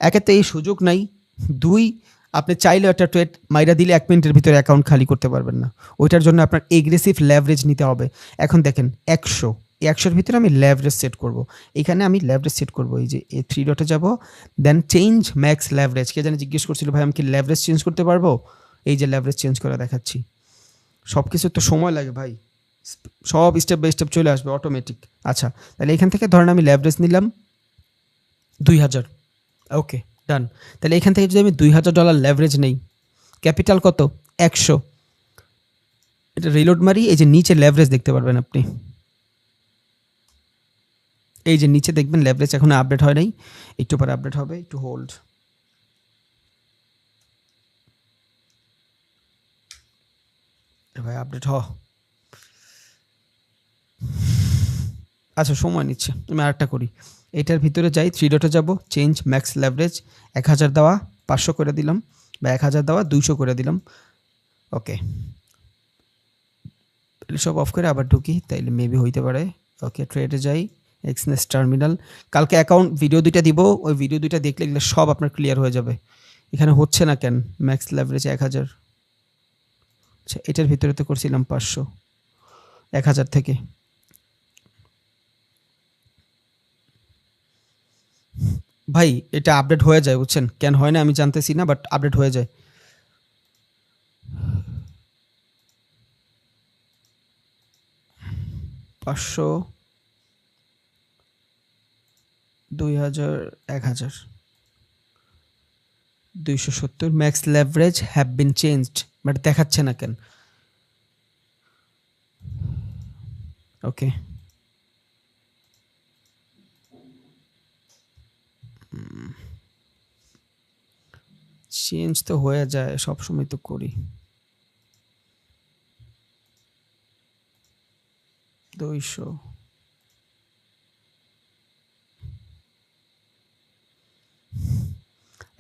একে তো এই সুযোগ নাই, দুই, আপনি চাইলেও একটা ট্রেড মাইরা দিলে 1 মিনিটের ভিতরে অ্যাকাউন্ট খালি করতে পারবেন না। ওইটার জন্য আপনার এগ্রেসিভ লেভারেজ নিতে হবে। এখন দেখেন 100, এই 100-র ভিতরে আমি লেভারেজ সেট করব। এখানে আমি লেভারেজ সেট করব, এই যে এই 3 ডটে যাব, দেন চেঞ্জ ম্যাক্স লেভারেজ। কে জানি জিজ্ঞেস করছিল, ভাই আমি কি লেভারেজ চেঞ্জ করতে পারবো? এই যে লেভারেজ চেঞ্জ করে দেখাচ্ছি। সব কিছুর তো সময় লাগে ভাই, সব স্টেপ বাই স্টেপ চলে আসবে অটোমেটিক। আচ্ছা, তাহলে এখান থেকে ধরেন আমি লেভারেজ নিলাম 2000, ওকে, ডান। তাহলে এখান থেকে যদি আমি $2000 লেভারেজ নেই, ক্যাপিটাল কত, 100, এটা রিলোড মারি, এই যে নিচে লেভারেজ দেখতে পারবেন আপনি, এই যে নিচে দেখবেন লেভারেজ এখনো আপডেট হয় নাই, একটু পরে আপডেট হবে, একটু হোল্ড। ভাই আপডেট আচ্ছা সময় নিচ্ছে, আমি আরেকটা করি। এটার ভিতরে যাই, 3 ডটে যাব, চেঞ্জ ম্যাক্স লেভারেজ, 1000 দেওয়া 500 করে দিলাম, বা 1000 দেওয়া 200 করে দিলাম। ওকে, সব অফ করে আবার ঢুকি, তাইলে মেবি হইতে পারে। ওকে, ট্রেডে যাই, এক্সনেস টার্মিনাল। কালকে অ্যাকাউন্ট ভিডিও 2টা দিব, ওই ভিডিও 2টা দেখলে এগুলো সব আপনার ক্লিয়ার হয়ে যাবে। এখানে হচ্ছে না কেন? ম্যাক্স লেভারেজ 1000, আচ্ছা এটার ভিতরে তো করছিলাম 500, 1000 থেকে। ভাই এটা আপডেট হয়ে যায়, বুঝছেন? কেন হয় না আমি জানতেছি না, বাট আপডেট হয়ে যায়। পাঁচশো, 2000, 1000, 270 max leverage have been changed, but দেখাচ্ছে না কেন? ওকে, চেঞ্জ তো হয়ে যায়, সবসময় তো করি। 200,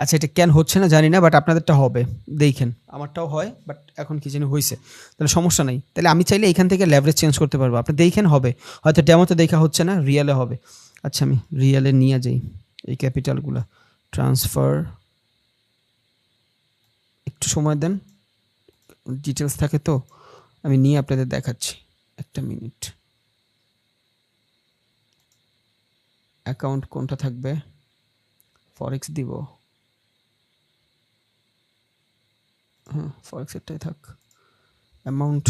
আচ্ছা এটা কেন হচ্ছে না জানি না, বাট আপনাদেরটা হবে, দেখেন। আমারটাও হয়, বাট এখন কি জানি হয়েছে। তাহলে সমস্যা নাই, তাহলে আমি চাইলে এখান থেকে লেভারেজ চেঞ্জ করতে পারবো। আপনি দেখেন হবে, হয়তো ডেমোতে দেখা হচ্ছে না, রিয়েলে হবে। আচ্ছা আমি রিয়েলে নিয়ে যাই এই ক্যাপিটালগুলো, ট্রান্সফার, একটু সময় দেন, ডিটেলস থাকে তো, আমি নিয়ে আপনাদের দেখাচ্ছি, একটা মিনিট। অ্যাকাউন্ট কোনটা থাকবে? ফরেক্স দিব, হ্যাঁ ফরেক্সেরটাই থাক। Amount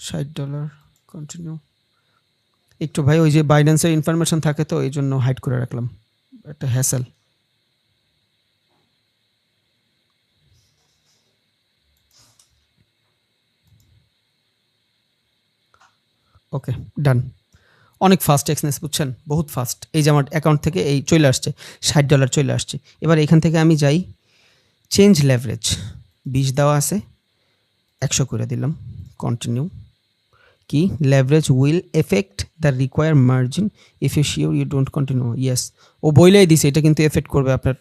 $60, continue. একটু ভাই ওই যে বাইন্যান্সের ইনফরমেশন থাকে তো, এই জন্য হাইড করে রাখলাম, একটা হ্যাসেল। ওকে ডান, অনেক ফাস্ট এক্সনেস, বুঝছেন? বহুত ফাস্ট। এই যে আমার অ্যাকাউন্ট থেকে এই চলে আসছে, $60 চলে আসছে। এবার এখান থেকে আমি যাই, চেঞ্জ লেভারেজ 20 দেওয়া আছে, 100 করে দিলাম, কন্টিনিউ। কি leverage will affect the require margin if you sure you don't continue. Yes, ও বইলেই দিছে এটা কিন্তু এফেক্ট করবে আপনার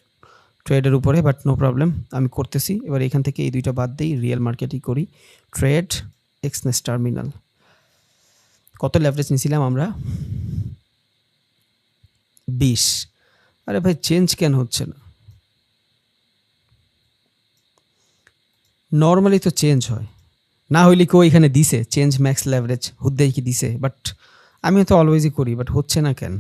ট্রেডের উপরে, বাট নো প্রবলেম, আমি করতেছি। এবার এখান থেকে এই দুইটা বাদ দিই, রিয়েল মার্কেটই করি। Trade, Exness terminal. কত লেভারেজ নিয়েছিলাম আমরা? 20। আরে ভাই চেঞ্জ কেন হচ্ছে না? নর্মালি তো চেঞ্জ হয়, না হইলে কেউ এখানে দিছে চেঞ্জ ম্যাক্স লেভারেজ, হুদ্দেই কি দিছে, বাট আমিও তো অলওয়েজই করি, বাট হচ্ছে না কেন?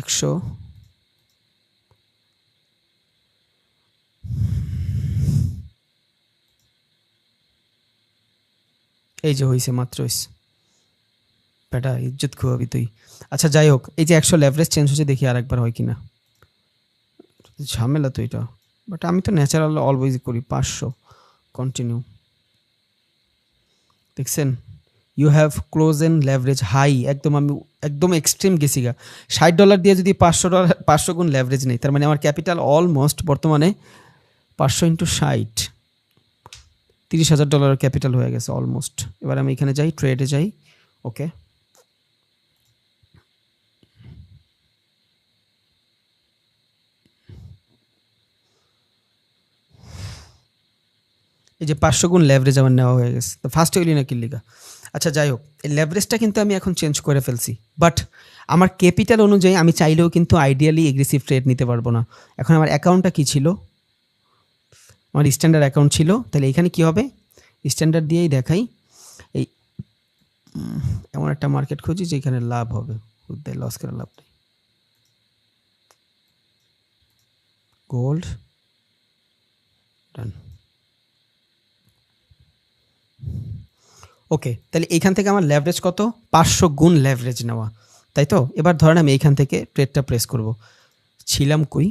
একশো, এই যে হয়েছে মাত্র, বেটা ইজ্জত খুয়াবি তুই। আচ্ছা যাই হোক, এই যে 100 লেভারেজ চেঞ্জ হচ্ছে, দেখি আর একবার হয় কিনা। ঝামেলা তো এটা, বাট আমি তো ন্যাচারাল অলওয়েজ করি। 500, কন্টিনিউ। দেখছেন, you have close an leverage high, একদম আমি একদম এক্সট্রিম গেছি গা। $60 দিয়ে যদি $500, 500 গুণ লেভারেজ নেই, তার মানে আমার ক্যাপিটাল অলমোস্ট বর্তমানে 500 ইন্টু 60, $30,000 ক্যাপিটাল হয়ে গেছে অলমোস্ট। এবার আমি এখানে যাই, ট্রেডে যাই। ওকে, এই যে 500 গুণ লেভারেজ আমার নেওয়া হয়ে গেছে, তো ফার্স্ট হইলি না কিল্লিগা। আচ্ছা যাই হোক, এই লেভারেজটা কিন্তু আমি এখন চেঞ্জ করে ফেলছি, বাট আমার ক্যাপিটাল অনুযায়ী আমি চাইলেও কিন্তু আইডিয়ালি এগ্রেসিভ ট্রেড নিতে পারবো না। এখন আমার অ্যাকাউন্টটা কী ছিল? আমার স্ট্যান্ডার্ড অ্যাকাউন্ট ছিল, তাহলে এখানে কি হবে? স্ট্যান্ডার্ড দিয়েই দেখাই। এই এমন একটা মার্কেট খুঁজি যেখানে লাভ হবে, লস করে লাভ নেই। গোল্ড, ডান। ওকে, তাহলে এইখান থেকে আমার লেভারেজ কত? 500 গুণ লেভারেজ নেওয়া, তাই তো? এবার ধরেন আমি এইখান থেকে ট্রেডটা প্রেস করব। ছিলাম কই?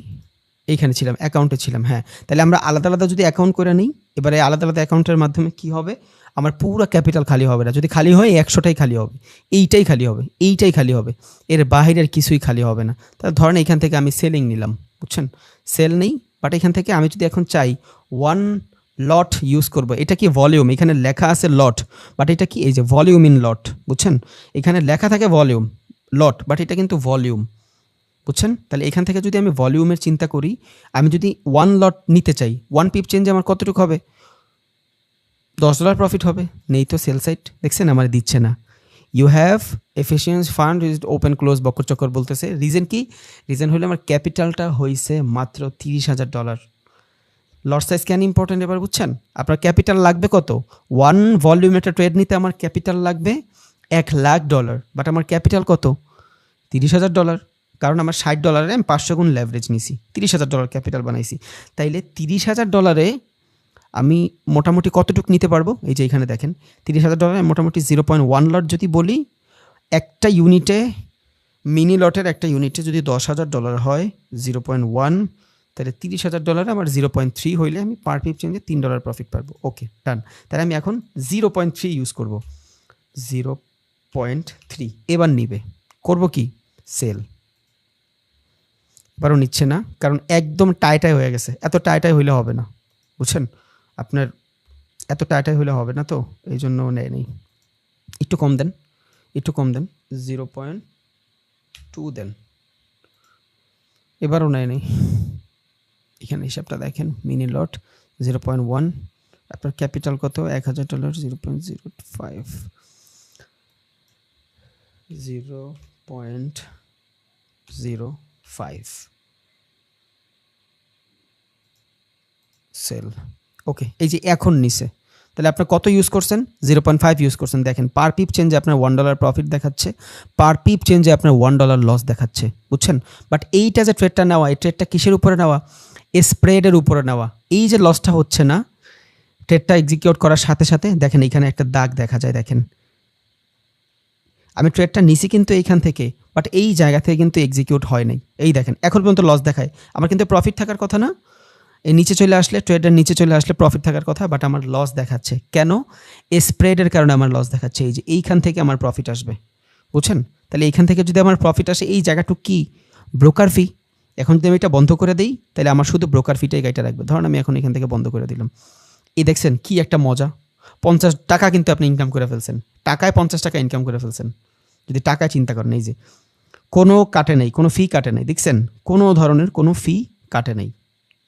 এইখানে ছিলাম, অ্যাকাউন্টে ছিলাম, হ্যাঁ। তাহলে আমরা আলাদা আলাদা যদি অ্যাকাউন্ট করে নিই, এবারে আলাদা আলাদা অ্যাকাউন্টের মাধ্যমে কি হবে? আমার পুরো ক্যাপিটাল খালি হবে না, যদি খালি হয় 100টাই খালি হবে, এইটাই খালি হবে, এইটাই খালি হবে, এর বাহিরের কিছুই খালি হবে না। তাহলে ধরেন এখান থেকে আমি সেলিং নিলাম, বুঝছেন? সেল নেই, বাট এখান থেকে আমি যদি এখন চাই লট ইউজ করব। এটা কি ভলিউম, এখানে লেখা আছে লট, বাট এটা কি এই যে ভলিউম ইন লট, বুঝছেন? এখানে লেখা থাকে ভলিউম লট, বাট এটা কিন্তু ভলিউম, বুঝছেন? তাহলে এখান থেকে যদি আমি ভলিউমের চিন্তা করি, আমি যদি 1 লট নিতে চাই, 1 পিপ চেঞ্জে আমার কতটুকু হবে? $10 প্রফিট হবে। নেই তো সেল সাইড, দেখছেন আমার দিচ্ছে না। You have efficiency fund is open close বকর চক্কর বলতেছে। রিজন কি? রিজন হলো আমার ক্যাপিটালটা হয়েছে মাত্র $30,000। লট সাইজ কেন ইম্পর্টেন্ট এবার বুঝছেন? আপনার ক্যাপিটাল লাগবে কত? 1 ভলিউম একটা ট্রেড নিতে আমার ক্যাপিটাল লাগবে $1,00,000, বাট আমার ক্যাপিটাল কত? $30,000। কারণ আমার $60 আমি 500 গুণ লেভারেজ নিছি, $30,000 ক্যাপিটাল বানাইছি। তাইলে $30,000 আমি মোটামুটি কতটুকু নিতে পারবো? এই যে এখানে দেখেন $30,000 মোটামুটি 0.1 লট যদি বলি, একটা ইউনিটে, মিনি লটের একটা ইউনিটে যদি $10,000 হয় 0.1, তাহলে $30,000 আমার 0.3 হইলে আমি পার পিপ চেঞ্জে $3 প্রফিট পারবো। ওকে ডান। তাহলে আমি এখন 0.3 ইউজ করব। 0.3 এবার নিবে, করব কি? সেল। এবারও নিচ্ছে না, কারণ একদম টাইটাই হয়ে গেছে। এত টাইটাই হইলে হবে না, বুঝছেন? আপনার এত টাইটাই হইলে হবে না, তো এই জন্য নেয় নেই। একটু কম দেন, একটু কম দেন, 0.2 দেন। এবারও নেয় নেই। এখানে হিসাবটা দেখেন, মিনি লট 0.1, আপনার ক্যাপিটাল কত? $1,000, 0.05, 0.05 সেল। ওকে, এই যে এখন নিছে, তাহলে আপনার কত ইউজ করছেন? 0.5 ইউজ করছেন। দেখেন পার পিপ চেঞ্জে আপনার $1 প্রফিট দেখাচ্ছে, পার পিপ চেঞ্জে আপনার $1 লস দেখাচ্ছে, বুঝছেন? বাট এইটা যে ট্রেডটা নেওয়া, এই ট্রেডটা কিসের উপরে নেওয়া? স্প্রেডের উপরে নেওয়া। এই যে লসটা হচ্ছে না, ট্রেডটা এক্সিকিউট করার সাথে সাথে দেখেন এখানে একটা দাগ দেখা যায়। দেখেন আমি ট্রেডটা নিছি কিন্তু এইখান থেকে, বাট এই জায়গা থেকে কিন্তু এক্সিকিউট হয় নাই। এই দেখেন এখন পর্যন্ত লস দেখায়, আমার কিন্তু প্রফিট থাকার কথা না? এই নিচে চলে আসলে, ট্রেডের নিচে চলে আসলে প্রফিট থাকার কথা, বাট আমার লস দেখাচ্ছে কেন? স্প্রেডের কারণে আমার লস দেখাচ্ছে। এই যে এইখান থেকে আমার প্রফিট আসবে, বুঝছেন? তাহলে এইখান থেকে যদি আমার প্রফিট আসে, এই জায়গাটুকু কি? ব্রোকার ফি। এখন যদি আমি এটা বন্ধ করে দিই, তাহলে আমার শুধু ব্রোকার ফিটাই গাইটা রাখবে। ধরুন আমি এখন এখান থেকে বন্ধ করে দিলাম। এই দেখছেন কি একটা মজা, $50 কিন্তু আপনি ইনকাম করে ফেলছেন। টাকায় $50 ইনকাম করে ফেলছেন, যদি টাকায় চিন্তা করেন। এই যে কোনো কাটে নেই, কোনো ফি কাটে নেই, দেখছেন? কোনো ধরনের কোনো ফি কাটে নেই।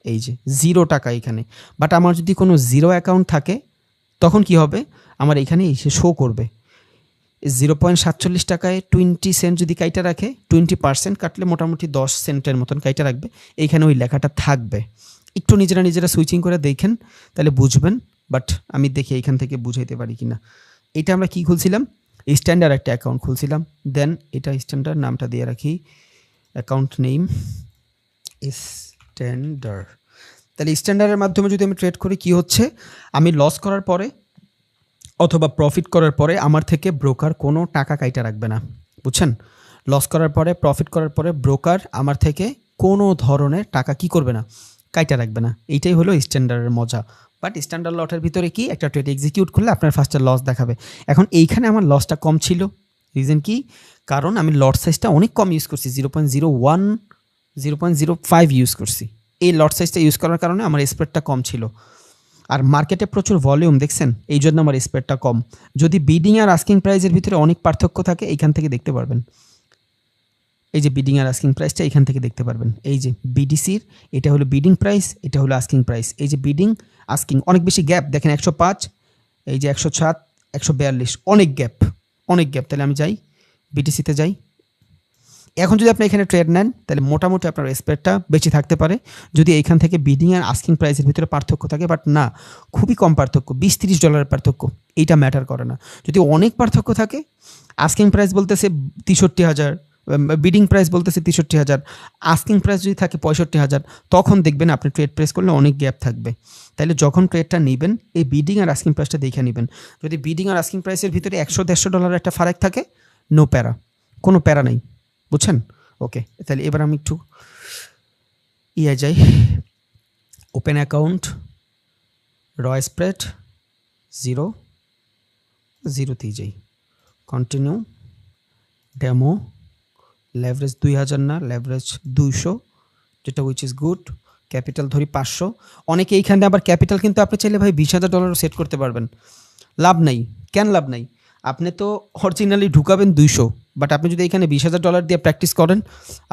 এই যে $0 এখানে। বাট আমার যদি কোনো জিরো অ্যাকাউন্ট থাকে, তখন কি হবে? আমার এখানে এসে শো করবে 0.47 20 সেন্ট যদি কাইটা রাখে, 20% কাটলে মোটামুটি 10 সেন্টের মতন কাইটা রাখবে। এইখানে ওই লেখাটা থাকবে। একটু নিজেরা সুইচিং করে দেখেন, তাহলে বুঝবেন। বাট আমি দেখি এইখান থেকে বুঝাইতে পারি কিনা। এটা আমরা কি খুলছিলাম? স্ট্যান্ডার্ড একটা অ্যাকাউন্ট খুলছিলাম। দেন এটা স্ট্যান্ডার্ড নামটা দিয়ে রাখি, অ্যাকাউন্ট নেম স্ট্যান্ডার্ড। তাহলে স্ট্যান্ডার্ডের মাধ্যমে যদি আমি ট্রেড করি, কি হচ্ছে? আমি লস করার পরে অথবা প্রফিট করার পরে আমার থেকে ব্রোকার কোনো টাকা কাইটা রাখবে না, বুঝছেন? লস করার পরে, প্রফিট করার পরে ব্রোকার আমার থেকে কোনো ধরনের টাকা কি করবে না? কাইটা রাখবে না। এইটাই হলো স্ট্যান্ডার্ডের মজা। বাট স্ট্যান্ডার্ড লটের ভিতরে কি? একটা ট্রেড এক্সিকিউট করলে আপনার ফার্স্টে লস দেখাবে। এখন এইখানে আমার লসটা কম ছিল। রিজন কি? কারণ আমি লট সাইজটা অনেক কম ইউজ করছি, 0.01, 0.05 ইউজ করছি। এই লট সাইজটা ইউজ করার কারণে আমার স্প্রেডটা কম ছিল। আর মার্কেটে প্রচুর ভলিউম, দেখছেন? এই জন্য আমার স্প্রেডটা কম। যদি বিডিং আর আস্কিং প্রাইসের ভিতরে অনেক পার্থক্য থাকে, এইখান থেকে দেখতে পারবেন। এই যে বিডিং আর আস্কিং প্রাইসটা এখান থেকে দেখতে পারবেন। এই যে বিডিসির এটা হলো বিডিং প্রাইস, এটা হলো আস্কিং প্রাইস। এই যে বিডিং আস্কিং অনেক বেশি গ্যাপ, দেখেন 105, এই যে 107, 142, অনেক গ্যাপ, অনেক গ্যাপ। তাহলে আমি যাই বিটিসিতে যাই। এখন যদি আপনি এখানে ট্রেড নেন, তাহলে মোটামুটি আপনার স্প্রেডটা বেশি থাকতে পারে যদি এইখান থেকে বিডিং আর আস্কিং প্রাইসের ভিতরে পার্থক্য থাকে। বাট না, খুবই কম পার্থক্য, $20-30 পার্থক্য, এইটা ম্যাটার করে না। যদি অনেক পার্থক্য থাকে, আস্কিং প্রাইস বলতেছে 63,000, বিডিং প্রাইস বলতেছে 63,000, আস্কিং প্রাইস যদি থাকে 65,000, তখন দেখবেন আপনি ট্রেড প্রেস করলে অনেক গ্যাপ থাকবে। তাহলে যখন ট্রেডটা নেবেন, এই বিডিং আর আস্কিং প্রাইসটা দেখে নেবেন। যদি বিডিং আর আস্কিং প্রাইসের ভিতরে $100-150 একটা ফারাক থাকে, নো প্যারা, কোনো প্যারা নেই, বুঝছেন? ওকে, তাহলে এবার আমি একটু যাই, ওপেন অ্যাকাউন্ট, র স্প্রেড 0 যাই, কন্টিনিউ, ডেমো, লেভারেজ 2000 না, লেভারেজ 200, যেটা উইচ ইজ গুড। ক্যাপিটাল ধরি 500। অনেকে এইখানে আবার ক্যাপিটাল কিন্তু আপনি চাইলে ভাই $20,000 সেট করতে পারবেন। লাভ নাই। কেন লাভ নাই? আপনি তো অরিজিনালি ঢুকাবেন 200, বাট আপনি যদি এখানে $20,000 দিয়ে প্র্যাকটিস করেন,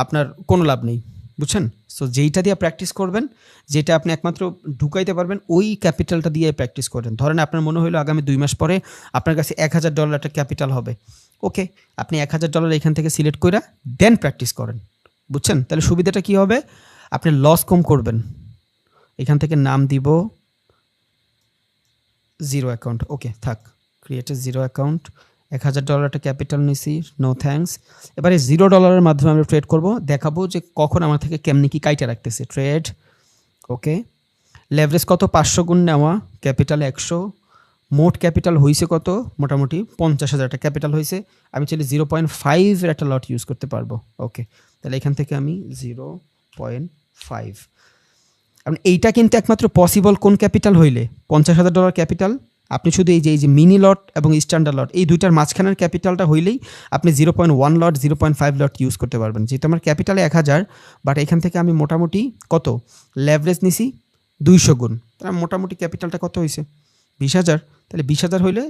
আপনার কোনো লাভ নেই, বুঝছেন? সো যেইটা দিয়ে প্র্যাকটিস করবেন, যেটা আপনি একমাত্র ঢুকাইতে পারবেন, ওই ক্যাপিটালটা দিয়ে প্র্যাকটিস করেন। ধরেন আপনার মনে হলো আগামী 2 মাস পরে আপনার কাছে $1,000 একটা ক্যাপিটাল হবে। ওকে, আপনি $1,000 এখান থেকে সিলেক্ট করে দেন প্র্যাকটিস করেন, বুঝছেন? তাহলে সুবিধাটা কী হবে? আপনি লস কম করবেন। এখান থেকে নাম দিব জিরো অ্যাকাউন্ট। ওকে, থাক, ক্রিয়েট এ জিরো অ্যাকাউন্ট। $1,000 একটা ক্যাপিটাল নিছি, নো থ্যাঙ্কস। এবারে $0 মাধ্যমে আমরা ট্রেড করব, দেখাবো যে কখন আমার থেকে কেমনি কি কাইটা রাখতেছে ট্রেড। ওকে, লেভারেজ কত? 500 গুণ নেওয়া, ক্যাপিটাল 100, মোট ক্যাপিটাল হয়েছে কত? মোটামুটি 50,000 একটা ক্যাপিটাল হয়েছে। আমি চাইলে 0.5 এর একটা লট ইউজ করতে পারবো। ওকে, তাহলে এখান থেকে আমি 0.5। কারণ এইটা কিন্তু একমাত্র পসিবল কোন ক্যাপিটাল হইলে? $50,000 ক্যাপিটাল। আপনি শুধু এই যে মিনি লট এবং স্ট্যান্ডার্ড লট, এই দুইটার মাঝখানের ক্যাপিটালটা হইলেই আপনি 0.1 লট 0.5 লট ইউজ করতে পারবেন। যেহেতু আমার ক্যাপিটালে 1,000, বাট এখান থেকে আমি মোটামুটি কত লেভারেজ নিছি? 200 গুণ। তাহলে মোটামুটি ক্যাপিটালটা কত হয়েছে? 20,000। তাহলে 20,000 হইলে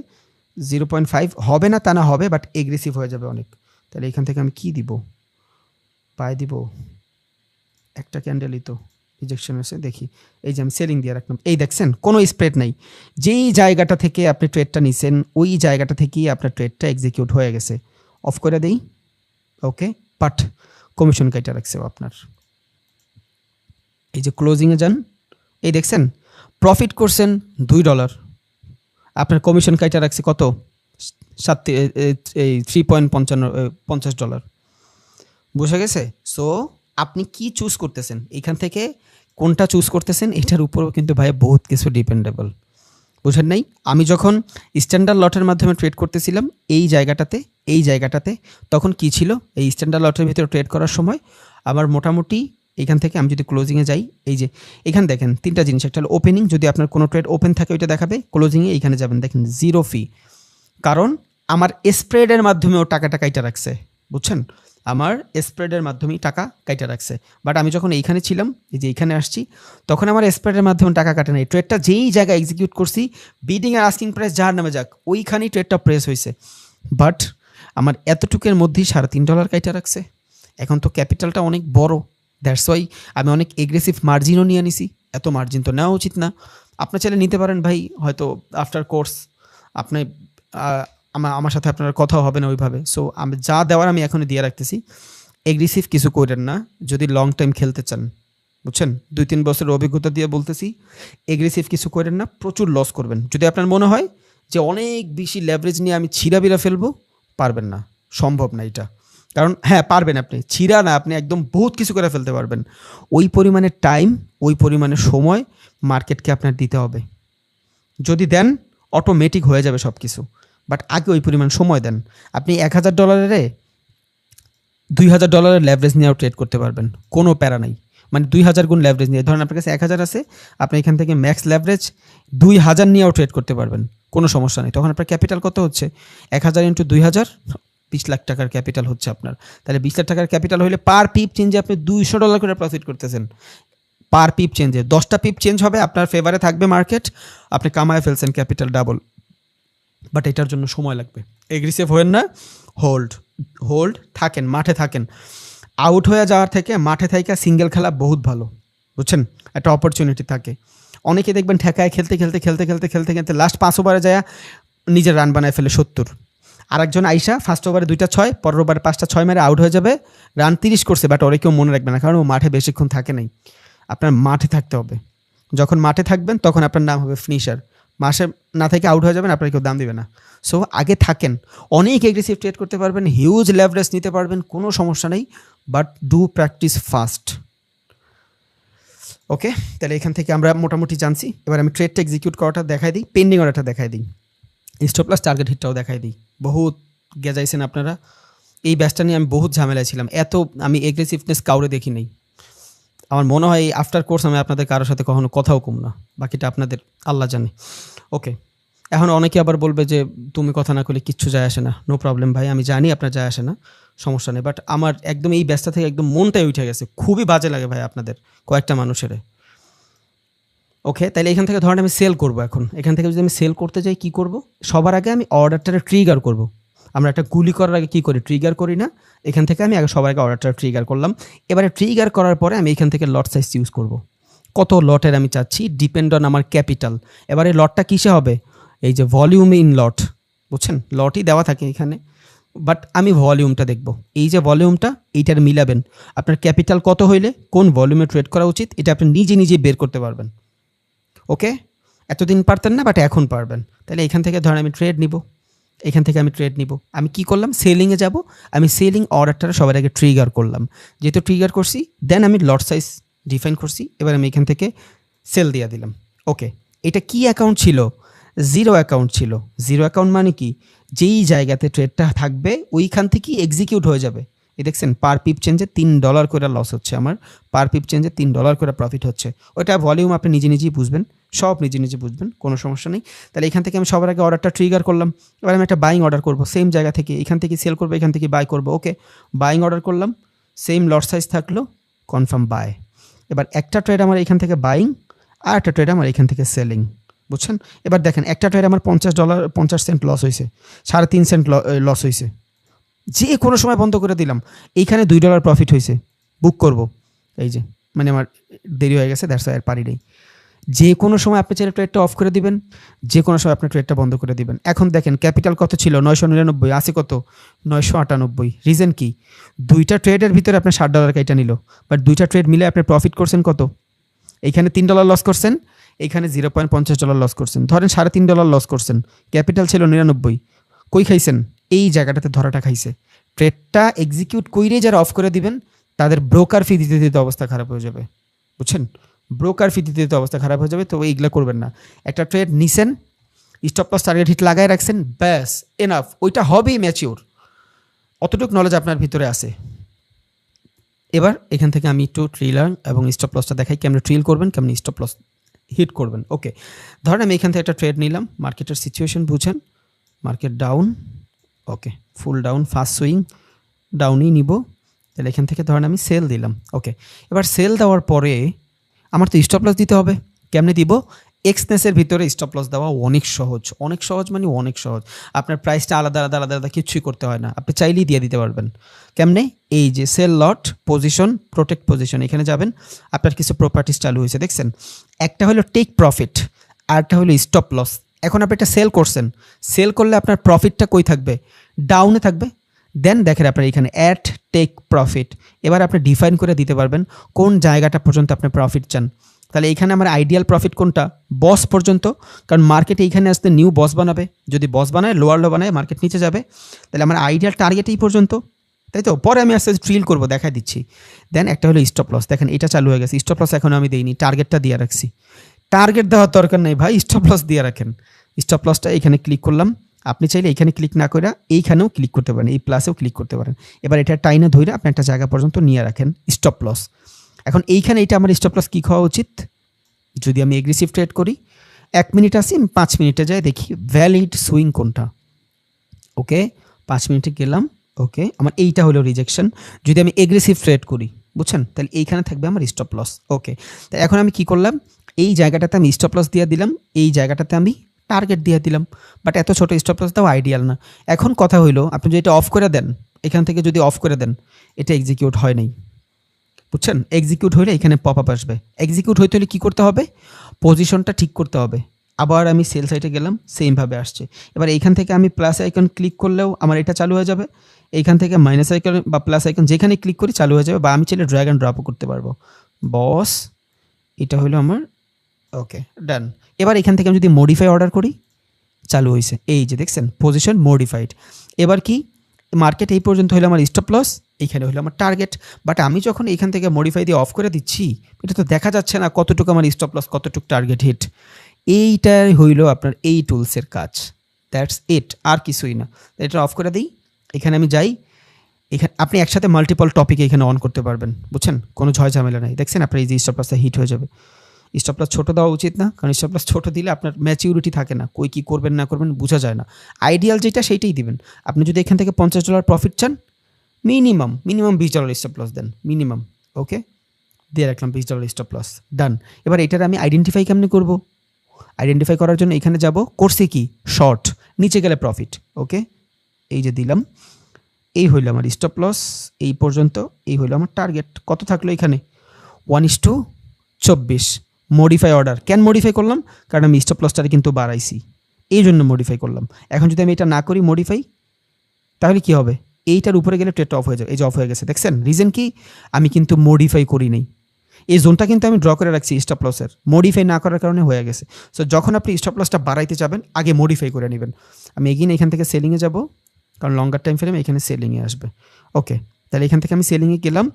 0.5 হবে না তা না, হবে, বাট এগ্রেসিভ হয়ে যাবে অনেক। তাহলে এখান থেকে আমি কি দিব? পাই দিব একটা ক্যান্ডেলই তো রিজেকশন হয়েছে, দেখি। এই যে আমি সেলিং দিয়ে রাখলাম, এই দেখছেন কোনো স্প্রেড নাই। যেই জায়গাটা থেকে আপনি ট্রেডটা নিছেন ওই জায়গাটা থেকেই আপনার ট্রেডটা এক্সিকিউট হয়ে গেছে। অফ করে দেই। ওকে, বাট কমিশন কাইটা রাখছে আপনার। এই যে ক্লোজিংয়ে যান, এই দেখছেন প্রফিট করছেন $2, আপনার কমিশন কাইটা রাখছে কত? $3.50। বুঝে গেছে? সো আপনি কি চুজ করতেছেন এইখান থেকে, কোনটা চুজ করতেছেন এটার উপরও কিন্তু ভাই বহুত কিছু ডিপেন্ডেবল, বুঝেন নাই? আমি যখন স্ট্যান্ডার্ড লটের মাধ্যমে ট্রেড করতেছিলাম এই জায়গাটাতে তখন কি ছিল? এই স্ট্যান্ডার্ড লটের ভিতরে ট্রেড করার সময় আমার মোটামুটি এখান থেকে আমি যদি ক্লোজিংয়ে যাই, এই যে এখানে দেখেন 3টা জিনিস। একটা হলো ওপেনিং, যদি আপনার কোনো ট্রেড ওপেন থাকে ওইটা দেখাবে। ক্লোজিংয়ে এইখানে যাবেন, দেখেন 0 ফি, কারণ আমার স্প্রেডের মাধ্যমেও টাকাটা কাইটা রাখছে, বুঝছেন? আমার স্প্রেডের মাধ্যমেই টাকা কাইটা রাখছে। বাট আমি যখন এইখানে ছিলাম, এই যে এইখানে আসছি, তখন আমার স্প্রেডের মাধ্যমে টাকা কাটে নাই। ট্রেডটা যেই জায়গায় এক্সিকিউট করছি, বিডিং আর আস্কিং প্রাইস যার নামে যাক, ওইখানেই ট্রেডটা প্রেস হয়েছে। বাট আমার এতটুকের মধ্যেই $3.5 কাইটা রাখছে। এখন তো ক্যাপিটালটা অনেক বড়, দ্যাটস ওয়াই আমি অনেক এগ্রেসিভ মার্জিনও নিয়ে নিছি। এত মার্জিন তো নেওয়া উচিত না। আপনার চাইলে নিতে পারেন ভাই, হয়তো আফটার কোর্স আপনি আমার সাথে আপনার কথাও হবে না ওইভাবে। সো আমি যা দেওয়ার আমি এখনই দিয়ে রাখতেছি। এগ্রেসিভ কিছু করেন না যদি লং টাইম খেলতে চান, বুঝছেন? 2-3 বছরের অভিজ্ঞতা দিয়ে বলতেছি, এগ্রেসিভ কিছু করেন না, প্রচুর লস করবেন। যদি আপনার মনে হয় যে অনেক বেশি লেভারেজ নিয়ে আমি ছিঁড়াবিড়া ফেলবো, পারবেন না, সম্ভব না এটা। কারণ হ্যাঁ পারবেন, আপনি ছিঁড়া না, আপনি একদম বহুত কিছু করে ফেলতে পারবেন। ওই পরিমাণে টাইম, ওই পরিমাণে সময় মার্কেটকে আপনার দিতে হবে। যদি দেন অটোমেটিক হয়ে যাবে সব কিছু, বাট আগে ওই পরিমাণ সময় দেন। আপনি $1,000 $2,000 লেভারেজ নিয়েও ট্রেড করতে পারবেন, কোনো প্যারা নাই। মানে 2,000 গুণ লেভারেজ নিয়ে, ধরেন আপনার কাছে 1,000 আছে, আপনি এখান থেকে ম্যাক্স লেভারেজ 2,000 নিয়েও ট্রেড করতে পারবেন, কোনো সমস্যা নেই। তখন আপনার ক্যাপিটাল কত হচ্ছে? 1,000 × 2,000, 20 লাখ টাকার ক্যাপিটাল হচ্ছে আপনার। তাহলে 20 লাখ টাকার ক্যাপিটাল হলে পার পিপ চেঞ্জে আপনি $200 করে প্রফিট করতেছেন। পার পিপ চেঞ্জে 10টা পিপ চেঞ্জ হবে, আপনার ফেভারে থাকবে মার্কেট, আপনি কামায় ফেলছেন ক্যাপিটাল ডাবল। বাট এটার জন্য সময় লাগবে। এগ্রেসিভ হবেন না, হোল্ড থাকেন, মাঠে থাকেন। আউট হয়ে যাওয়ার থেকে মাঠে থাকা সিঙ্গেল খেলা বহুত ভালো, বুঝছেন? একটা অপরচুনিটি থাকে। অনেকে দেখবেন ঠেকায় খেলতে লাস্ট 5 ওভারে যায় নিজের রান বানায় ফেলে 70। আরেকজন আইসা ফার্স্ট ওভারে 2টা 6, পরের ওভারে 5টা 6 মেরে আউট হয়ে যাবে, রান 30 করছে, বাট ওরা কেউ মনে রাখবে না, কারণ ও মাঠে বেশিক্ষণ থাকে নাই। আপনার মাঠে থাকতে হবে। যখন মাঠে থাকবেন তখন আপনার নাম হবে ফিনিশার। মাসে না থেকে আউট হয়ে যাবেন, আপনার কেউ দাম দিবে না। সো আগে থাকেন, অনেক এগ্রেসিভ ট্রেড করতে পারবেন, হিউজ লেভারেজ নিতে পারবেন, কোনো সমস্যা নেই, বাট ডু প্র্যাকটিস ফাস্ট। ওকে, তাহলে এখান থেকে আমরা মোটামুটি জানছি। এবার আমি ট্রেডটা এক্সিকিউট করাটা দেখাই দিই, পেন্ডিং অর্ডারটা দেখাই দিই, স্টপ লস টার্গেট হিটটাও দেখাই দিই। বহুত গেজাইছেন আপনারা, এই ব্যাচটা নিয়ে আমি বহুত ঝামেলায় ছিলাম। এত আমি এগ্রেসিভনেস কাউরে দেখি নেই। আমার মনে হয় আফটার কোর্স আমি আপনাদের কারোর সাথে কখনো কথাও কম না, বাকিটা আপনাদের আল্লাহ জানে। ওকে, এখন অনেকে আবার বলবে যে তুমি কথা না করলে কিচ্ছু যায় আসে না। নো প্রবলেম ভাই, আমি জানি আপনার যায় আসে না, সমস্যা নেই। বাট আমার একদম এই ব্যস্ত থেকে একদম মনটাই উঠে গেছে, খুবই বাজে লাগে ভাই আপনাদের কয়েকটা মানুষের। ওকে, তাহলে এখান থেকে ধরেন আমি সেল করব। এখন এখান থেকে যদি আমি সেল করতে যাই কি করব, সবার আগে আমি অর্ডারটা ট্রিগার করব। আমরা একটা গুলি করার আগে কি করি, ট্রিগার করি না? এখান থেকে আমি আগে সবার আগে অর্ডারটা ট্রিগার করলাম। এবারে ট্রিগার করার পরে আমি এখান থেকে লট সাইজ ইউজ করব। কত লটের আমি চাচ্ছি ডিপেন্ড অন আমার ক্যাপিটাল। এবারে লটটা কিসে হবে, এই যে ভলিউম ইন লট, বুঝছেন, লটই দেওয়া থাকে এখানে, বাট আমি ভলিউমটা দেখব। এই যে ভলিউমটা এইটার মিলাবেন, আপনার ক্যাপিটাল কত হইলে কোন ভলিউমে ট্রেড করা উচিত এটা আপনি নিজে নিজে বের করতে পারবেন। ওকে, এতদিন পারতেন না, বাট এখন পারবেন। তাহলে এখান থেকে ধরেন আমি ট্রেড নিব, এখান থেকে আমি ট্রেড নিব। আমি কি করলাম, সেলিংয়ে যাব, আমি সেলিং অর্ডারটা সবার আগে ট্রিগার করলাম। যেহেতু ট্রিগার করছি, দেন আমি লট সাইজ ডিফাইন করছি। এবার আমি এখান থেকে সেল দিয়ে দিলাম। ওকে, এটা কি অ্যাকাউন্ট ছিল, জিরো অ্যাকাউন্ট ছিল। জিরো অ্যাকাউন্ট মানে কি, যেই জায়গাতে ট্রেডটা থাকবে ওইখান থেকেই এক্সিকিউট হয়ে যাবে। এই দেখছেন পার পিপ চেঞ্জে $3 করে লস হচ্ছে আমার, পার পিপ চেঞ্জে $3 করে প্রফিট হচ্ছে। ওইটা ভলিউম আপনি নিজে নিজেই বুঝবেন, সব নিজে নিজে বুঝবেন, কোনো সমস্যা নেই। তাহলে এখান থেকে আমি সবার আগে অর্ডারটা ট্রিগার করলাম। এবার আমি একটা বাইং অর্ডার করবো সেম জায়গা থেকে, এখান থেকে সেল করবো, এখান থেকে বাই করবো। ওকে, বাইং অর্ডার করলাম, সেম লট সাইজ থাকলো, কনফার্ম বাই। এবার একটা ট্রেড আমার এখান থেকে বাইং, আর একটা ট্রেড আমার এখান থেকে সেলিং, বুঝছেন। এবার দেখেন একটা ট্রেড আমার $50 লস হয়েছে, 3.5 সেন্ট লস হয়েছে। যে কোনো সময় বন্ধ করে দিলাম, এইখানে $2 প্রফিট হয়েছে, বুক করব। এই যে মানে আমার দেরি হয়ে গেছে, দ্যাটস আর পারি নেই। যে কোনো সময় আপনি চাইলে ট্রেডটা অফ করে দিবেন, যে কোনো সময় আপনি ট্রেডটা বন্ধ করে দিবেন। এখন দেখেন ক্যাপিটাল কত ছিল, 999, আছে কত, 998। রিজন কি, দুইটা ট্রেডের ভিতরে আপনার $60 কাইটা নিল, বাট দুইটা ট্রেড মিলে আপনি প্রফিট করছেন কত, এইখানে $3 লস করছেন, এইখানে $0.50 লস করছেন, ধরেন $3.5 লস করছেন। ক্যাপিটাল ছিল 99, কই খাইছেন, এই জায়গাটাতে ধরাটা খাইছে। ট্রেডটা এক্সিকিউট কইরে যারা অফ করে দিবেন তাদের ব্রোকার ফি দিতে দিতে অবস্থা খারাপ হয়ে যাবে, বুঝছেন, ব্রোকার ফি দিতে দিতে অবস্থা খারাপ হয়ে যাবে। তো এইগুলো করবেন না। একটা ট্রেড নিছেন, স্টপ লস টার্গেট হিট লাগায় রাখছেন, ব্যাস এনাফ, ওইটা হবেই ম্যাচিওর। অতটুকু নলেজ আপনার ভিতরে আছে। এবার এখান থেকে আমি একটু ট্রিলার এবং স্টপ লসটা দেখাই, কেমন ট্রিল করবেন, কেমন স্টপ লস হিট করবেন। ওকে, ধরেন আমি এখান থেকে একটা ট্রেড নিলাম, মার্কেটের সিচুয়েশন বুঝেন, মার্কেট ডাউন, ওকে ফুল ডাউন, ফার্স্ট সুইং ডাউনই নিব। তাহলে এখান থেকে ধরেন আমি সেল দিলাম। ওকে, এবার সেল দেওয়ার পরে আমার তো স্টপ লস দিতে হবে। কেমনে দিব, এক্সনেসের ভিতরে স্টপ লস দেওয়া অনেক সহজ, অনেক সহজ মানে অনেক সহজ। আপনার প্রাইসটা আলাদা আলাদা আলাদা আলাদা কিছুই করতে হয় না, আপনি চাইলেই দিয়ে দিতে পারবেন। কেমনে, এই যে সেল লট পজিশন, প্রোটেক্ট পজিশন, এখানে যাবেন, আপনার কিছু প্রপার্টিস চালু হয়েছে দেখছেন। একটা হলো টেক প্রফিট, আরটা হলো স্টপ লস। এখন আপনি এটা সেল করছেন, সেল করলে আপনার প্রফিটটা কই থাকবে, ডাউনে থাকবে। দেন দেখেন আপনার এখানে অ্যাট টেক প্রফিট, এবার আপনি ডিফাইন করে দিতে পারবেন কোন জায়গাটা পর্যন্ত আপনি প্রফিট চান। তাহলে এইখানে আমার আইডিয়াল প্রফিট কোনটা, বস পর্যন্ত, কারণ মার্কেট এইখানে আসতে নিউ বস বানাবে, যদি বস বানায় লোয়ার লো বানায় মার্কেট নিচে যাবে। তাহলে আমার আইডিয়াল টার্গেট এই পর্যন্ত, তাই তো। পরে আমি আস্তে আস্তে ট্রিল করবো, দেখাই দিচ্ছি। দেন একটা হলো স্টপ লস, দেখেন এটা চালু হয়ে গেছে। স্টপ লস এখনও আমি দিইনি, টার্গেটটা দিয়ে রাখছি। টার্গেট দেওয়ার দরকার নেই ভাই, স্টপ লস দিয়ে রাখেন। স্টপ লসটা এখানে ক্লিক করলাম, আপনি চাইলে এখানে ক্লিক না করে এইখানেও ক্লিক করতে পারেন, এই প্লাসেও ক্লিক করতে পারেন। এবার এটা টাইনে ধরে আপনি একটা জায়গা পর্যন্ত নিয়ে রাখেন স্টপ লস। এখন এইখানে এটা আমার স্টপ লস কী খাওয়া উচিত, যদি আমি এগ্রেসিভ ট্রেড করি 1 মিনিট আসি, 5 মিনিটে যাই দেখি ভ্যালিড সুইং কোনটা। ওকে, 5 মিনিটে গেলাম, ওকে আমার এইটা হলো রিজেকশন। যদি আমি এগ্রেসিভ ট্রেড করি, বুঝছেন, তাহলে এইখানে থাকবে আমার স্টপ লস। ওকে, তো এখন আমি কি করলাম, এই জায়গাটাতে আমি স্টপ লস দিয়ে দিলাম, এই জায়গাটাতে আমি টার্গেট দিয়ে দিলাম, বাট এত ছোটো স্টপ লস দেওয়া আইডিয়াল না। এখন কথা হইলো, আপনি যদি এটা অফ করে দেন, এখান থেকে যদি অফ করে দেন, এটা এক্সিকিউট হয় নাই, বুঝছেন। এক্সিকিউট হলে এখানে পপ আপ আসবে। এক্সিকিউট হইতে হলে কী করতে হবে, পজিশনটা ঠিক করতে হবে। আবার আমি সেল সাইটে গেলাম, সেমভাবে আসছে। এবার এইখান থেকে আমি প্লাস আইকন ক্লিক করলেও আমার এটা চালু হয়ে যাবে, এইখান থেকে মাইনাস আইকন বা প্লাস আইকন যেখানে ক্লিক করি চালু হয়ে যাবে, বা আমি চাইলে ড্র্যাগ অ্যান্ড ড্রপও করতে পারবো। বস, এটা হলো আমার, ওকে ডান। এবার এখান থেকে আমি যদি মডিফাই অর্ডার করি, চালু হয়েছে, এই যে দেখছেন পজিশন মডিফাইড। এবার কি, মার্কেট এই পর্যন্ত হলো আমার স্টপ লস, এইখানে হলো আমার টার্গেট। বাট আমি যখন এইখান থেকে মডিফাই দিয়ে অফ করে দিচ্ছি, এটা তো দেখা যাচ্ছে না কতটুকু আমার স্টপ লস, কতটুকু টার্গেট হিট। এইটাই হইল আপনার এই টুলসের কাজ, দ্যাটস ইট, আর কিছুই না। এটা অফ করে দিই, এখানে আমি যাই, এখানে আপনি একসাথে মাল্টিপল টপিক এখানে অন করতে পারবেন, বুঝছেন, কোনো ঝয় ঝামেলা নাই। দেখছেন আপনার এই যে স্টপ লসটা হিট হয়ে যাবে। স্টপ লস ছোটো দেওয়া উচিত না, কারণ স্টপ লস ছোটো দিলে আপনার ম্যাচিউরিটি থাকে না, কই কী করবেন না করবেন বোঝা যায় না। আইডিয়াল যেটা সেইটাই দিবেন। আপনি যদি এখান থেকে $50 প্রফিট চান, মিনিমাম $20 স্টপ লস দেন, মিনিমাম। ওকে, দিয়ে রাখলাম $20 স্টপ লস, ডান। এবার এটার আমি আইডেন্টিফাই কেমনে করব? আইডেন্টিফাই করার জন্য এখানে যাব, করছি কি শর্ট, নিচে গেলে প্রফিট। ওকে, এই যে দিলাম, এই হইল আমার স্টপ লস এই পর্যন্ত, এই হইল আমার টার্গেট। কত থাকলো এখানে? 1:24। Modify order. কেন মডিফাই করলাম? কারণ আমি স্টপ লসটারে কিন্তু বাড়াইছি, এই জন্য মডিফাই করলাম। এখন যদি আমি এটা না করি মডিফাই, তাহলে কি হবে? এইটার উপরে গেলে ট্রেডটা অফ হয়ে যাবে। এই যে অফ হয়ে গেছে, দেখছেন? রিজন কি? আমি কিন্তু মডিফাই করি নাই। এই জোনটা কিন্তু আমি ড্র করে রাখছি স্টপ লসের, মডিফাই না করার কারণে হয়ে গেছে। সো যখন আপনি স্টপ লসটা বাড়াইতে যাবেন আগে মডিফাই করে নেবেন। আমি এগিয়ে এখান থেকে সেলিংয়ে যাব, কারণ লঙ্গার টাইম ফ্রেমে এখানে সেলিংয়ে আসবে। ওকে, তাহলে এখান থেকে আমি সেলিংয়ে গেলাম,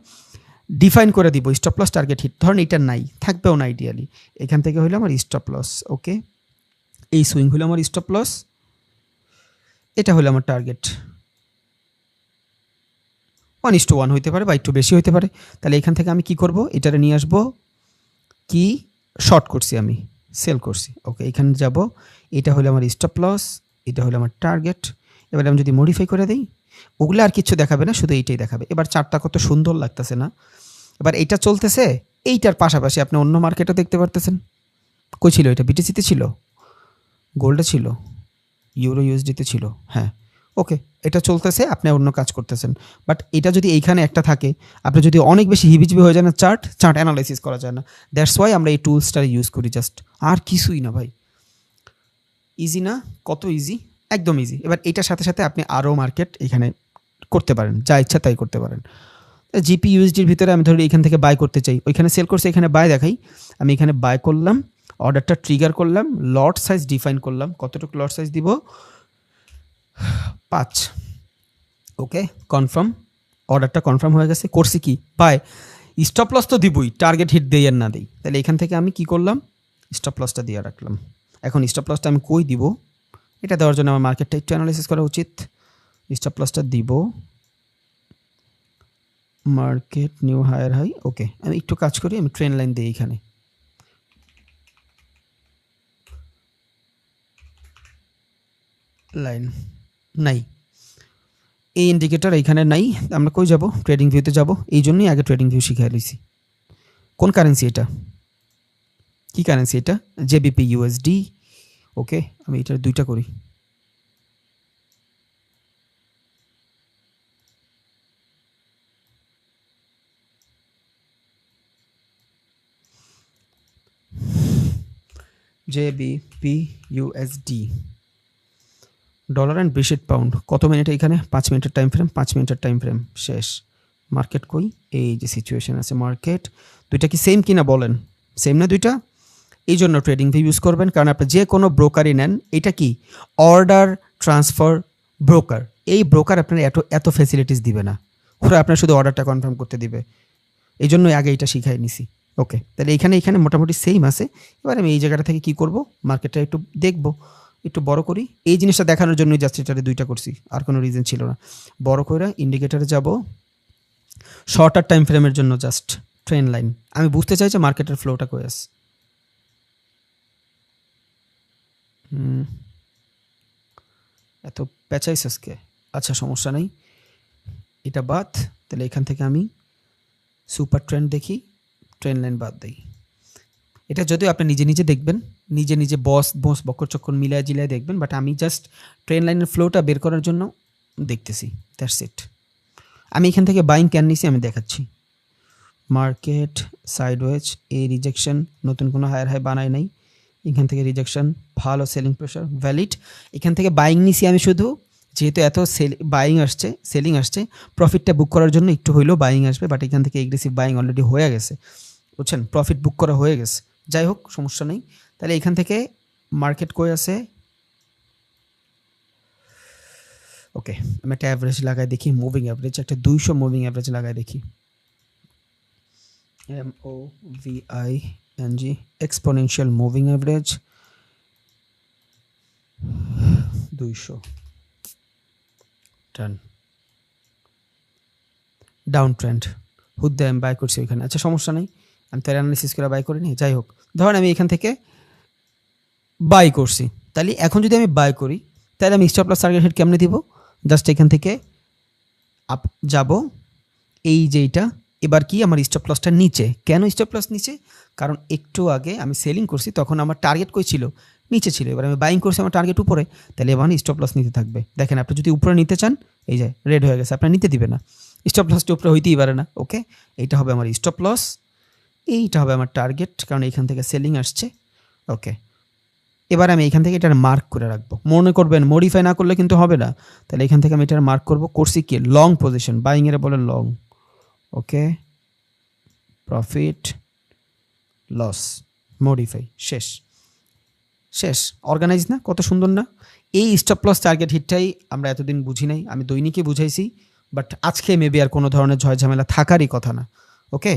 ডিফাইন করে দিব স্টপ লস টার্গেট হিট। ধরেন এটা নাই, থাকবেও না আইডিয়ালি। এখান থেকে হইলো আমার স্টপ লস। ওকে, এই সুইং হলো আমার স্টপ লস, এটা হলো আমার টার্গেট। 1:1 হইতে পারে বা একটু বেশি হইতে পারে। তাহলে এখান থেকে আমি কি করব? এটারে নিয়ে আসবো, কি শর্ট করছি আমি, সেল করছি। ওকে, এখানে যাব, এটা হলো আমার স্টপ লস, এটা হলো আমার টার্গেট। এবার আমি যদি মডিফাই করে দিই, ওগুলো আর কিছু দেখাবে না, শুধু এইটাই দেখাবে। এবার চারটা কত সুন্দর লাগতেছে না? এবার এইটা চলতেছে, এইটার পাশাপাশি আপনি অন্য মার্কেটও দেখতে পারতেছেন। কই ছিল এটা? বিটিসিতে ছিল, গোল্ডে ছিল, ইউরো ইউএসডিতে ছিল। হ্যাঁ, ওকে, এটা চলতেছে, আপনি অন্য কাজ করতেছেন। বাট এটা যদি এইখানে একটা থাকে, আপনি যদি অনেক বেশি হিবিজিবি হয়ে যায় না, চার্ট অ্যানালাইসিস করা যায় না। দ্যাটস ওয়াই আমরা এই টুলসটা ইউজ করি, জাস্ট, আর কিছুই না ভাই। ইজি না? কত ইজি, একদম ইজি। এবার এটার সাথে সাথে আপনি আরও মার্কেট এখানে করতে পারেন, যা ইচ্ছা তাই করতে পারেন। জিপি ইউএসডির ভিতরে আমি ধরি এখান থেকে বাই করতে চাই, ওইখানে সেল করছে, এখানে বাই দেখাই, আমি এখানে বাই করলাম, অর্ডারটা ট্রিগার করলাম, লট সাইজ ডিফাইন করলাম, কতটুকু লট সাইজ দিব? 5। ওকে, কনফার্ম, অর্ডারটা কনফার্ম হয়ে গেছে। করছি কি? বাই। স্টপ লস তো দিবই, টার্গেট হিট দেই আর না দিই। তাহলে এখান থেকে আমি কি করলাম? স্টপ লসটা দিয়ে রাখলাম। এখন স্টপ লসটা আমি কই দিব? এটা দেওয়ার জন্য আমার মার্কেটটা একটু অ্যানালাইসিস করা উচিত। স্টপ লসটা দিব মার্কেট নিউ হায়ার হাই। ওকে, আমি একটু কাজ করি, আমি ট্রেন লাইন দিই এখানে। লাইন নাই, এই ইন্ডিকেটর এইখানে নাই। আমরা কই যাব? ট্রেডিং ভিউতে যাব। এই জন্যই আগে ট্রেডিং ভিউ শিখে লইছি। কোন কারেন্সি এটা? কি কারেন্সি এটা? JBP USD. ওকে, আমি এটার দুইটা করি। JBP USD, dollar and British pound. কত মিনিট এইখানে? 5 মিনিটের টাইম ফ্রেম, 5 মিনিটের টাইম ফ্রেম শেষ। মার্কেট কই? এই যে সিচুয়েশন আছে মার্কেট। দুইটা কি সেম কিনা বলেন? সেম না দুইটা? এই জন্য ট্রেডিং ভিউ ইউজ করবেন, কারণ আপনি যে কোনো ব্রোকারই নেন, এটা কি অর্ডার ট্রান্সফার ব্রোকার। এই ব্রোকার আপনার এত ফ্যাসিলিটিস দিবে না, ওরা আপনার শুধু অর্ডারটা কনফার্ম করতে দিবে। এই জন্যই আগে এটা শিখাই নিছি। ওকে, তাহলে এখানে মোটামুটি সেম আছে। এবার আমি এই জায়গাটা থেকে কি করব? মার্কেটটা একটু দেখব, একটু বড় করি। এই জিনিসটা দেখানোর জন্যই জাস্ট এটারে দুইটা করছি, আর কোনো রিজন ছিল না। বড় করে ইন্ডিকেটারে যাব, শর্টার টাইম ফ্রেমের জন্য জাস্ট ট্রেন লাইন। আমি বুঝতে চাই যে মার্কেটের ফ্লোটা কই আছে। এত প্যাচাইস আজকে। আচ্ছা, সমস্যা নেই, এটা বাদ। তাহলে এখান থেকে আমি সুপার ট্রেন্ড দেখি, ট্রেন লাইন বাদ দিই। এটা যদিও আপনি নিজে নিজে দেখবেন, নিজে বস বকর চক্কর মিলায় জিলায় দেখবেন, বাট আমি জাস্ট ট্রেন লাইনের ফ্লোটা বের করার জন্য দেখতেছি, দ্যাটস ইট। আমি এখান থেকে বাইং ক্যান নিছি, আমি দেখাচ্ছি। মার্কেট সাইডওয়েজ, এই রিজেকশন, নতুন কোনো হায়ার হাই বানাই নাই। এখান থেকে রিজেকশন, ভালো সেলিং প্রেশার, ভ্যালিড। এখান থেকে বাইং নিছি আমি শুধু, যেহেতু এত সেলিং আসছে, প্রফিটটা বুক করার জন্য একটু হইলেও বাইং আসবে। বাট এখান থেকে এগ্রেসিভ বাইং অলরেডি হয়ে গেছে, বুঝছেন? প্রফিট বুক করা হয়ে গেছে। যাই হোক, সমস্যা নেই। তাহলে এখান থেকে মার্কেট কই আছে? ওকে, আমি একটা অ্যাভারেজ লাগাই দেখি, মুভিং অ্যাভারেজ, একটা 200 মুভিং অ্যাভারেজ লাগাই দেখি। MOVING, এক্সপোনেনশিয়াল মুভিং অ্যাভারেজ 200, ডান। ডাউন ট্রেন্ড, হুদ্দে আমি বাই করছি ওইখানে। আচ্ছা, সমস্যা নেই, আমি তার অ্যানালিসিস করে বাই করিনি। যাই হোক, ধরেন আমি এখান থেকে বাই করছি, তাহলে এখন যদি আমি বাই করি, তাহলে আমি স্টপ লস টার্গেট হিট কেমনে দিব? জাস্ট এখান থেকে আপ যাব, এই যে এইটা এবার কি আমার স্টপ লসটা নিচে, কেন স্টপ লস নিচে? কারণ একটু আগে আমি সেলিং করছি তখন আমার টার্গেট কই ছিল, নিচে ছিল, এবার আমি বাইং করছি আমার টার্গেট উপরে, তাহলে এবার স্টপ লস নিতে থাকবে। দেখেন আপনি যদি উপরে নিতে চান, এই যে রেড হয়ে গেছে, আপনার নিতে দিবে না, স্টপ লসটি উপরে হইতেই পারে না। ওকে, এইটা হবে আমার স্টপ লস, এইটা হবে আমার টার্গেট, কারণ এইখান থেকে সেলিং আসছে। ওকে, এবার আমি এখান থেকে এটার মার্ক করে রাখবো। মনে করবেন মডিফাই না করলে কিন্তু হবে না, তাহলে এখান থেকে আমি এটার মার্ক করবো, করছি কি লং পজিশন, বাইং এর বলে লং। ওকে, প্রফিট লস মডিফাই, শেষ শেষ। অর্গানাইজ না, কত সুন্দর না? এই স্টপ লস টার্গেট হিটটাই আমরা এতদিন বুঝি নাই, আমি দৈনিকে বুঝাইছি, বাট আজকে মেবি আর কোনো ধরনের ঝয় ঝামেলা থাকারই কথা না। ওকে,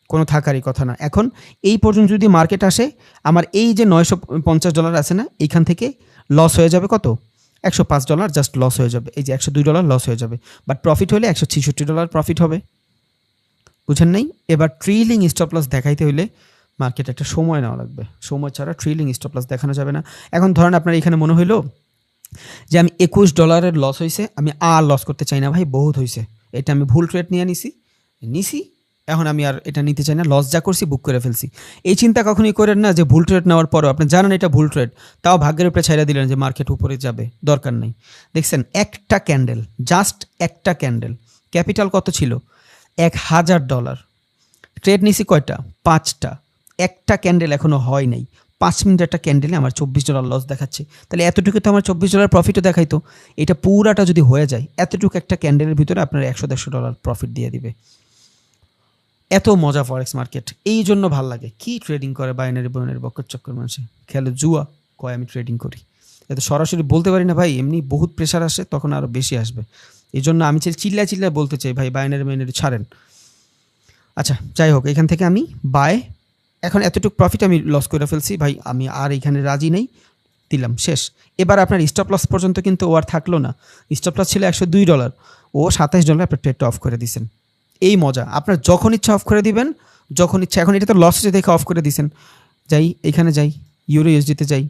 কোনো থাকারই কথা না। এখন এই পর্যন্ত যদি মার্কেট আসে, আমার এই যে $950 আছে না, এইখান থেকে লস হয়ে যাবে কত, $105 জাস্ট লস হয়ে যাবে, এই যে $102 লস হয়ে যাবে, বাট প্রফিট হলে $166 প্রফিট হবে। বুঝেন নাই? এবার ট্রেইলিং স্টপ লস দেখাইতে হইলে মার্কেট একটা সময় নেওয়া লাগবে, সময় ছাড়া ট্রেইলিং স্টপ লস দেখানো যাবে না। এখন ধরেন আপনার এখানে মনে হইলো যে আমি $21 লস হয়েছে, আমি আর লস করতে চাই না ভাই, বহুত হয়েছে, এটা আমি ভুল ট্রেড নিয়ে নিছি, এখন আমি আর এটা নিতে চাই না, লস যা করছি বুক করে ফেলছি। এই চিন্তা কখনোই করেন না যে ভুল ট্রেড নেওয়ার পরও আপনি জানেন এটা ভুল ট্রেড, তাও ভাগ্যের উপরে ছাইড়া দিলেন যে মার্কেট উপরে যাবে, দরকার নেই। দেখছেন একটা ক্যান্ডেল, জাস্ট একটা ক্যান্ডেল, ক্যাপিটাল কত ছিল, $1000, ট্রেড নিছি কয়টা, 5টা, একটা ক্যান্ডেল এখনো হয় নাই, 5 মিনিট একটা ক্যান্ডেলে আমার $24 লস দেখাচ্ছে, তাহলে এতটুকু তো আমার $24 প্রফিটও দেখাইতো। এটা পুরাটা যদি হয়ে যায়, এতটুকু একটা ক্যান্ডেলের ভিতরে আপনার $100-150 প্রফিট দিয়ে দিবে। এত মজা ফরেক্স মার্কেট, এই জন্য ভাল লাগে। কি ট্রেডিং করে বাইনারি বয়নের বক্কর চক্কর মানুষে, খেলে জুয়া, কয় আমি ট্রেডিং করি, এত সরাসরি বলতে পারি না ভাই, এমনি বহুত প্রেশার আসে, তখন আরও বেশি আসবে। এই জন্য আমি চিল্লায় বলতে চাই ভাই বাইনারি বাইনারি ছাড়েন। আচ্ছা যাই হোক, এখান থেকে আমি বাই, এখন এতটুকু প্রফিট আমি লস করে ফেলছি ভাই, আমি আর এখানে রাজি নেই, দিলাম, শেষ। এবার আপনার স্টপ লস পর্যন্ত কিন্তু ও আর থাকলো না, স্টপ লস ছিল $102, ও $27 আপনার ট্রেডটা অফ করে দিছেন। এই মজা, আপনার যখন ইচ্ছা অফ করে দিবেন, যখন ইচ্ছা। এখন এটা তো লস হচ্ছে দেখে অফ করে দিছেন, যাই এখানে যাই, ইউরো ইউএসডিতে যাই,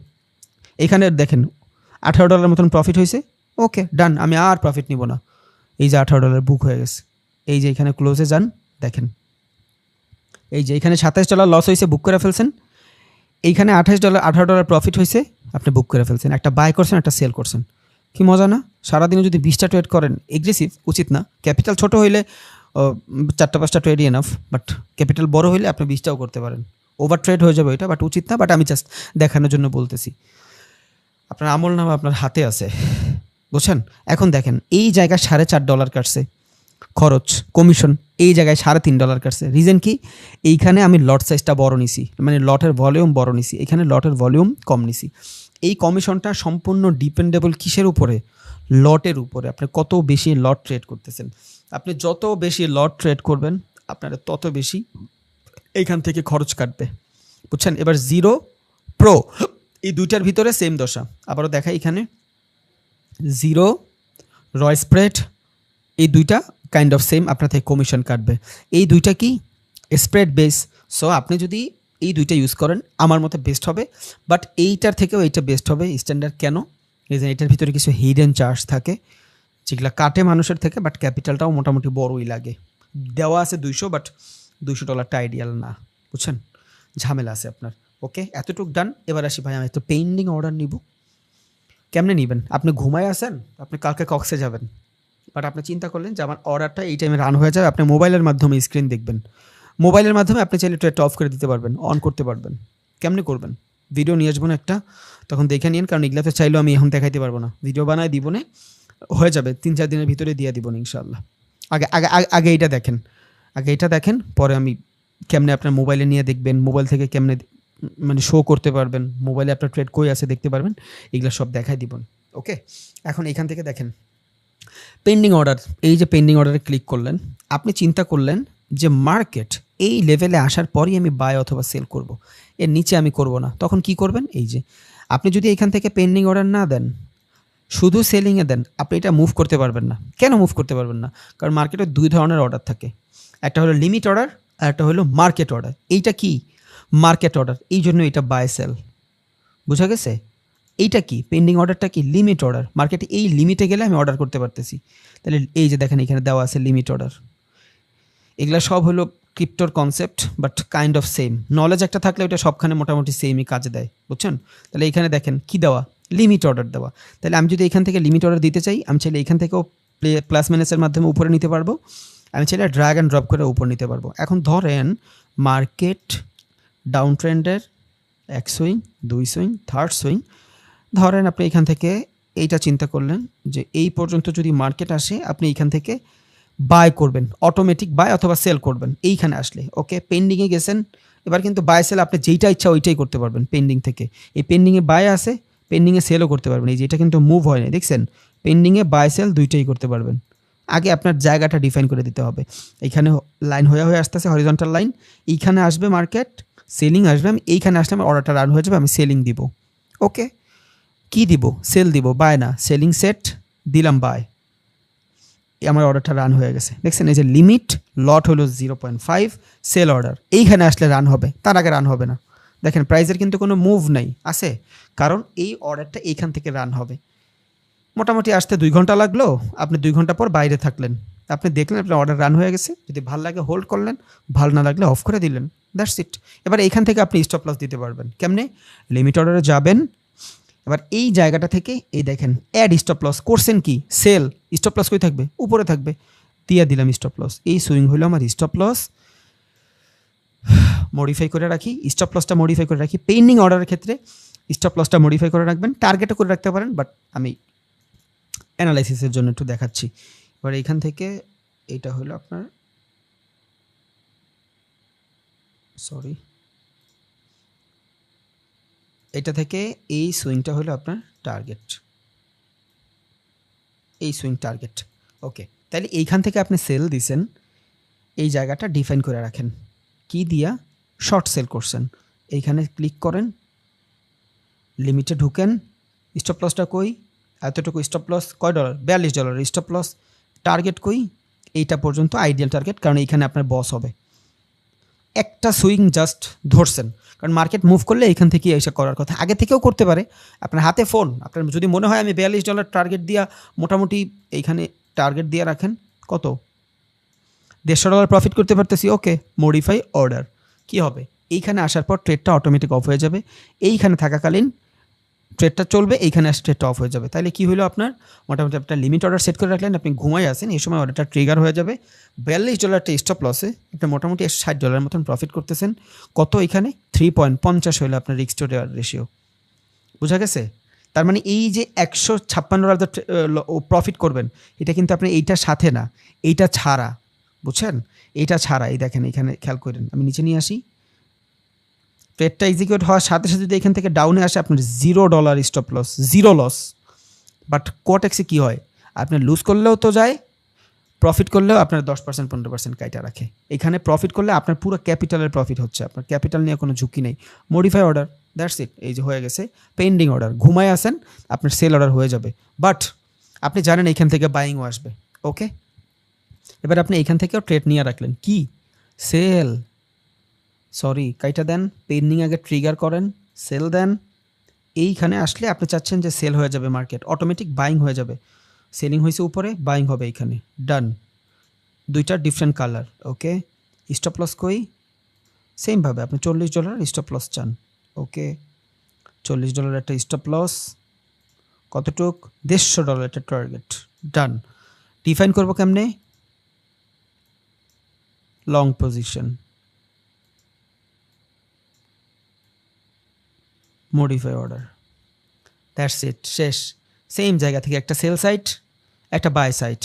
এখানে দেখেন $18 মতন প্রফিট হয়েছে। ওকে ডান, আমি আর প্রফিট নিব না, এই যে $18 বুক হয়ে গেছে, এই যে এখানে ক্লোজে যান, দেখেন এই যে এখানে $27 লস হয়েছে, বুক করে ফেলছেন, এইখানে $18 প্রফিট হয়েছে, আপনি বুক করে ফেলছেন, একটা বাই করছেন, একটা সেল করছেন, কি মজা না? সারাদিনে যদি 20টা ট্রেড করেন, এগ্রেসিভ উচিত না, ক্যাপিটাল ছোট হইলে 4-5টা ট্রেডই এনাফ, বাট ক্যাপিটাল বড় হইলে আপনি 20টাও করতে পারেন, ওভার ট্রেড হয়ে যাবে এটা, বাট উচিত না, বাট আমি জাস্ট দেখানোর জন্য বলতেছি। আপনার আমল নামা আপনার হাতে আছে, বুঝছেন? এখন দেখেন এই জায়গায় $4.5 কাটছে খরচ, কমিশন, এই জায়গায় $3.5 কাটছে। রিজন কি? এইখানে আমি লট সাইজটা বড় নিছি, মানে লটের ভলিউম বড় নিছি, এখানে লটের ভলিউম কম নিছি। এই কমিশনটা সম্পূর্ণ ডিপেন্ডেবল কিসের উপরে? লটের উপরে। আপনি কত বেশি লট ট্রেড করতেছেন, আপনি যত বেশি লট ট্রেড করবেন আপনারা তত বেশি এইখান থেকে খরচ কাটবে, বুঝছেন? এবার জিরো প্রো, এই দুইটার ভিতরে সেম দশা। আবারও দেখাই, এখানে জিরো, রয় স্প্রেড, এই দুইটা কাইন্ড অফ সেম, আপনার থেকে কমিশন কাটবে। এই দুইটা কি স্প্রেড বেস, সো আপনি যদি এই দুইটা ইউজ করেন আমার মতে বেস্ট হবে, বাট এইটার থেকেও এইটা বেস্ট হবে স্ট্যান্ডার্ড। কেন? এই যে এটার ভিতরে কিছু হিডেন চার্জ থাকে যেগুলো কাটে মানুষের থেকে, বাট ক্যাপিটালটাও মোটামুটি বড়ই লাগে। দেওয়া আছে 200, বাট $200টা আইডিয়াল না, বুঝছেন? ঝামেলা আছে আপনার। ওকে, এতটুক ডান। এবার আসি ভাই, আমি তো পেন্ডিং অর্ডার নিব। কেমনে নেবেন? আপনি ঘুমায় আছেন, আপনি কালকে কক্সে যাবেন, বাট আপনি চিন্তা করলেন যে আমার অর্ডারটা এই টাইমে রান হয়ে যাবে, আপনি মোবাইলের মাধ্যমে স্ক্রিন দেখবেন, মোবাইলের মাধ্যমে আপনি চাইলে ট্রেডটা অফ করে দিতে পারবেন, অন করতে পারবেন। কেমনে করবেন? ভিডিও নিয়ে আসবো না একটা, তখন দেখে নিন, কারণ এগুলো তো চাইলেও আমি এখন দেখাইতে পারবো না, ভিডিও বানায় দিব না, হয়ে যাবে 3-4 দিনের ভিতরে দিয়ে দিব না ইনশাআল্লাহ। আগে আগে আগে এইটা দেখেন, পরে আমি কেমনে আপনার মোবাইলে নিয়ে দেখবেন, মোবাইল থেকে কেমনে মানে শো করতে পারবেন, মোবাইলে আপনার ট্রেড কই আছে দেখতে পারবেন, এগুলো সব দেখাই দিব। ওকে, এখন এখান থেকে দেখেন পেন্ডিং অর্ডার, এই যে পেন্ডিং অর্ডারে ক্লিক করলেন, আপনি চিন্তা করলেন যে মার্কেট এই লেভেলে আসার পরই আমি বাই অথবা সেল করব, এর নিচে আমি করব না। তখন কি করবেন? এই যে আপনি যদি এখান থেকে পেন্ডিং অর্ডার না দেন, শুধু সেলিংয়ে দেন, আপনি এটা মুভ করতে পারবেন না। কেন মুভ করতে পারবেন না? কারণ মার্কেটে 2 ধরনের অর্ডার থাকে, একটা হলো লিমিট অর্ডার আর একটা হলো মার্কেট অর্ডার। এইটা কি? মার্কেট অর্ডার, এই জন্য এটা বাই সেল, বোঝা গেছে? এইটা কি? পেন্ডিং অর্ডারটা কি? Limit order. মার্কেটে এই লিমিটে গেলে আমি অর্ডার করতে পারতেছি, তাহলে এই যে দেখেন এখানে দেওয়া আছে লিমিট অর্ডার, এগুলা সব হলো ক্রিপ্টোর concept, but kind of same. Knowledge একটা থাকলে ওটা সবখানে মোটামুটি সেমই কাজে দেয়, বুঝছেন? তাহলে এখানে দেখেন কি দেওয়া, লিমিট অর্ডার দেওয়া। তাহলে আমি যদি এখান থেকে লিমিট অর্ডার দিতে চাই, আমি চাইলে এখান থেকেও প্লাস মাইনাসের মাধ্যমে উপরে নিতে পারবো, আমি চাইলে ড্র্যাগ অ্যান্ড ড্রপ করে উপর নিতে পারবো। এখন ধরেন মার্কেট ডাউন ট্রেন্ডের 1 সুইং, 2 সুইং, 3rd সুইং, ধরেন আপনি এখান থেকে এইটা চিন্তা করলেন যে এই পর্যন্ত যদি মার্কেট আসে, আপনি এইখান থেকে বাই করবেন, অটোমেটিক বাই অথবা সেল করবেন এইখানে আসলে। ওকে, পেন্ডিংয়ে গেছেন, এবার কিন্তু বাই সেল আপনি যেইটা ইচ্ছা ওইটাই করতে পারবেন পেন্ডিং থেকে। এই পেন্ডিংয়ে বাই আছে, পেন্ডিংয়ে সেলও করতে পারবেন। এই যেটা কিন্তু মুভ হয়নি, দেখছেন? পেন্ডিংয়ে বাই সেল দুইটাই করতে পারবেন। আগে আপনার জায়গাটা ডিফাইন করে দিতে হবে। এইখানে লাইন হয়ে হয়ে আসতেছে, হরিজন্টাল লাইন, এইখানে আসবে মার্কেট, সেলিং আসবে, আমি এইখানে আসলে আমার অর্ডারটা রান হয়ে যাবে, আমি সেলিং দিব। ওকে, কি দিব? সেল দিব, বাই না, সেলিং সেট দিলাম, বাই, আমার অর্ডারটা রান হয়ে গেছে। দেখছেন এই যে লিমিট লট হলো 0.5, সেল অর্ডার এইখানে আসলে রান হবে, তার আগে রান হবে না। দেখেন প্রাইসের কিন্তু কোনো মুভ নাই আছে, কারণ এই অর্ডারটা এইখান থেকে রান হবে। মোটামুটি আসতে 2 ঘন্টা লাগলো, আপনি 2 ঘন্টা পর বাইরে থাকলেন, আপনি দেখলেন আপনার অর্ডার রান হয়ে গেছে, যদি ভাল লাগে হোল্ড করলেন, ভাল না লাগলে অফ করে দিলেন, দ্যাটস ইট। এবার এইখান থেকে আপনি স্টপ লস দিতে পারবেন কেমনে? লিমিট অর্ডারে যাবেন, এবার এই জায়গাটা থেকে এই দেখেন অ্যাড স্টপ লস করছেন, কি সেল, স্টপ লস কই থাকবে? উপরে থাকবে, দিয়ে দিলাম স্টপ লস। এই সুইং হলো আমার স্টপ লস। মডিফাই করে রাখি, স্টপ লসটা মডিফাই করে রাখি। পেন্ডিং অর্ডারের ক্ষেত্রে স্টপ লসটা মডিফাই করে রাখবেন, টার্গেটও করে রাখতে পারেন, বাট আমি অ্যানালাইসিসের জন্য একটু দেখাচ্ছি। এবার এইখান থেকে এটা হলো আপনার, সরি, এটা থেকে এই সুইংটা হলো আপনার টার্গেট, এই সুইং টার্গেট। ওকে, তাহলে এইখান থেকে আপনি সেল দিছেন, এই জায়গাটা ডিফাইন করে রাখেন, কি দিয়া? শর্ট সেল করছেন। এইখানে ক্লিক করেন, লিমিটে ঢুকেন, স্টপ লসটা কই? এতটুকু স্টপ লস, কয় ডলার? $42 stop loss. টার্গেট কই? এইটা পর্যন্ত আইডিয়াল টার্গেট, কারণ এইখানে আপনার বস হবে। একটা সুইং জাস্ট ধরছেন, কারণ মার্কেট মুভ করলে এইখান থেকে এসে করার কথা, আগে থেকেও করতে পারে। আপনার হাতে ফোন, আপনার যদি মনে হয় আমি $42 টার্গেট দিয়া মোটামুটি এইখানে টার্গেট দিয়ে রাখেন, কত? $150 প্রফিট করতে পারতেছি। ওকে, মডিফাই অর্ডার, কি হবে? এইখানে আসার পর ট্রেডটা অটোমেটিক অফ হয়ে যাবে, এইখানে থাকাকালীন ট্রেডটা চলবে, এইখানে আসে ট্রেডটা অফ হয়ে যাবে। তাহলে কি হলো আপনার? মোটামুটি আপনার লিমিট অর্ডার সেট করে রাখলেন, আপনি ঘুমাই আসেন, এই সময় অর্ডারটা ট্রিগার হয়ে যাবে। $42টা স্টপ লসে আপনি মোটামুটি $60 মতন প্রফিট করতেছেন। কত? এখানে 3.50 হলো আপনার রিস্ক টু রেশিও। বুঝা গেছে? তার মানে এই যে $156 প্রফিট করবেন, এটা কিন্তু আপনি এইটার সাথে না, এইটা ছাড়া, বুঝছেন? এইটা ছাড়া। এই দেখেন এখানে খেয়াল করেন, আমি নিচে নিয়ে আসি, ট্রেডটা এক্সিকিউট হওয়ার সাথে সাথে যদি এখান থেকে ডাউনে আসে, আপনার $0 stop loss, zero loss. But কোটেক্সে কী হয়? আপনি লুজ করলেও তো যায়, প্রফিট করলেও আপনার 10% 15% কাইটা রাখে। এখানে প্রফিট করলে আপনার পুরো ক্যাপিটালের প্রফিট হচ্ছে, আপনার ক্যাপিটাল নিয়ে কোনো ঝুঁকি নেই। মডিফাই অর্ডার, দ্যাটস ইট, এই যে হয়ে গেছে। পেন্ডিং অর্ডার, ঘুমায় আসেন, আপনার সেল অর্ডার হয়ে যাবে, বাট আপনি জানেন এইখান থেকে বাইংও আসবে। ওকে, এবার আপনি এইখান থেকেও ট্রেড নিয়ে রাখলেন, কি? সেল, সরি কাইটা দেন, পেন্ডিং আগে ট্রিগার করেন, সেল দেন। এইখানে আসলে আপনি চাচ্ছেন যে সেল হয়ে যাবে, মার্কেট অটোমেটিক বাইং হয়ে যাবে। সেলিং হয়েছে উপরে, বাইং হবে এইখানে, ডান। দুইটা ডিফারেন্ট কালার। ওকে, স্টপ লস কই? সেমভাবে আপনি $40 স্টপ লস চান। ওকে, $40 একটা স্টপ লস, কতটুক? $150 একটা টার্গেট, ডান। ডিফাইন করবো কেমনে? Long position, modify order, that's it, শেষ। সেম জায়গা থেকে একটা সেল সাইট, একটা বাই সাইট,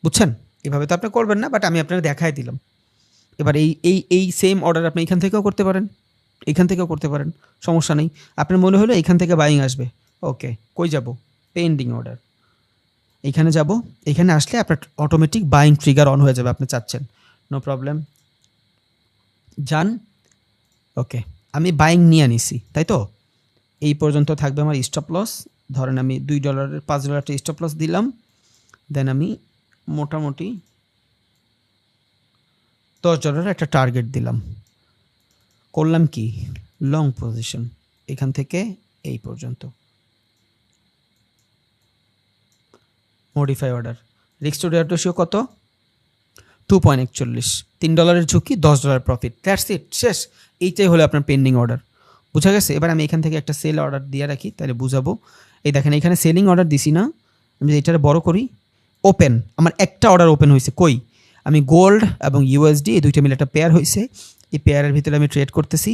বুঝছেন? এভাবে তো আপনি করবেন না, বাট আমি আপনাকে দেখাই দিলাম। এবার এই এই এই সেম অর্ডার আপনি এখান থেকেও করতে পারেন, এখান থেকেও করতে পারেন, সমস্যা নেই। আপনার মনে হলো এখান থেকে বাইং আসবে, ওকে, কই যাব? পেন্ডিং অর্ডার, এইখানে যাব। এখানে আসলে আপনার অটোমেটিক বাইং ট্রিগার অন হয়ে যাবে, আপনি চাচ্ছেন, নো প্রবলেম, যান। ওকে, আমি বাইং নিয়ে নিছি, তাই তো? এই পর্যন্ত থাকবে আমার স্টপ লস। ধরেন আমি $2 $5 স্টপ লস দিলাম, দেন আমি মোটামুটি $10 একটা টার্গেট দিলাম, করলাম কি? লং পজিশন, এখান থেকে এই পর্যন্ত। Modify order, risk two ratio কত? 2.41, $3 ঝুঁকি, $10 প্রফিট, দ্যাটস ইট, শেষ। এইটাই হলো আপনার পেন্ডিং অর্ডার, বুঝা গেছে? এবার আমি এখান থেকে একটা সেল অর্ডার দিয়ে রাখি, তাহলে বুঝাবো। এই দেখেন এখানে সেলিং অর্ডার দিছি না, আমি এটার বড় করি, ওপেন, আমার একটা অর্ডার ওপেন হয়েছে, কই আমি গোল্ড এবং ইউএসডি এই দুইটা মিলে একটা পেয়ার হয়েছে, এই পেয়ারের ভিতরে আমি ট্রেড করতেছি।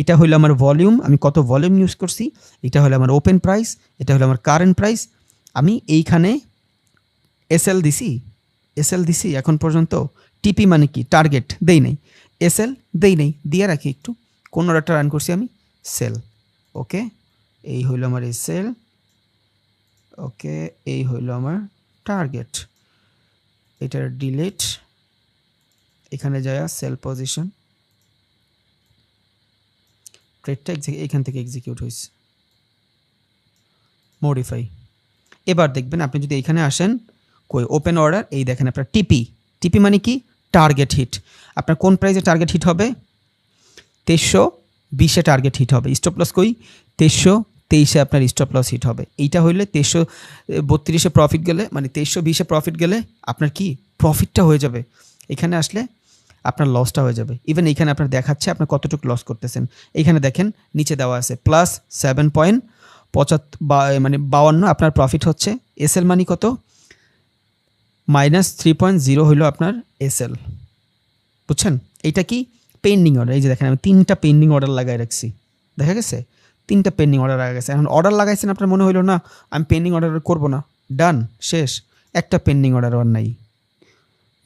এটা হলো আমার ভলিউম, আমি কত ভলিউম ইউজ করছি, এটা হলো আমার ওপেন প্রাইস, এটা হলো আমার কারেন্ট প্রাইস। আমি এইখানে এসএল দিছি এখন পর্যন্ত। টিপি মানে কি, টার্গেট দেই নাই, এসএল দেই নাই, দিয়ে রাখি একটু। কোন অর্ডারটা রান করছি আমি, সেল, ওকে। এই হইল আমার এসএল, ওকে। এই হইল আমার টার্গেট, এটার ডিলিট, এখানে যায় সেল পজিশন, ট্রেডটা এখান থেকে এক্সিকিউট হয়েছে, মডিফাই। এবার দেখবেন আপনি যদি এখানে আসেন, কই ওপেন অর্ডার, এই দেখেন আপনার টিপি মানে কি, টার্গেট হিট। আপনার কোন প্রাইসে টার্গেট হিট হবে, 2320-এ টার্গেট হিট হবে। স্টপ লস কই, 2323-এ আপনার স্টপ লস হিট হবে। এইটা হইলে 2332-এ প্রফিট গেলে, মানে 2320-এ প্রফিট গেলে আপনার কি প্রফিটটা হয়ে যাবে, এখানে আসলে আপনার লসটা হয়ে যাবে। ইভেন এইখানে আপনার দেখাচ্ছে আপনার কতটুকু লস করতেছেন, এইখানে দেখেন নিচে দেওয়া আছে +7.52, আপনার প্রফিট হচ্ছে। এসএল মানি কত, -3.0 হইল আপনার এসএল, বুঝছেন? এইটা কি পেন্ডিং অর্ডার, এই যে দেখেন আমি 3টা পেন্ডিং অর্ডার লাগাই রাখছি, দেখা গেছে 3টা পেন্ডিং অর্ডার লাগা গেছে। এখন অর্ডার লাগাইছেন, আপনার মনে হইলো না আমি পেন্ডিং অর্ডার করবো না, ডান, শেষ, একটা পেন্ডিং অর্ডার আর নাই,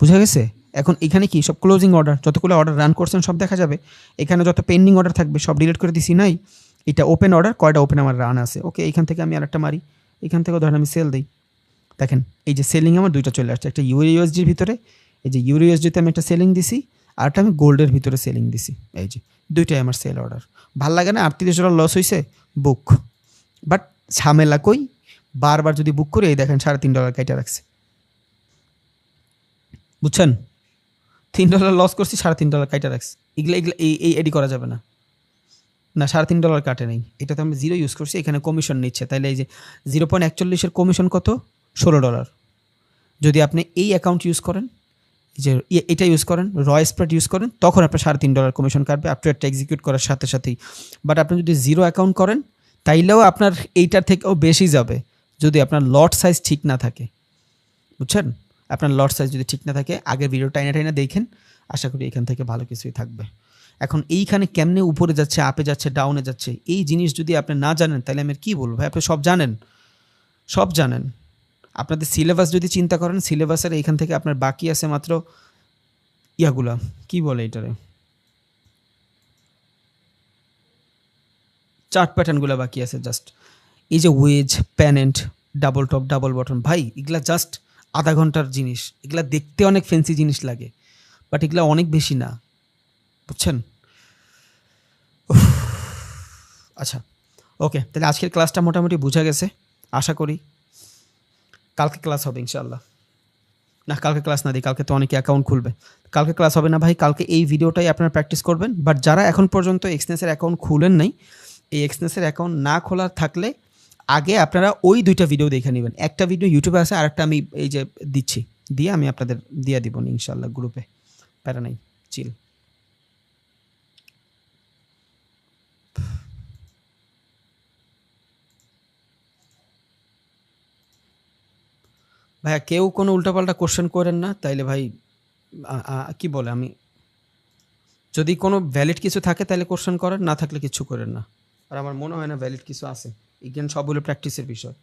বুঝা গেছে? এখন এখানে কি সব ক্লোজিং অর্ডার, যতগুলো অর্ডার রান করছেন সব দেখা যাবে। এখানে যত পেন্ডিং অর্ডার থাকবে সব ডিলিট করে দিছি, নাই। এটা ওপেন অর্ডার, কয়টা ওপেন আমার রান আছে, ওকে। এখান থেকে আমি আরেকটা মারি, এখান থেকেও ধরেন আমি সেল দিই, দেখেন এই যে সেলিং আমার দুইটা চলে আসছে, একটা ইউএসডির ভিতরে, এই যে ইউএসডিতে আমি একটা সেলিং দিছি, আর একটা আমি গোল্ডের ভিতরে সেলিং দিছি, এই যে দুইটাই আমার সেল অর্ডার। ভাল লাগে না, $38 লস হয়েছে, বুক। বাট ঝামেলা কই, বারবার যদি বুক করি, এই দেখেন $3.5 কাইটা রাখছে, বুঝছেন? $3 লস করছি, $3.5 কাইটা রাখছে, এগুলা এই এডি করা যাবে না, $3.5 কাটে নেই, এটা তো আমি 0 ইউজ করছি, এখানে কমিশন নিচ্ছে, তাইলে এই যে 0.41-এর কমিশন কত, $16। যদি আপনি এই অ্যাকাউন্ট ইউজ করেন, যে এটা ইউজ করেন, স্প্রেড ইউজ করেন, তখন আপনার $3.5 কমিশন কাটবে আপনি একটা এক্সিকিউট করার সাথে সাথেই। বাট আপনি যদি 0 অ্যাকাউন্ট করেন, তাইলেও আপনার এইটার থেকেও বেশি যাবে, যদি আপনার লট সাইজ ঠিক না থাকে, বুঝছেন? আপনার লট সাইজ যদি ঠিক না থাকে, আগের ভিডিও টাইনা দেখেন, আশা করি এখান থেকে ভালো কিছুই থাকবে। এখন এইখানে কেমনে উপরে যাচ্ছে, আপে যাচ্ছে, ডাউনে যাচ্ছে, এই জিনিস যদি আপনি না জানেন, তাহলে আমি কি বলবো ভাই, আপনি সব জানেন। আপনাদের সিলেবাস যদি চিন্তা করেন, সিলেবাসের এইখান থেকে আপনার বাকি আছে মাত্র ইয়াগুলা, কি বলে এটারে, চার্ট প্যাটার্নগুলো বাকি আছে জাস্ট। এই যে wedge, pennant, double top, double bottom, ভাই এগুলা জাস্ট আধা ঘন্টার জিনিস, এগুলা দেখতে অনেক ফ্যান্সি জিনিস লাগে, বাট এগুলা অনেক বেশি না, বুঝছেন? আচ্ছা, ওকে, তাহলে আজকের ক্লাসটা মোটামুটি বোঝা গেছে আশা করি। কালকে ক্লাস হবে ইনশাআল্লাহ, না কালকে ক্লাস না দিই, কালকে তো অনেকে অ্যাকাউন্ট খুলবে, কালকে ক্লাস হবে না ভাই, কালকে এই ভিডিওটাই আপনারা প্র্যাকটিস করবেন। বাট যারা এখন পর্যন্ত এক্সনেসের অ্যাকাউন্ট খুলেন নাই, এই এক্সনেসের অ্যাকাউন্ট না খোলা থাকলে আগে আপনারা ওই 2টা ভিডিও দেখে নেবেন, একটা ভিডিও ইউটিউবে আছে, আর একটা আমি এই যে দিচ্ছি, দিয়ে আমি আপনাদের দিয়ে দিব ইনশাআল্লাহ গ্রুপে, প্যারা নাই, চিল। ভাইয়া কেউ কোনো উল্টাপাল্টা কোশ্চেন করেন না, তাইলে ভাই কি বলে, আমি যদি কোনো ভ্যালিড কিছু থাকে তাহলে কোশ্চেন করেন, না থাকলে কিছু করেন না। আর আমার মনে হয় না ভ্যালিড কিছু আছে, এখানে সবগুলো প্র্যাকটিসের বিষয়।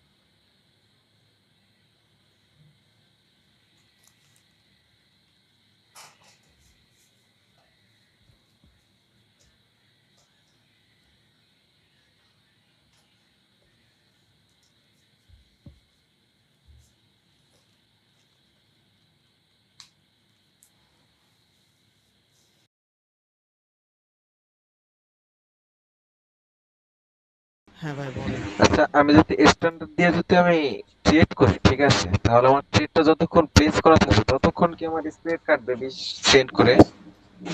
হ্যাঁ ভাই বলেন। আচ্ছা, আমি যদি স্ট্যান্ডার্ড দিয়ে যদি আমি ট্রেড করি, ঠিক আছে, তাহলে আমার ট্রেডটা যতক্ষণ প্লেস করা থাকবে ততক্ষণ কি আমার স্প্রেড কাটবে 20 সেন্ট করে?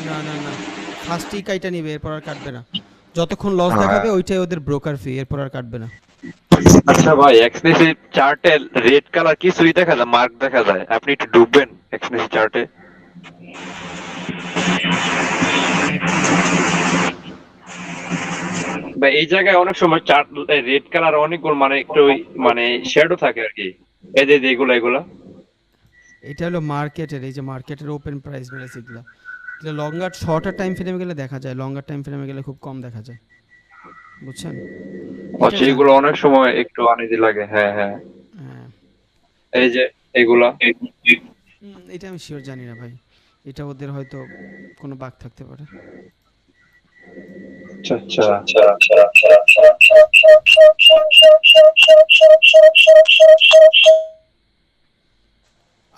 না না না, ফার্স্টেই কাইটা নিবে, এরপর আর কাটবে না, যতক্ষণ লস হ্যাঁ। দেখাবে ওইটাই ওদের ব্রোকার ফি, এরপর আর কাটবে না। আচ্ছা ভাই, এক্সপ্রেসিভ চার্টে রেড কালার কিছুই দেখা যায়, মার্ক দেখা যায়, আপনি একটু ডুববেন এক্সপ্রেসিভ চার্টে। কি বা এই জায়গায় অনেক সময় চার্ট রেড কালার অনেকগুলো মানে একটু মানে শ্যাডো থাকে আর কি, এই যে এগুলা এগুলা। এটা হলো মার্কেটের, এই যে মার্কেটের ওপেন প্রাইস বেড়েছে এগুলা। এগুলো লঙ্গার শর্টার টাইম ফ্রেমে গেলে দেখা যায়, লঙ্গার টাইম ফ্রেমে গেলে খুব কম দেখা যায়, বুঝছেন? আর এটা সেইগুলো জানতে অনেক সময় একটু আনইজি লাগে। হ্যাঁ হ্যাঁ, হ্যাঁ। এই যে এগুলা। এটা আমি শিওর জানি না ভাই, এটা ওদের হয়তো কোনো বাগ থাকতে পারে। আচ্ছা আচ্ছা।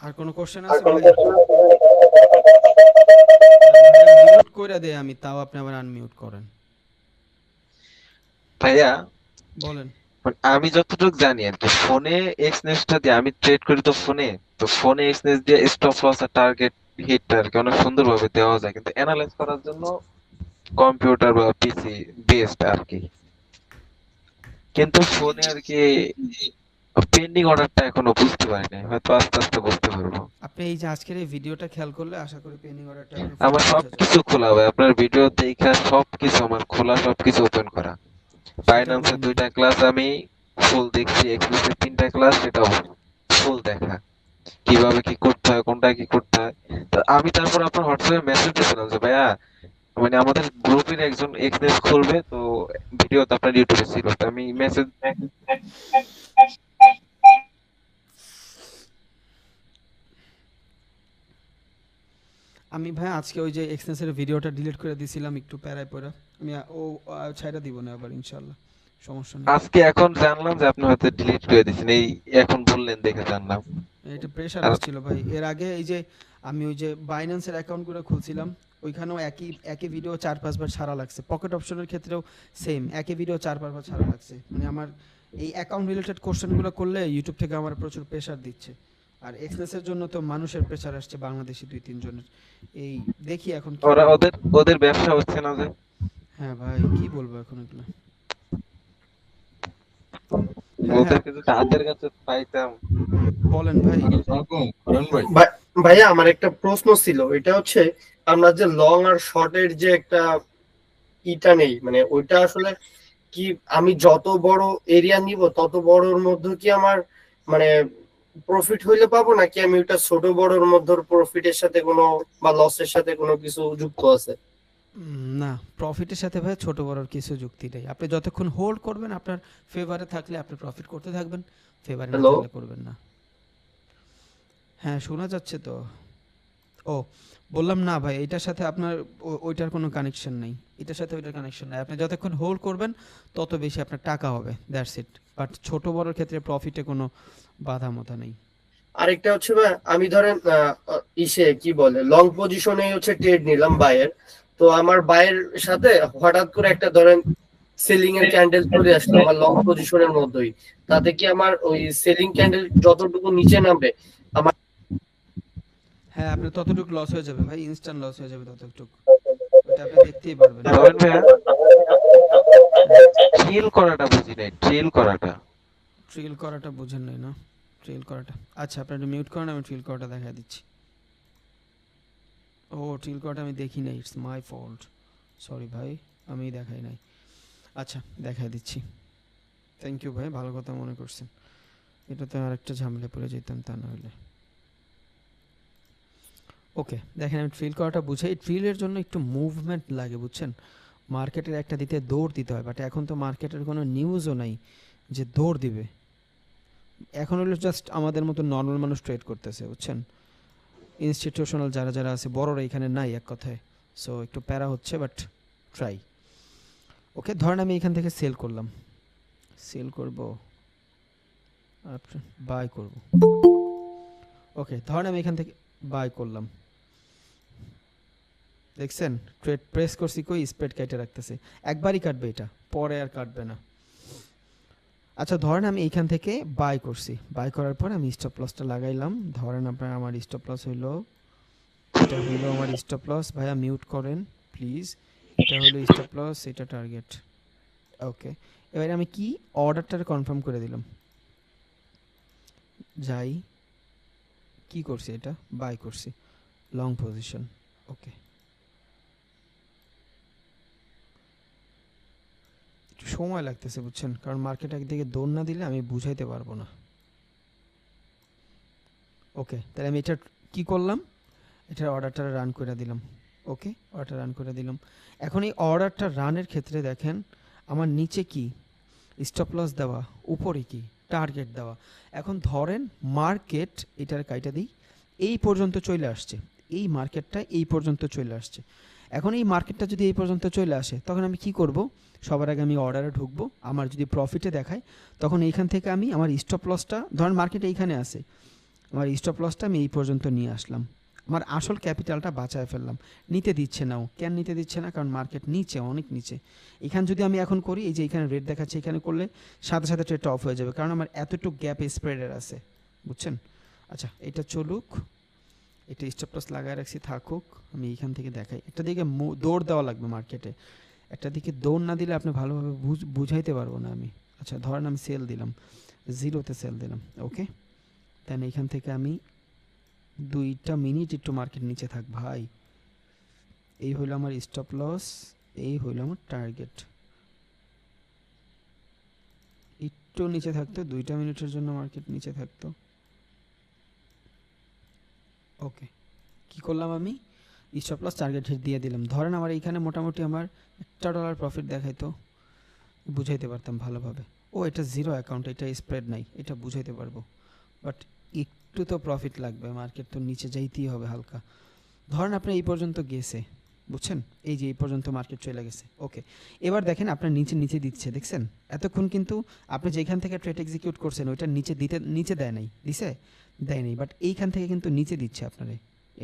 আর কোনো কোশ্চেন আছে ভাই? মিউট করে দেয় আমি, তাও আপনি আবার আনমিউট করেন। ভাইয়া বলেন। মানে আমি যতটুকু জানি আর কি, ফোনে এক্সনেসটা দিয়ে আমি ট্রেড করি তো ফোনে, তো ফোনে এক্সনেস দিয়ে স্টপ লস আর টার্গেট হিটটা আর কি অনেক সুন্দরভাবে দেওয়া যায়, কিন্তু অ্যানালাইজ করার জন্য কম্পিউটার বা পিসি বেস্ট আর কি। কিন্তু ফোনে আর কি পেন্ডিং অর্ডারটা এখনো বুঝতে পারিনি, হয়তো আস্তে আস্তে বুঝতে পারবো। আপনি এই যে আজকের এই ভিডিওটা খেয়াল করলে আশা করি পেন্ডিং অর্ডারটা আপনি আমার ফুললি বুঝে যাবেন। সবকিছু খোলা ভাই, আপনার ভিডিও দেখা সবকিছু আমার খোলা, সবকিছু ওপেন করা। সেটা বাইন্যান্সের বুঝেন। 2টা ক্লাস আমি ফুল দেখছি, এক্সপ্রেসের 3টা ক্লাস সেটাও ফুল দেখা, কিভাবে কি করতে হয়, কোনটা কি করতে হয়। তো আমি তারপর আপনার হোয়াটসঅ্যাপে মেসেজ দিয়েছিলাম যে ভাইয়া মানে আমাদের গ্রুপের একজন এক্সনেস খুলবে, তো ভিডিও তো আপনার ইউটিউবে ছিল, তো আমি মেসেজ আমি ভাই আজকে ওই যে এক্সটেন্সের ভিডিওটা ডিলিট করে দিয়েছিলাম একটু প্যারায় পড়া। আমি ছাইড়া দিব না আবার ইনশাল্লাহ, সমস্যা নেই। আজকে এখন জানলাম যে আপনি হয়তো ডিলিট করে দিয়েছেন, এই এখন বললেন দেখে জানলাম। এটা প্রেশার আর আসছিল ভাই। এর আগে এই যে আমি ওই যে বাইন্যান্সের অ্যাকাউন্টগুলো খুলছিলাম, ওইখানেও একই একই ভিডিও 4-5 বার ছাড়া লাগছে। পকেট অপশনের ক্ষেত্রেও সেম, একই ভিডিও 4-5 বার ছাড়া লাগছে। মানে আমার এই অ্যাকাউন্ট রিলেটেড কোশ্চেনগুলো করলে ইউটিউব থেকে আমার প্রচুর প্রেশার দিচ্ছে। আর এক্সনেসের জন্য তো মানুষের প্রেশার আসছে বাংলাদেশি 2-3 জনের। এই দেখি এখন কি ওরা করব। ওদের ওদের ব্যবসা হচ্ছে না যে, হ্যাঁ ভাই, কি বলবো এখন এগুলো। হ্যাঁ হ্যাঁ, ওদেরকে যদি হাতের কাছে পাইতাম। বলেন ভাই। ভাইয়া আমার একটা প্রশ্ন ছিল, এটা হচ্ছে আমরা যে লং আর শর্টের যে একটা ইটা নেই, মানে ওইটা আসলে কি আমি যত বড় এরিয়া নিব তত বড়র মধ্যে কি আমার মানে প্রফিট হইলে পাবো, নাকি আমি ওইটা ছোট বড়র মধ্যে প্রফিটের সাথে কোনো বা লসের সাথে কোনো কিছু যুক্ত আছে? না, প্রফিটের সাথে ভাই ছোট বড়র কিছু যুক্তি নেই। আপনি যতক্ষণ হোল্ড করবেন আপনার ফেভারে থাকলে আপনি প্রফিট করতে থাকবেন, ফেভারে না হ্যালো? থাকলে করবেন না। হ্যাঁ শোনা যাচ্ছে তো। ও, বললাম না ভাই, এটার সাথে আপনার ওইটার কোনো কানেকশন নেই, এটার সাথে ওইটার কানেকশন নাই। আপনি যতক্ষণ হোল্ড করবেন তত বেশি আপনার টাকা হবে, দ্যাটস ইট। বাট ছোট বড়র ক্ষেত্রে প্রফিটে কোনো বাধা মতো নেই। আরেকটা হচ্ছে ভাই, আমি ধরেন ইসে কি বলে লং পজিশনে হচ্ছে ট্রেড নিলাম বায়ের, তো আমার বায়ের সাথে হঠাৎ করে একটা ধরেন সেলিং এর ক্যান্ডেল চলে আসলো আমার লং পজিশনের মধ্যেই, তাতে কি আমার ওই সেলিং ক্যান্ডেল যতটুকু নিচে নামবে আমার? হ্যাঁ আপনার ততটুকু লস হয়ে যাবে ভাই, ইনস্ট্যান্ট লস হয়ে যাবে ততটুকু, ওটা আপনি দেখতেই পারবেন। রবিন ভাইয়া হ্যাঁ, ট্রেল করাটা বুঝি নাই, ট্রেল করাটা। ট্রিল করাটা বুঝেন নাই না? ট্রিল করাটা, আচ্ছা আপনি একটু মিউট করেন, আমি ট্রিল করাটা দেখা দিচ্ছি। ও ট্রিল করাটা আমি দেখি নাই, ইটস মাই ফল্ট, সরি ভাই, আমি দেখাই নাই। আচ্ছা দেখাই দিচ্ছি। থ্যাংক ইউ ভাই, ভালো কথা মনে করছেন। এটা তো আরেকটা ঝামেলা পড়ে যেতাম তা না হলে। ওকে দেখেন, আমি ট্রিল করাটা বুঝাই। ট্রিলের জন্য একটু মুভমেন্ট লাগে বুঝছেন, মার্কেটের একটা দিতে দৌড় দিতে হয়, বাট এখন তো মার্কেটের কোনো নিউজও নাই যে দৌড় দিবে। এখন হলো জাস্ট আমাদের মতো নর্মাল মানুষ ট্রেড করতেছে বুঝছেন, ইনস্টিটিউশনাল যারা যারা আছে বড়রা এখানে নাই এক কথায়। সো একটু প্যারা হচ্ছে, বাট ট্রাই। ওকে ধরেন আমি এখান থেকে সেল করলাম, সেল করব, বাই করব। ওকে ধরেন আমি এখান থেকে বাই করলাম, দেখছেন ট্রেড প্রেস করছি, কই স্প্রেড কেটে রাখতেছে, একবারই কাটবে এটা, পরে আর কাটবে না। আচ্ছা ধরেন আমি এইখান থেকে বাই করছি, বাই করার পর আমি স্টপ লসটা লাগাইলাম। ধরেন আপনার আমার স্টপ লস হইলো, এটা হইলো আমার স্টপ লস। ভাইয়া মিউট করেন প্লিজ। এটা হলো স্টপ লস, এটা টার্গেট। ওকে এবারে আমি কি অর্ডারটা কনফার্ম করে দিলাম, যাই কি করছি, এটা বাই করছি, লং পজিশন। ওকে, একটু সময় লাগতেছে বুঝছেন, কারণ মার্কেট একদিকে দৌড় না দিলে আমি বুঝাইতে পারবো না। ওকে, তাহলে আমি এটা কি করলাম, এটার অর্ডারটা রান করে দিলাম। ওকে, অর্ডারটা রান করে দিলাম। এখন এই অর্ডারটা রানের ক্ষেত্রে দেখেন আমার নিচে কি স্টপ লস দেওয়া, উপরে কি টার্গেট দেওয়া। এখন ধরেন মার্কেট, এটার কাইটা দিই, এই পর্যন্ত চলে আসছে, এই মার্কেটটা এই পর্যন্ত চলে আসছে। এখন এই মার্কেটটা যদি এই পর্যন্ত চলে আসে তখন আমি কি করব, সবার আগে আমি অর্ডারে ঢুকবো। আমার যদি প্রফিটে দেখায় তখন এইখান থেকে আমি আমার স্টপ লসটা, ধরেন মার্কেট এইখানে আছে, আমার স্টপ লসটা আমি এই পর্যন্ত নিয়ে আসলাম, আমার আসল ক্যাপিটালটা বাঁচায় ফেললাম। নিতে দিচ্ছে না, কেন নিতে দিচ্ছে না, কারণ মার্কেট নিচে, অনেক নিচে। এখানে যদি আমি এখন করি, এই যে এখানে রেড দেখাচ্ছে, এখানে করলে সাথে সাথে ট্রেডটা অফ হয়ে যাবে, কারণ আমার এতটুকু গ্যাপ স্প্রেডের আছে, বুঝছেন। আচ্ছা, এটা চলুক, এটা স্টপ লস লাগায় রাখছি, থাকুক। আমি এইখান থেকে দেখাই, একটা দিকে দৌড় দেওয়া লাগবে মার্কেটে, একটা দিকে দৌড় না দিলে আপনি ভালোভাবে বুঝাইতে পারবো না আমি। আচ্ছা, ধরেন আমি সেল দিলাম, জিরোতে সেল দিলাম। ওকে, দেন এইখান থেকে আমি 2টা মিনিট একটু মার্কেট নিচে থাক ভাই, এই হইল আমার স্টপ লস, এই হইল আমার টার্গেট। একটু নিচে থাকতো, 2টা মিনিটের জন্য মার্কেট নিচে থাকতো। ওকে, কি করলাম আমি, স্টপ লস টার্গেট হিট দিয়ে দিলাম। ধরেন আমার এইখানে মোটামুটি আমার $1 প্রফিট দেখাইতো, বুঝাইতে পারতাম ভালোভাবে। ও, এটা জিরো অ্যাকাউন্ট, এটা স্প্রেড নাই, এটা বুঝাইতে পারবো, বাট একটু তো প্রফিট লাগবে, মার্কেট তো নিচে যাইতেই হবে হালকা। ধরেন আপনি এই পর্যন্ত গেছে, বুঝছেন, এই যে এই পর্যন্ত মার্কেট চলে গেছে। ওকে, এবার দেখেন আপনার নিচে নিচে দিচ্ছে, দেখছেন এতক্ষণ কিন্তু আপনি যেখান থেকে ট্রেড এক্সিকিউট করছেন ওইটা নিচে নিচে দেয় নাই, দিছে দেয় নাই, বাট এইখান থেকে কিন্তু নিচে দিচ্ছে আপনারে,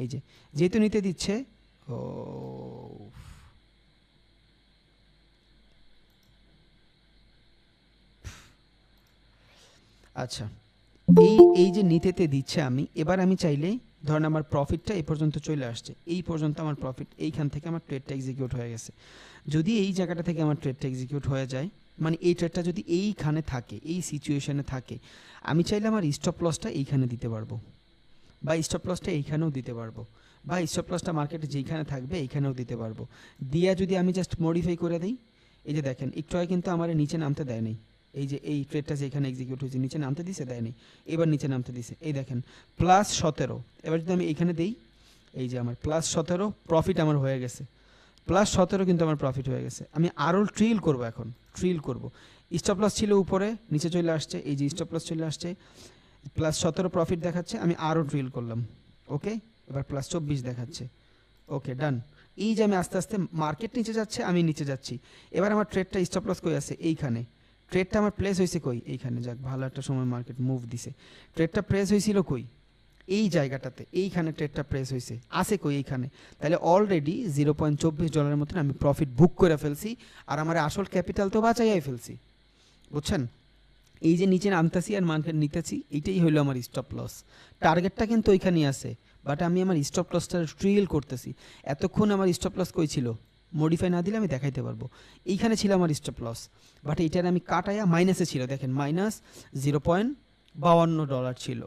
এই যে যেহেতু নিতে দিচ্ছে। ও আচ্ছা, এই যে নিতেতে দিচ্ছে আমি, এবার আমি চাইলে ধরেন আমার প্রফিটটা এই পর্যন্ত চলে আসছে, এই পর্যন্ত আমার প্রফিট, এইখান থেকে আমার ট্রেডটা এক্সিকিউট হয়ে গেছে। যদি এই জায়গাটা থেকে আমার ট্রেডটা এক্সিকিউট হয়ে যায়, মানে এই ট্রেডটা যদি এইখানে থাকে, এই সিচুয়েশনে থাকে, আমি চাইলে আমার স্টপ লসটা এইখানে দিতে পারবো, বা স্টপ লসটা এইখানেও দিতে পারবো, বা স্টপ লসটা মার্কেটে যেইখানে থাকবে এইখানেও দিতে পারবো। দিয়া যদি আমি জাস্ট মডিফাই করে দিই, এই যে দেখেন একটু আগে কিন্তু আমার নিচে নামতে দেয় নাই, এই যে এই ট্রেডটা যেখানে এক্সিকিউট হয়েছে নিচে নামতে দিছে, দেয়নি, এবার নিচে নামতে দিছে, এই দেখেন +17। এবার যদি আমি এখানে দিই, এই যে আমার +17 প্রফিট আমার হয়ে গেছে, +17 কিন্তু আমার প্রফিট হয়ে গেছে। আমি আরও ট্রিল করব, এখন ট্রিল করব। স্টপ লস ছিল উপরে, নিচে চলে আসছে, এই যে স্টপ লস চলে আসছে, +17 প্রফিট দেখাচ্ছে, আমি আরও ড্রিল করলাম। ওকে, এবার +24 দেখাচ্ছে। ওকে, ডান। এই যে আমি আস্তে আস্তে মার্কেট নিচে যাচ্ছে, আমি নিচে যাচ্ছি। এবার আমার ট্রেডটা স্টপ লস কই আছে, এইখানে। ট্রেডটা আমার প্লেস হয়েছে কই, এইখানে। যাক, ভালো একটা সময় মার্কেট মুভ দিছে। ট্রেডটা প্রেস হয়েছিল কই, এই জায়গাটাতে, এইখানে ট্রেডটা প্রেস হয়েছে, আছে কই, এইখানে। তাহলে অলরেডি $0.24 মতন আমি প্রফিট বুক করে ফেলছি, আর আমার আসল ক্যাপিটাল তো বাঁচাইয়াই ফেলছি, বুঝছেন। এই যে নিচে নামতেছি আর মার্কেট নিতেছি, এইটাই হলো আমার স্টপ লস। টার্গেটটা কিন্তু ওইখানেই আছে, বাট আমি আমার স্টপ লসটা ট্রিল করতেছি। এতক্ষণ আমার স্টপ লস কই ছিল, মডিফাই না দিলে আমি দেখাইতে পারবো, এইখানে ছিল আমার স্টপ লস, বাট এইটার আমি কাটাইয়া মাইনাসে ছিল, দেখেন -$0.52 ছিল,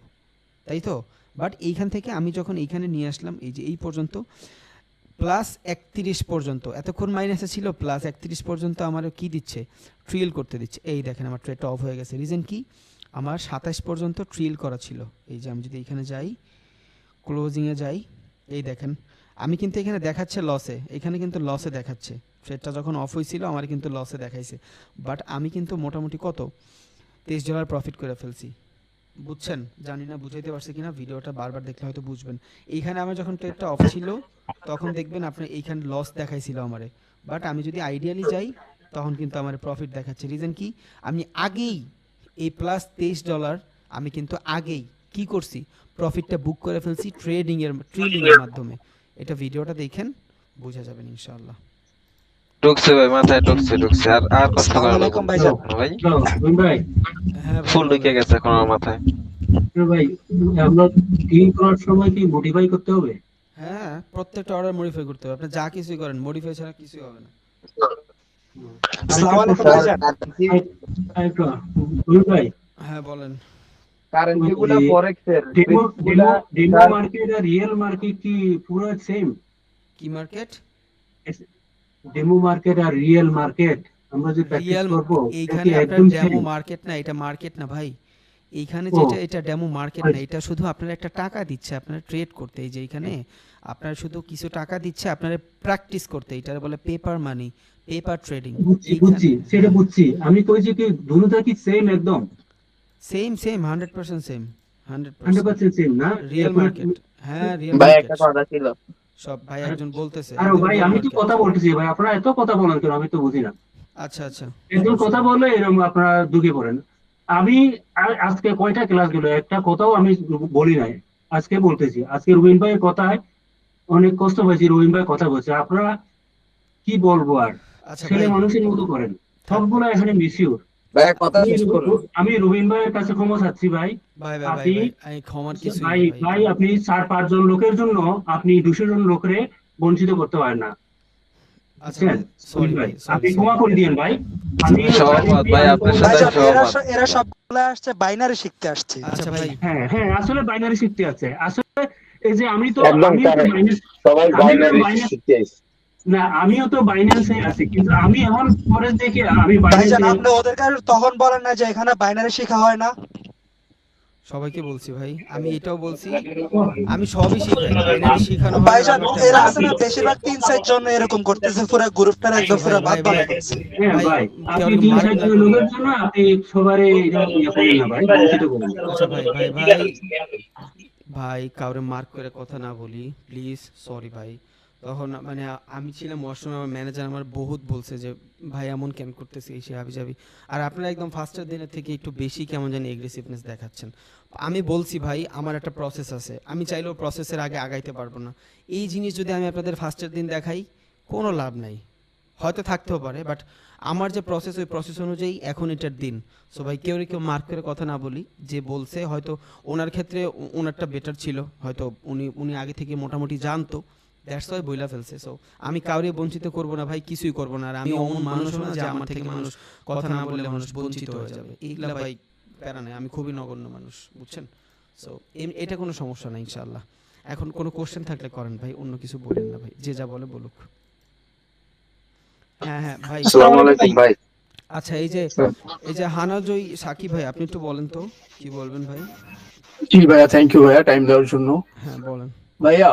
তাই তো। বাট এইখান থেকে আমি যখন এইখানে নিয়ে আসলাম, এই যে এই পর্যন্ত +31 পর্যন্ত, এতক্ষণ মাইনাসে ছিল, +31 পর্যন্ত আমার কি দিচ্ছে, ট্রিল করতে দিচ্ছে। এই দেখেন আমার ট্রেডটা অফ হয়ে গেছে। রিজন কি, আমার 27 পর্যন্ত ট্রিল করা ছিল। এই যে আমি যদি এখানে যাই, ক্লোজিংয়ে যাই, এই দেখেন আমি কিন্তু এখানে দেখাচ্ছে লসে, এখানে কিন্তু লসে দেখাচ্ছে। ট্রেডটা যখন অফ হয়েছিল আমার কিন্তু লসে দেখাইছে, বাট আমি কিন্তু মোটামুটি কত $23 প্রফিট করে ফেলছি, বুঝছেন। জানি না বুঝাইতে পারছি কিনা, ভিডিওটা বারবার দেখলে হয়তো বুঝবেন। এইখানে আমার যখন ট্রেডটা অফ ছিল তখন দেখবেন আপনি এইখানে লস দেখাইছিল আমারে, বাট আমি যদি আইডিয়ালি যাই তখন কিন্তু আমার প্রফিট দেখাচ্ছে। রিজন কি, আমি আগেই এই $23 আমি কিন্তু আগেই কি করছি, প্রফিটটা বুক করে ফেলছি ট্রেলিং এর মাধ্যমে। এটা ভিডিওটা দেখেন, বোঝা যাবেন ইনশাআল্লাহ। ঢুকছে ভাই, মাথায় ঢুকছে। আর আর কথা আসসালামু বলা আলাইকুম ভাইজান। ভাই, ভাই হ্যাঁ ফুল ঢুকে গেছে এখন আমার মাথায়। ভাই আমরা ডিল করার সময় কি মডিফাই করতে হবে? হ্যাঁ, প্রত্যেকটা অর্ডার মডিফাই করতে হবে, আপনি যা কিছুই করেন মডিফাই ছাড়া কিছুই হবে না। আসসালামু আলাইকুম ভাইজান। ভাই হ্যাঁ বলেন। কারেন্সি গুলা ফরেক্স এর ডেমো risk গুলা ডেমো মার্কেট আর রিয়েল মার্কেট কি পুরো সেম? কি মার্কেট? ডেমো মার্কেট আর রিয়েল মার্কেট আমরা যে প্র্যাকটিস রিয়েল করব এটা এইখানে কি আপনার একদম ডেমো সেম? মার্কেট না, এটা মার্কেট না ভাই। এইখানে ও, যেটা এটা ডেমো মার্কেট না, আচ্ছা। এটা শুধু আপনার একটা টাকা দিচ্ছে আপনার ট্রেড করতে। এই যে এইখানে আপনার শুধু কিছু টাকা দিচ্ছে আপনার প্র্যাকটিস করতে, এটা বলে পেপার মানি, পেপার ট্রেডিং। বুঝছি সেটা বুঝছি, আমি কইছি কি দুটোটা কি সেম একদম সেম সেম 100% সেম, 100% 100% সেম না? রিয়েল এখন মার্কেট। হ্যাঁ রিয়েল ভাই মার্কেট একটা কথা ছিল। সব। ভাই একজন বলতেছে আরে একদম ভাই real আমি তো market। কথা বলতেছি ভাই, আপনারা এত কথা বলেন কেন আমি তো বুঝি না। আচ্ছা আচ্ছা একজন কথা বললে এরকম আপনারা ঢুকে পড়েন। আমি আজকে কয়টা ক্লাস গেল একটা কথাও আমি বলি নাই, আজকে বলতেছি। আজকে রুবিন ভাইয়ের কথায় অনেক কষ্ট পাইছি, রুবিন ভাই কথা বলছে, আপনারা কি বলবো আর, আচ্ছা ছেলে ভাই মানুষের মতো করেন থাক সবগুলো থাক। এখানে মিসিউর। ভাই কথা শেষ করুন। আমি রুবিন ভাইয়ের কাছে ক্ষমা চাচ্ছি ভাই। ভাই ভাই ভাই আপনি ভাই আমি ক্ষমার কিছুই ভাই নেই ভাই আপনি 4-5 জন লোকের জন্য আপনি 200 জন লোকের বঞ্চিত করতে পারেন না, আচ্ছা বুঝছেন? ভাই সরি ভাই ভাই সরি আপনি ক্ষমা করে দিয়েন ভাই। আমি সহমত ভাই, আপনার সাথে ভাইজান এরা সহমত। এরা সবগুলা আসছে বাইনারি শিখতে আসছে। আচ্ছা ভাই হ্যাঁ হ্যাঁ আসলে বাইনারি শিখতে আছে আসলে। এই যে আমি তো একদম আমিও তো correct। বাইনারি সবাই আমিও তো বাইনারি বাইনারি শিখতে আইছে। না আমিও তো বাইন্যান্সে আছি, কিন্তু আমি এখন পরে দেখি আমি ভাইজান বাইন্যান্সে আপনি ওদেরকে আর তখন বলেন না যে এখানে বাইনারি শেখা হয় না। সবাইকে বলছি ভাই, আমি এটাও বলছি, আমি সবই শিখাই, বাইনারি শেখানো হয় ভাইজান ব্যাপারটা এরা এমন। আছে না বেশিরভাগ 3-4 জন এরকম করতেছে, পুরো গ্রুপটার একদম আচ্ছা পুরো ভাই বাদ ভাই বানাই ভাই দিচ্ছে। হ্যাঁ ভাই ভাই কেউ আপনি আর তিন মার্ক চার না জন করুন। লোকের জন্য আপনি সবারে ইয়ে করেন না ভাই, বঞ্চিত করেন না। আচ্ছা ভাই ভাই ভাই ভাই কাউরে মার্ক করে কথা না বলি প্লিজ, সরি ভাই। তখন মানে আমি ছিলাম ওয়াশরুমে, আমার ম্যানেজার আমার বহুত বলছে যে ভাই এমন কেন করতেছি এই সে হাবি যাবি। আর আপনারা একদম ফার্স্টের দিনের থেকে একটু বেশি কেমন জানি এগ্রেসিভনেস দেখাচ্ছেন। আমি বলছি ভাই আমার একটা প্রসেস আছে, আমি চাইলেও প্রসেসের আগে আগাইতে পারবো না। এই জিনিস যদি আমি আপনাদের ফার্স্টের দিন দেখাই কোনো লাভ নাই, হয়তো থাকতেও পারে, বাট আমার যে প্রসেস ওই প্রসেস অনুযায়ী এখন এটার দিন। সো ভাই কেউ মার্ক করে কথা না বলি, যে বলছে হয়তো ওনার ক্ষেত্রে ওনারটা বেটার ছিল, হয়তো উনি উনি আগে থেকে মোটামুটি জানতো, দ্যাটস ওয়াই বইলা ফেলছে। সো আমি কাউরে বঞ্চিত করব না ভাই, কিছুই করব না। আর আমি অমন মানুষ না যে আমার থেকে মানুষ কথা না বললে মানুষ বঞ্চিত হয়ে যাবে, এইগুলা ভাই প্যারা নাই, আমি খুবই নগণ্য মানুষ, বুঝছেন? সো এটা কোনো সমস্যা নাই ইনশাআল্লাহ। এখন কোনো কোশ্চেন থাকলে করেন ভাই, অন্য কিছু বলেন না ভাই, যে যা বলে বলুক। হ্যাঁ হ্যাঁ ভাই আসসালামু আলাইকুম ভাই। আচ্ছা এই যে হানাজয়ী সাকিব ভাই, আপনি একটু বলেন তো কি বলবেন ভাই? জি ভাইয়া, থ্যাংক ইউ ভাইয়া টাইম দেওয়ার জন্য। হ্যাঁ বলেন ভাইয়া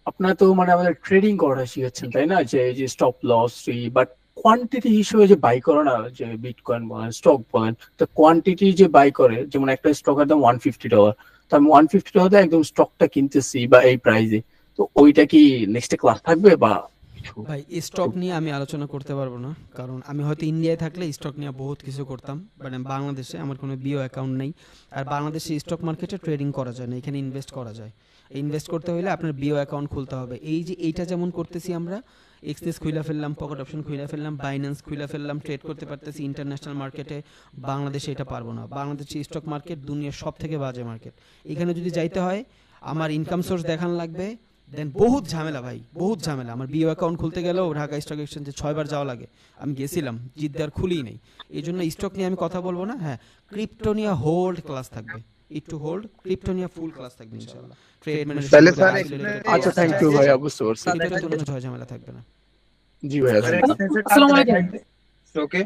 আপনারা তো মানে আমাদের ট্রেডিং করাটা শিখাচ্ছেন তাই না, যে এই যে স্টপ লস বাট কোয়ান্টিটি হিসেবে যে বাই করে না, যে বিটকয়েন বলেন স্টক বলেন, তো কোয়ান্টিটি যে বাই করে, যেমন একটা স্টকের দাম $150, তো আমি $150 একদম স্টকটা কিনতেছি বা এই প্রাইসে, তো ওইটা কি নেক্সট ক্লাস থাকবে বা কিছু? ভাই স্টক নিয়ে আমি আলোচনা করতে পারবো না, কারণ আমি হয়তো ইন্ডিয়ায় থাকলে স্টক নিয়ে বহুত কিছু করতাম, বাট বাংলাদেশে আমার কোনো বিও অ্যাকাউন্ট নেই। আর বাংলাদেশে স্টক মার্কেটে ট্রেডিং করা যায় না, এখানে ইনভেস্ট করা যায়। ইনভেস্ট করতে হলে আপনার বিও অ্যাকাউন্ট খুলতে হবে। এই যে এইটা যেমন করতেছি আমরা, এক্সচেঞ্জ খুলে ফেললাম, পকেট অপশন খুলে ফেললাম, বাইন্যান্স খুলে ফেললাম, ট্রেড করতে পারতেছি ইন্টারন্যাশনাল মার্কেটে। বাংলাদেশে এটা পারবো না। বাংলাদেশে স্টক মার্কেট দুনিয়ার সব থেকে বাজে মার্কেট। এখানে যদি যাইতে হয় আমার ইনকাম সোর্স দেখান লাগবে, দেন বহুত ঝামেলা ভাই, বহুত ঝামেলা। আমার বিও অ্যাকাউন্ট খুলতে গেলেও ঢাকা স্টক এক্সচেঞ্জে 6 বার যাওয়া লাগে। আমি গেছিলাম, জিদ্দে আর খুলিই নেই। এই জন্য স্টক নিয়ে আমি কথা বলবো না। হ্যাঁ ক্রিপ্টো নিয়ে হোল্ড ক্লাস থাকবে, একটু হোল্ড, ক্রিপ্টো নিয়ে ফুল ক্লাস থাকবে ইনশাআল্লাহ। ট্রেড মানে তাহলে স্যার আচ্ছা থ্যাংক ইউ ভাইয়া, বুঝতে পারছি। ক্রিপ্টোতে কোনো ঝয় ঝামেলা থাকবে না। জি ভাইয়া thank you। আসসালামু আলাইকুম। ওকে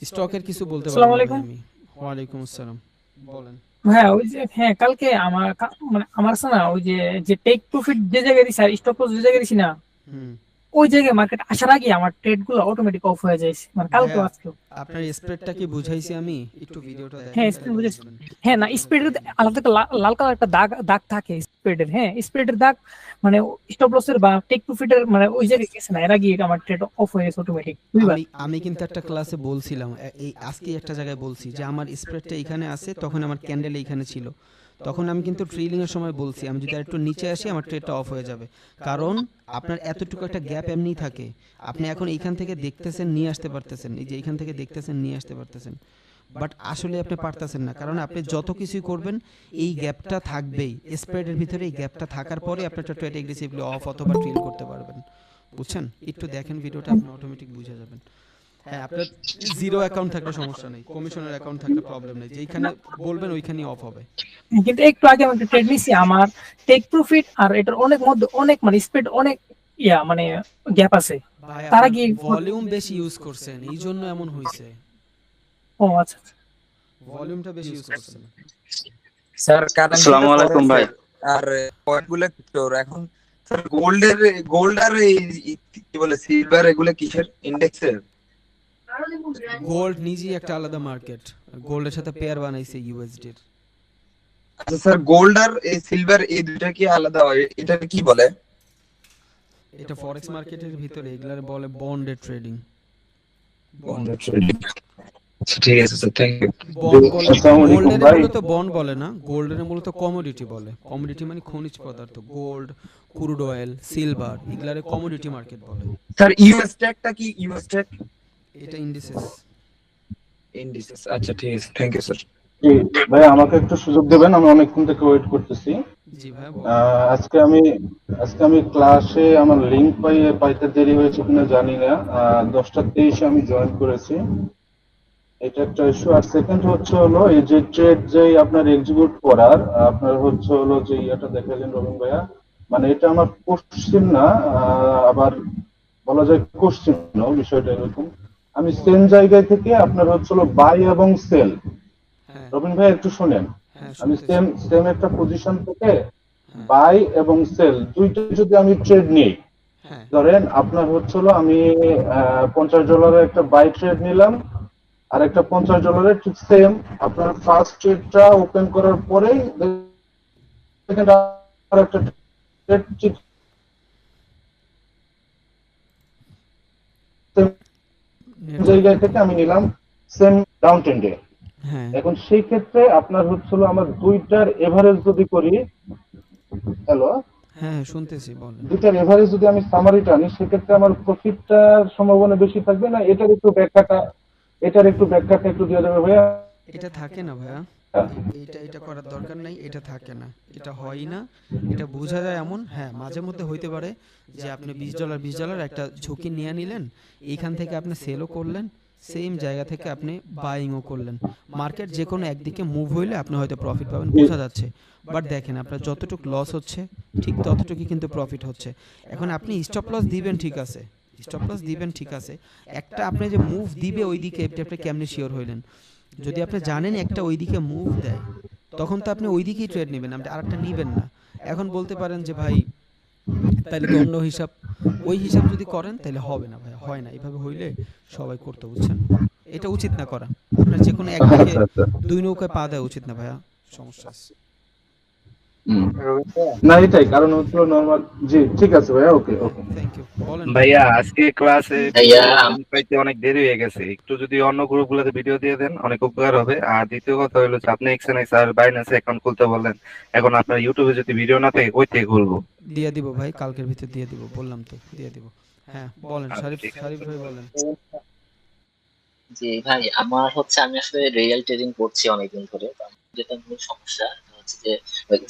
স্টকের কিছু বলতে আসসালামু পারবো না আলাইকুম। ভাই আমি। ওয়ালাইকুম আসসালাম, বলেন। হ্যাঁ ওই যে হ্যাঁ কালকে আমার মানে আমার আছে না ওই যে টেক প্রফিট যে জায়গায় দিছি আর স্টপ লস যে জায়গায় দিছি না, হুম ওই জায়গায় মার্কেট আসার আগে আমার ট্রেড গুলো অটোমেটিক অফ হয়ে যায়, মানে কালকে ভাইয়া, আজকে। আপনার স্প্রেডটা কি বুঝাইছি আমি? একটু ভিডিওটা দেখেন। হ্যাঁ স্প্রেড বুঝেছি। হ্যাঁ না স্প্রেডের আলাদা একটা লাল কালার একটা দাগ থাকে স্প্রেডের। হ্যাঁ স্প্রেডের দাগ মানে স্টপ লসের বা টেক প্রফিটের মানে ওই জায়গায় গেছে না, এর আগে আমার ট্রেড অফ হয়ে গেছে অটোমেটিক, বুঝবা? আমি কিন্তু একটা ক্লাসে বলছিলাম, এই আজকে একটা জায়গায় বলছি যে আমার স্প্রেডটা এখানে আছে, তখন আমার ক্যান্ডেল এইখানে ছিল। তখন আমি কিন্তু ট্রেলিং এর সময় বলছি আমি যদি একটু নিচে আসি আমার ট্রেডটা অফ হয়ে যাবে, কারণ আপনার এতটুকু একটা গ্যাপ এমনি থাকে। আপনি এখন এইখান থেকে দেখতেছেন নিয়ে আসতে পারতেছেন, এই যে এইখান থেকে দেখতেছেন নিয়ে আসতে পারতেছেন, বাট আসলে আপনি পারতেছেন না, কারণ আপনি যত কিছুই করবেন এই গ্যাপটা থাকবেই। স্প্রেডের ভিতরে এই গ্যাপটা থাকার পরে আপনি একটা ট্রেড এগ্রেসিভলি অফ অথবা ট্রেল করতে পারবেন, বুঝছেন? একটু দেখেন ভিডিওটা, আপনি অটোমেটিক বুঝে যাবেন। হ্যাঁ, আপনার জিরো অ্যাকাউন্ট থাকলে সমস্যা নেই, কমিশনের অ্যাকাউন্ট থাকলে প্রবলেম নেই, যেইখানে বলবেন ওইখানেই অফ হবে। কিন্তু একটু আগে আমি একটা ট্রেড নিছি, আমার টেক প্রফিট আর এটার অনেক মধ্যে অনেক মানে স্প্রেড অনেক মানে গ্যাপ আছে। ভাই তারা আপনি কি ভলিউম বেশি ইউজ করছেন, এই জন্য এমন হয়েছে, ও আচ্ছা আচ্ছা। ভলিউমটা বেশি ইউজ করছেন। স্যার কারেন্ট আসসালামু আলাইকুম ভাই। আর পয়েন্টগুলো কিশোর এখন স্যার গোল্ড আর কি বলে সিলভার এগুলো কিসের ইন্ডেক্সের? গোল্ড নিজেই একটা আলাদা মার্কেট, গোল্ডের সাথে পেয়ার বানাইছে ইউএসডির। আচ্ছা স্যার গোল্ড আর এই সিলভার এই দুইটা কি আলাদা হয়, এটা কি বলে? এটা ফরেক্স মার্কেটের ভিতরে এগুলার বলে বন্ডের ট্রেডিং। ঠিক আছে স্যার, থ্যাংক ইউ। বন্ড বলে, আসসালামু আলাইকুম গোল্ডের ভাই। মূলত বন্ড বলে না, গোল্ডের মূলত কমোডিটি বলে। কমোডিটি মানে খনিজ পদার্থ, গোল্ড, ক্রুড অয়েল, সিলভার, এগুলারে কমোডিটি মার্কেট বলে। স্যার ইউএস ট্যাগটা কি? ইউএস ট্যাগ এটা ইন্ডিসেস। ইন্ডিসেস, আচ্ছা ঠিক আছে, থ্যাংক ইউ স্যার। জি ভাই, আমাকে একটু সুযোগ দেবেন, আমি অনেকক্ষণ থেকে ওয়েট করতেছি। জি ভাই আজকে আমি ক্লাসে আমার লিংক পাইতে দেরি হয়েছে কিনা জানি না। 10টা 23 আমি জয়েন করেছি, এটা একটা ইস্যু। আর সেকেন্ড হচ্ছে হলো এই যে ট্রেড যে আপনার এক্সিকিউট করার আপনার হচ্ছে হলো যে ইয়েটা দেখালেন রবিন ভাইয়া, মানে এটা আমার কোশ্চিন না, আবার বলা যায় কোশ্চিন বিষয়টা এরকম। আমি সেম জায়গায় থেকে আপনার হচ্ছে হলো বাই এবং সেল, হ্যাঁ রবিন ভাই একটু শুনেন, হ্যাঁ আমি শুনতেছি। সেম একটা পজিশন থেকে বাই এবং সেল দুইটা যদি আমি ট্রেড নিই, হ্যাঁ ধরেন আপনার হচ্ছে হলো আমি $50 একটা বাই ট্রেড নিলাম, আর একটা $50 ঠিক সেম আপনার ফার্স্ট ট্রেডটা ওপেন করার পরেই দেখেন আর একটা ট্রেড ঠিক same জায়গায় থেকে আমি নিলাম সেম ডাউন ট্রেন্ডে। হ্যাঁ এখন সেই ক্ষেত্রে আপনার হচ্ছে হলো আমার দুইটার এভারেজ যদি করি, হ্যালো, হ্যাঁ শুনতেছি, বলেন। দুইটার এভারেজ যদি আমি সামারিটা আনি, সেক্ষেত্রে আমার প্রফিটটার সম্ভাবনা বেশি থাকবে না? এটার একটু ব্যাখ্যাটা একটু দেওয়া যাবে ভাইয়া? এটা থাকে না ভাইয়া, এটা করার দরকার নাই, এটা থাকে না, এটা হয় না, এটা বোঝা যায় এমন। হ্যাঁ মাঝে মধ্যে হইতে পারে যে আপনি $20 একটা ঝুঁকি নিয়ে নিলেন, এইখান থেকে আপনি সেলও করলেন, সেম জায়গা থেকে আপনি বাইংও করলেন। মার্কেট যে কোনো একদিকে মুভ হইলে আপনি হয়তো প্রফিট পাবেন, বোঝা যাচ্ছে। বাট দেখেন আপনার যতটুকু লস হচ্ছে ঠিক ততটুকুই কিন্তু প্রফিট হচ্ছে। এখন আপনি স্টপ লস দিবেন, ঠিক আছে, স্টপ লস দিবেন, ঠিক আছে, একটা আপনি যে মুভ দিবে ওইদিকে আপনি কেমনে শিওর হইলেন? যদি আপনি জানেন একটা ওইদিকে মুভ দেয়, তখন তো আপনি ওইদিকেই ট্রেড নেবেন, আপনি আরেকটা নেবেন না। এখন বলতে পারেন যে ভাই তাহলে তো অন্য হিসাব, ওই হিসাব যদি করেন তাহলে হবে না ভাই, হয় না, এভাবে হইলে সবাই করতে, বুঝছেন? এটা উচিত না করা, আপনার যে কোনো একদিকে দুই নৌকায় পা দেওয়া উচিত না ভাইয়া, সমস্যা আছে। না এটাই কারণ হচ্ছে নরমাল। জি ঠিক আছে ভাইয়া, ওকে ওকে। থ্যাংক ইউ, বলেন ভাইয়া আজকে ক্লাসে ভাইয়া পাইতে অনেক দেরি হয়ে গেছে, একটু যদি অন্য গ্রুপগুলোতে ভিডিও দিয়ে দেন অনেক উপকার হবে। আর দ্বিতীয় কথা হলো যে আপনি এক্সএনএক্স আর বাইন্যান্সে অ্যাকাউন্ট খুলতে বললেন, এখন আপনার ইউটিউবে যদি ভিডিও না থাকে কই থেকে খুলবো? দিয়ে দিব ভাই, কালকের ভিতর দিয়ে দিব, বললাম তো দিয়ে দিব। হ্যাঁ বলেন শরীফ ভাই বলেন। জি ভাই, আমার হচ্ছে আমি আসলে রিয়েল ট্রেডিং করছি অনেকদিন ধরে। তো আমার যেটা মূল সমস্যা হচ্ছে যে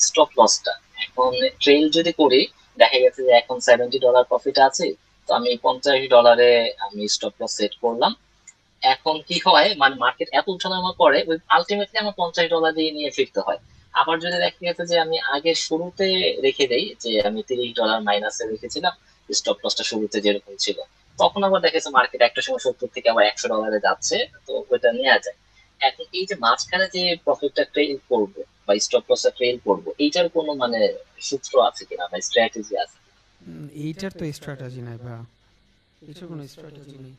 স্টপ লসটা। এখন ট্রেল যদি করি, দেখা গেছে যে এখন $70 প্রফিট আছে, তো আমি $50 আমি স্টপ লস সেট করলাম। এখন কি হয়, মানে মার্কেট এত উঠানামা করে, আলটিমেটলি আমার $50 দিয়ে নিয়ে ফিরতে হয়। আবার যদি দেখা গেছে যে আমি আগে শুরুতে রেখে দেই, যে আমি $30 মাইনাসে রেখেছিলাম, স্টপ লসটা শুরুতে যেরকম ছিল, তখন আবার দেখা যাচ্ছে মার্কেট একটা সময় 70 থেকে আবার $100 যাচ্ছে, তো ওইটা নেওয়া যায়। এখন এই যে মাঝখানে যে প্রফিটটা ট্রেল করবো বা স্টপ লসটা ট্রেল করবো, এইটার কোনো মানে সূত্র আছে কিনা বা স্ট্র্যাটেজি আছে? এইটার তো স্ট্র্যাটেজি নাই ভাইয়া, এটার কোনো স্ট্র্যাটেজি নেই।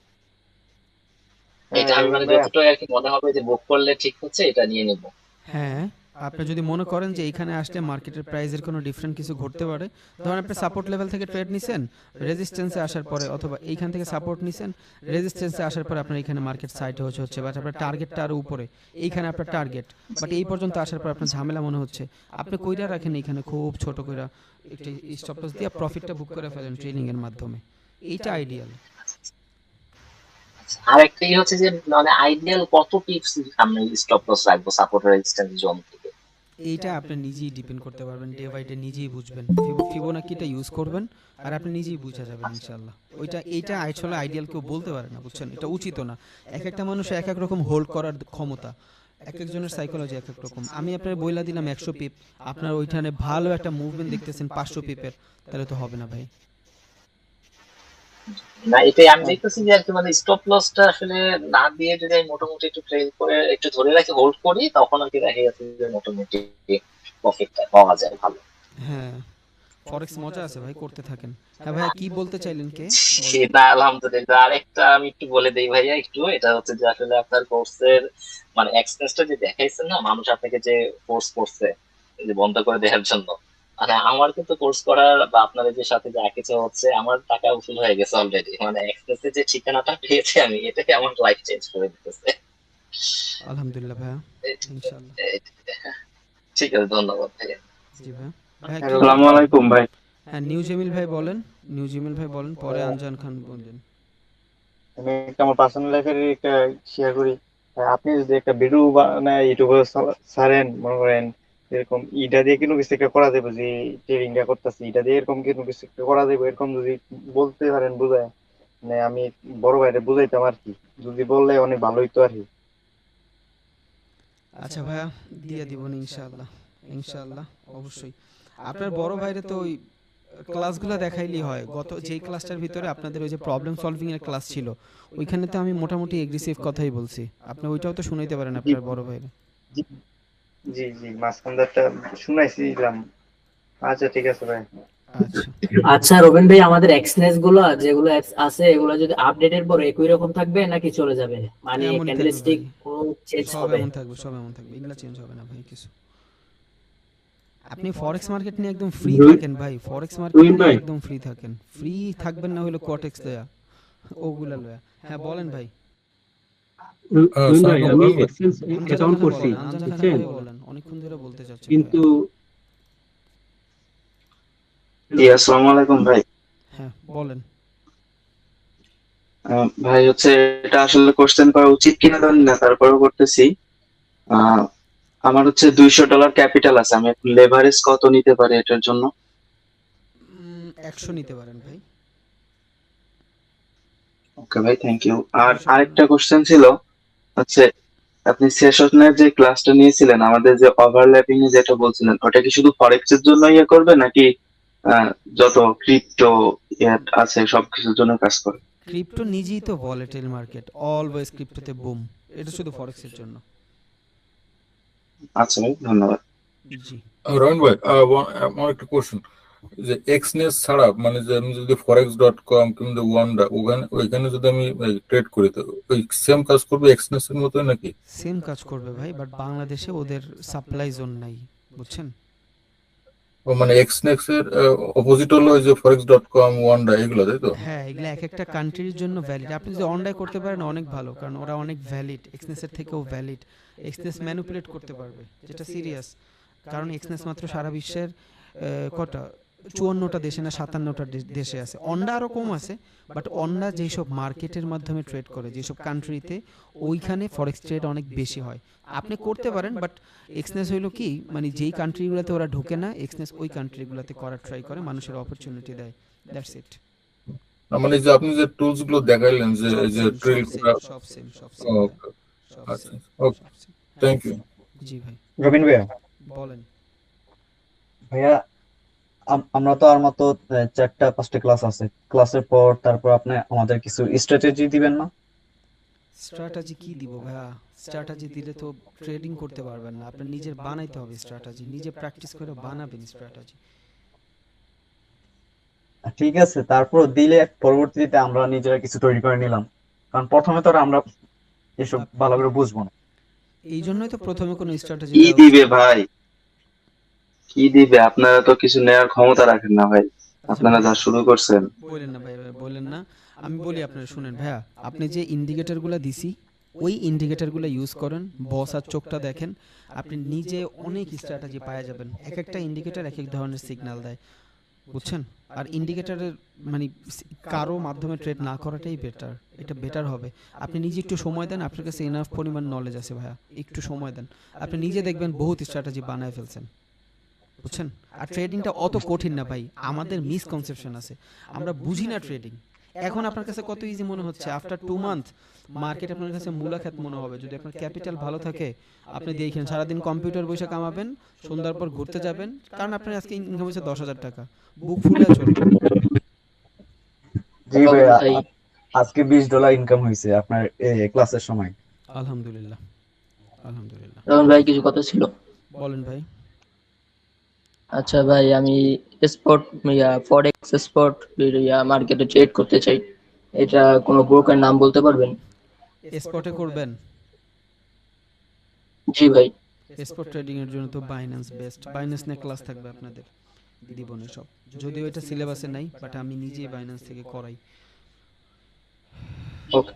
এটা আমি মানে যতটুকু আর কি মনে হবে যে বুক করলে ঠিক হচ্ছে, এটা নিয়ে নেবো। হ্যাঁ আপনি যদি মনে করেন যে এইখানে আসলে মার্কেটের প্রাইসের কোনো ডিফারেন্ট কিছু ঘটতে পারে, ধরেন আপনি সাপোর্ট লেভেল থেকে ট্রেড নিছেন, রেজিস্ট্যান্সে আসার পরে, অথবা এইখান থেকে সাপোর্ট নিছেন, রেজিস্ট্যান্সে আসার পরে আপনার এখানে মার্কেট সাইডে হচ্ছে, বাট আপনার টার্গেটটা আরও উপরে, এইখানে আপনার টার্গেট, বাট এই পর্যন্ত আসার পর আপনার ঝামেলা মনে হচ্ছে, আপনি কইরা রাখেন এখানে খুব ছোট কইরা একটা স্টপ লস দিয়ে প্রফিটটা বুক করে ফেলেন ট্রেডিং এর মাধ্যমে, এইটা আইডিয়াল। আর একটা হচ্ছে যে মানে আইডিয়াল কত পিপস আমি স্টপ লস রাখবো সাপোর্ট রেজিস্ট্যান্স জোন থেকে? এইটা আপনি নিজেই ডিপেন্ড করতে পারবেন, ডে বাই ডে নিজেই বুঝবেন, ফিবোনাকিটা ইউজ করবেন আর আপনি নিজেই বুঝে যাবেন ইনশাআল্লাহ। এইটা আসলে আইডিয়াল কেউ বলতে পারে না, বুঝছেন, এটা উচিত না। এক একটা মানুষ এক এক রকম হোল্ড করার ক্ষমতা, এক একজনের সাইকোলজি এক এক রকম। আমি আপনার বইলা দিলাম 100 পিপ, আপনার ওইখানে ভালো একটা মুভমেন্ট দেখতেছেন 500 পিপের, তাহলে তো হবে না ভাই। না, এটাই আমি দেখতেছি যে আর কি, মানে স্টপ লসটা আসলে না দিয়ে যদি আমি মোটামুটি একটু ট্রেল করে একটু ধরে রাখি, হোল্ড করি, তখন আর কি দেখা যাচ্ছে যে মোটামুটি প্রফিটটা পাওয়া যায় ভালো। হ্যাঁ, ফরেক্স মজা আছে ভাই, করতে থাকেন। হ্যাঁ ভাই, কি বলতে চাইলেন কে? সেটা আলহামদুলিল্লাহ। আরেকটা আমি একটু বলে দেই ভাইয়া, একটু এটা হচ্ছে যে আসলে আপনার কোর্সের মানে এক্সপেন্সটা যে দেখাইছেন না, মানুষ আপনাকে যে ফোর্স করছে এই যে বন্ধ করে দেওয়ার জন্য, মানে আমার কিন্তু কোর্স করার বা আপনাদের যে সাথে যা কিছু হচ্ছে, আমার টাকা উসুল হয়ে গেছে অলরেডি। মানে এক্সপেন্সের যে ঠিকানাটা পেয়েছি আমি, এটাকে আমার লাইফ চেঞ্জ করে দিতেছে। আলহামদুলিল্লাহ ভাইয়া, ইনশাআল্লাহ। ঠিক আছে, ধন্যবাদ ভাইয়া। জি ভাই। ভাই আসসালামু আলাইকুম ভাই। হ্যাঁ, নিউ জামিল ভাই বলেন, নিউ জামিল ভাই বলেন, পরে আনজান খান বলেন। আমি একটা আমার পার্সোনাল লাইফের একটা শেয়ার করি। আপনি যদি একটা ভিডিও বানায় ইউটিউবে ছাড়েন, মনে করেন এরকম ইটা দিয়ে কিন্তু কিছু একটা করা যাবে, যে ট্রেডিংটা করতেছি এটা দিয়ে এরকম কিন্তু কিছু একটা করা যাবে, এরকম যদি বলতে পারেন বুঝায়, মানে আমি বড় ভাইরে বুঝাইতাম আর কি, যদি বললে অনেক ভালো হইতো আর কি। আচ্ছা ভাইয়া, দিয়ে দিব ইনশাআল্লাহ, ইনশাআল্লাহ অবশ্যই। আপনার বড় ভাইরে তো ওই ক্লাসগুলো দেখাইলেই হয়। গত যেই ক্লাসটার ভিতরে আপনাদের ওই যে প্রবলেম সলভিং এর ক্লাস ছিল, ওইখানে তো আমি মোটামুটি এগ্রেসিভ কথাই বলছি, আপনি ওইটাও তো শুনাইতে পারেন আপনার বড় ভাইরে। জি জি জি, মাঝখানটা শুনাইছিলাম। আচ্ছা ঠিক আছে ভাই। আচ্ছা আচ্ছা রবিন ভাই, আমাদের এক্সনেস গুলো যেগুলো আছে এগুলো যদি আপডেটের পর একই রকম থাকবে নাকি চলে যাবে, মানে এমনই থাকবে ক্যান্ডেলস্টিক ভাই, ও চেঞ্জ সব হবে? এমন থাকবে, সব এমন থাকবে, এগুলা চেঞ্জ হবে না ভাই কিছু। আপনি ফরেক্স মার্কেট নিয়ে একদম ফ্রি থাকেন ভাই, ফরেক্স মার্কেট নিয়ে একদম ফ্রি থাকেন, ফ্রি থাকবেন না হলো কোটেক্স লয়া, ওগুলা লয়া। হ্যাঁ বলেন ভাই। রবিন ভাই, আমি এক্সচেঞ্জ অ্যাকাউন্ট করছি, বুঝছেন, বলেন, অনেকক্ষণ ধরে বলতে চাচ্ছেন কিন্তু জি আসসালামু আলাইকুম ভাই। হ্যাঁ বলেন। ভাই হচ্ছে এটা আসলে কোশ্চেন করা উচিত কিনা জানি না, তারপরেও করতেছি। আমার হচ্ছে $200 ক্যাপিটাল আছে, আমি এখন লেভারেজ কত নিতে পারি এটার জন্য? 100 নিতে পারেন ভাই। ওকে ভাই, থ্যাংক ইউ। আর আরেকটা কোশ্চেন ছিল হচ্ছে, আপনি সেশনের যে ক্লাসটা নিয়েছিলেন, আমাদের যে ওভারল্যাপিং এ যেটা বলছিলেন, ওটা কি শুধু ফরেক্স এর জন্য ইয়ে করবে নাকি যত ক্রিপ্টো আছে সবকিছুর জন্য কাজ করে? ক্রিপ্টো নিজেই তো ভলাটাইল মার্কেট, অলওয়েজ ক্রিপ্টোতে বুম, এটা শুধু ফরেক্সের জন্য। আচ্ছা ভাই, ধন্যবাদ। জি রবিন ভাই, আমার একটা কোশ্চেন, যে এক্সনেস ছাড়া মানে যে আমি যদি forex.com কিংবা ওয়ান্ডা ওইখানে যদি আমি ট্রেড করি, তো ওই সেম কাজ করবে এক্সনেস এর মতো নাকি? সেম কাজ করবে ভাই, বাট বাংলাদেশে ওদের সাপ্লাই জোন নাই, বুঝছেন। ও মানে এক্সনেস এর অপোজিট হলো ওই যে forex.com ওয়ান্ডা এগুলো, তাই তো? হ্যাঁ, এগুলো এক একটা কান্ট্রির জন্য ভ্যালিড। আপনি যদি অনলাইন করতে পারেন অনেক ভালো, কারণ ওরা অনেক ভ্যালিড, এক্সনেসের থেকেও ভ্যালিড। এক্সনেস ম্যানিপুলেট করতে পারবে, যেটা সিরিয়াস, কারণ এক্সনেস মাত্র সারা বিশ্বের কটা 54টা দেশে না 57টা দেশে আছে। অন্ডা আরও কম আছে, বাট অন্ডা যেসব মার্কেটের মাধ্যমে ট্রেড করে, যেসব কান্ট্রিতে, ওইখানে ফরেক্স ট্রেড অনেক বেশি হয়। আপনি করতে পারেন, বাট এক্সনেস হইলো কি, মানে যেই কান্ট্রিগুলোতে ওরা ঢোকে না, এক্সনেস ওই কান্ট্রিগুলোতে করার ট্রাই করে, মানুষের অপরচুনিটি দেয়, দ্যাটস ইট। মানে যে আপনি যে টুলস গুলো দেখাইলেন যে ট্রেড করা, সব সেম। ওকে আচ্ছা, ওকে, থ্যাংক ইউ। জি ভাই। রবিন ভাইয়া বলেন। ভাইয়া, আমরা তো আর মাত্র 4টা-5টা ক্লাস আছে, ক্লাসের পর তারপর আপনি আমাদের কিছু স্ট্র্যাটেজি দিবেন না? স্ট্র্যাটেজি কি দিব ভাইয়া? স্ট্র্যাটেজি দিলে তো ট্রেডিং করতে পারবেন না, আপনার নিজের বানাইতে হবে স্ট্র্যাটেজি, নিজে প্র্যাকটিস করে বানাবেন স্ট্র্যাটেজি। ঠিক আছে, তারপর দিলে পরবর্তীতে আমরা নিজেরা কিছু তৈরি করে নিলাম, কারণ প্রথমে তো আর আমরা এসব ভালো করে বুঝবো না। এই জন্যই তো প্রথমে কোনো স্ট্র্যাটেজি কি দিবে ভাই, কি দিবে? আপনারা তো কিছু নেওয়ার ক্ষমতা রাখেন না ভাই, আপনারা যা শুরু করছেন। বলেন না ভাই, বলেন না, আমি বলি আপনারা শুনেন ভাইয়া। আপনি যে ইন্ডিকেটরগুলো দিছি, ওই ইন্ডিকেটরগুলো ইউজ করেন, বস আর চোখটা দেখেন, আপনি নিজে অনেক স্ট্র্যাটেজি পাওয়া যাবেন। এক একটা ইন্ডিকেটর এক এক ধরনের সিগন্যাল দেয়। বুঝছেন? আর ইন্ডিকেটরের মানে কারো মাধ্যমে ট্রেড না করাটাই বেটার, এটা বেটার হবে। আপনি নিজে একটু সময় দেন, আপনার কাছে এনাফ পরিমাণ নলেজ আছে ভাইয়া, একটু সময় দেন, আপনি নিজে দেখবেন বহুত স্ট্র্যাটেজি বানায় ফেলছেন, বুঝছেন? আর ট্রেডিংটা অত কঠিন না ভাই, আমাদের মিসকনসেপশন আছে, আমরা বুঝি না ট্রেডিং। এখন আপনার কাছে কত ইজি মনে হচ্ছে, আফটার 2 মান্থ মার্কেট আপনার কাছে মূলাখাত মনে হবে। যদি আপনার ক্যাপিটাল ভালো থাকে, আপনি দেখেন সারাদিন কম্পিউটার বসে কামাবেন, সন্ধ্যার পর ঘুরতে যাবেন, কারণ আপনার আজকে ইনকাম হচ্ছে 10,000 টাকা, বুক ফুলে চলবে। জি ভাই, আজকে $20 ইনকাম হয়েছে আপনার ক্লাসের সময়। আলহামদুলিল্লাহ, আলহামদুলিল্লাহ। রহমান ভাই কিছু কথা ছিল। বলেন ভাই। আচ্ছা ভাই, আমি স্পট ফরেক্স স্পট মার্কেটে ট্রেড করতে চাই, এটা কোনো ব্রোকার নাম বলতে পারবেন? স্পটে করবেন? জি ভাই। স্পট ট্রেডিং এর জন্য তো বাইন্যান্স বেস্ট। বাইন্যান্স নিয়ে ক্লাস থাকবে আপনাদের দিবনে সব, যদিও এটা সিলেবাসে নাই, বাট আমি নিজেই বাইন্যান্স থেকে করাই। ওকে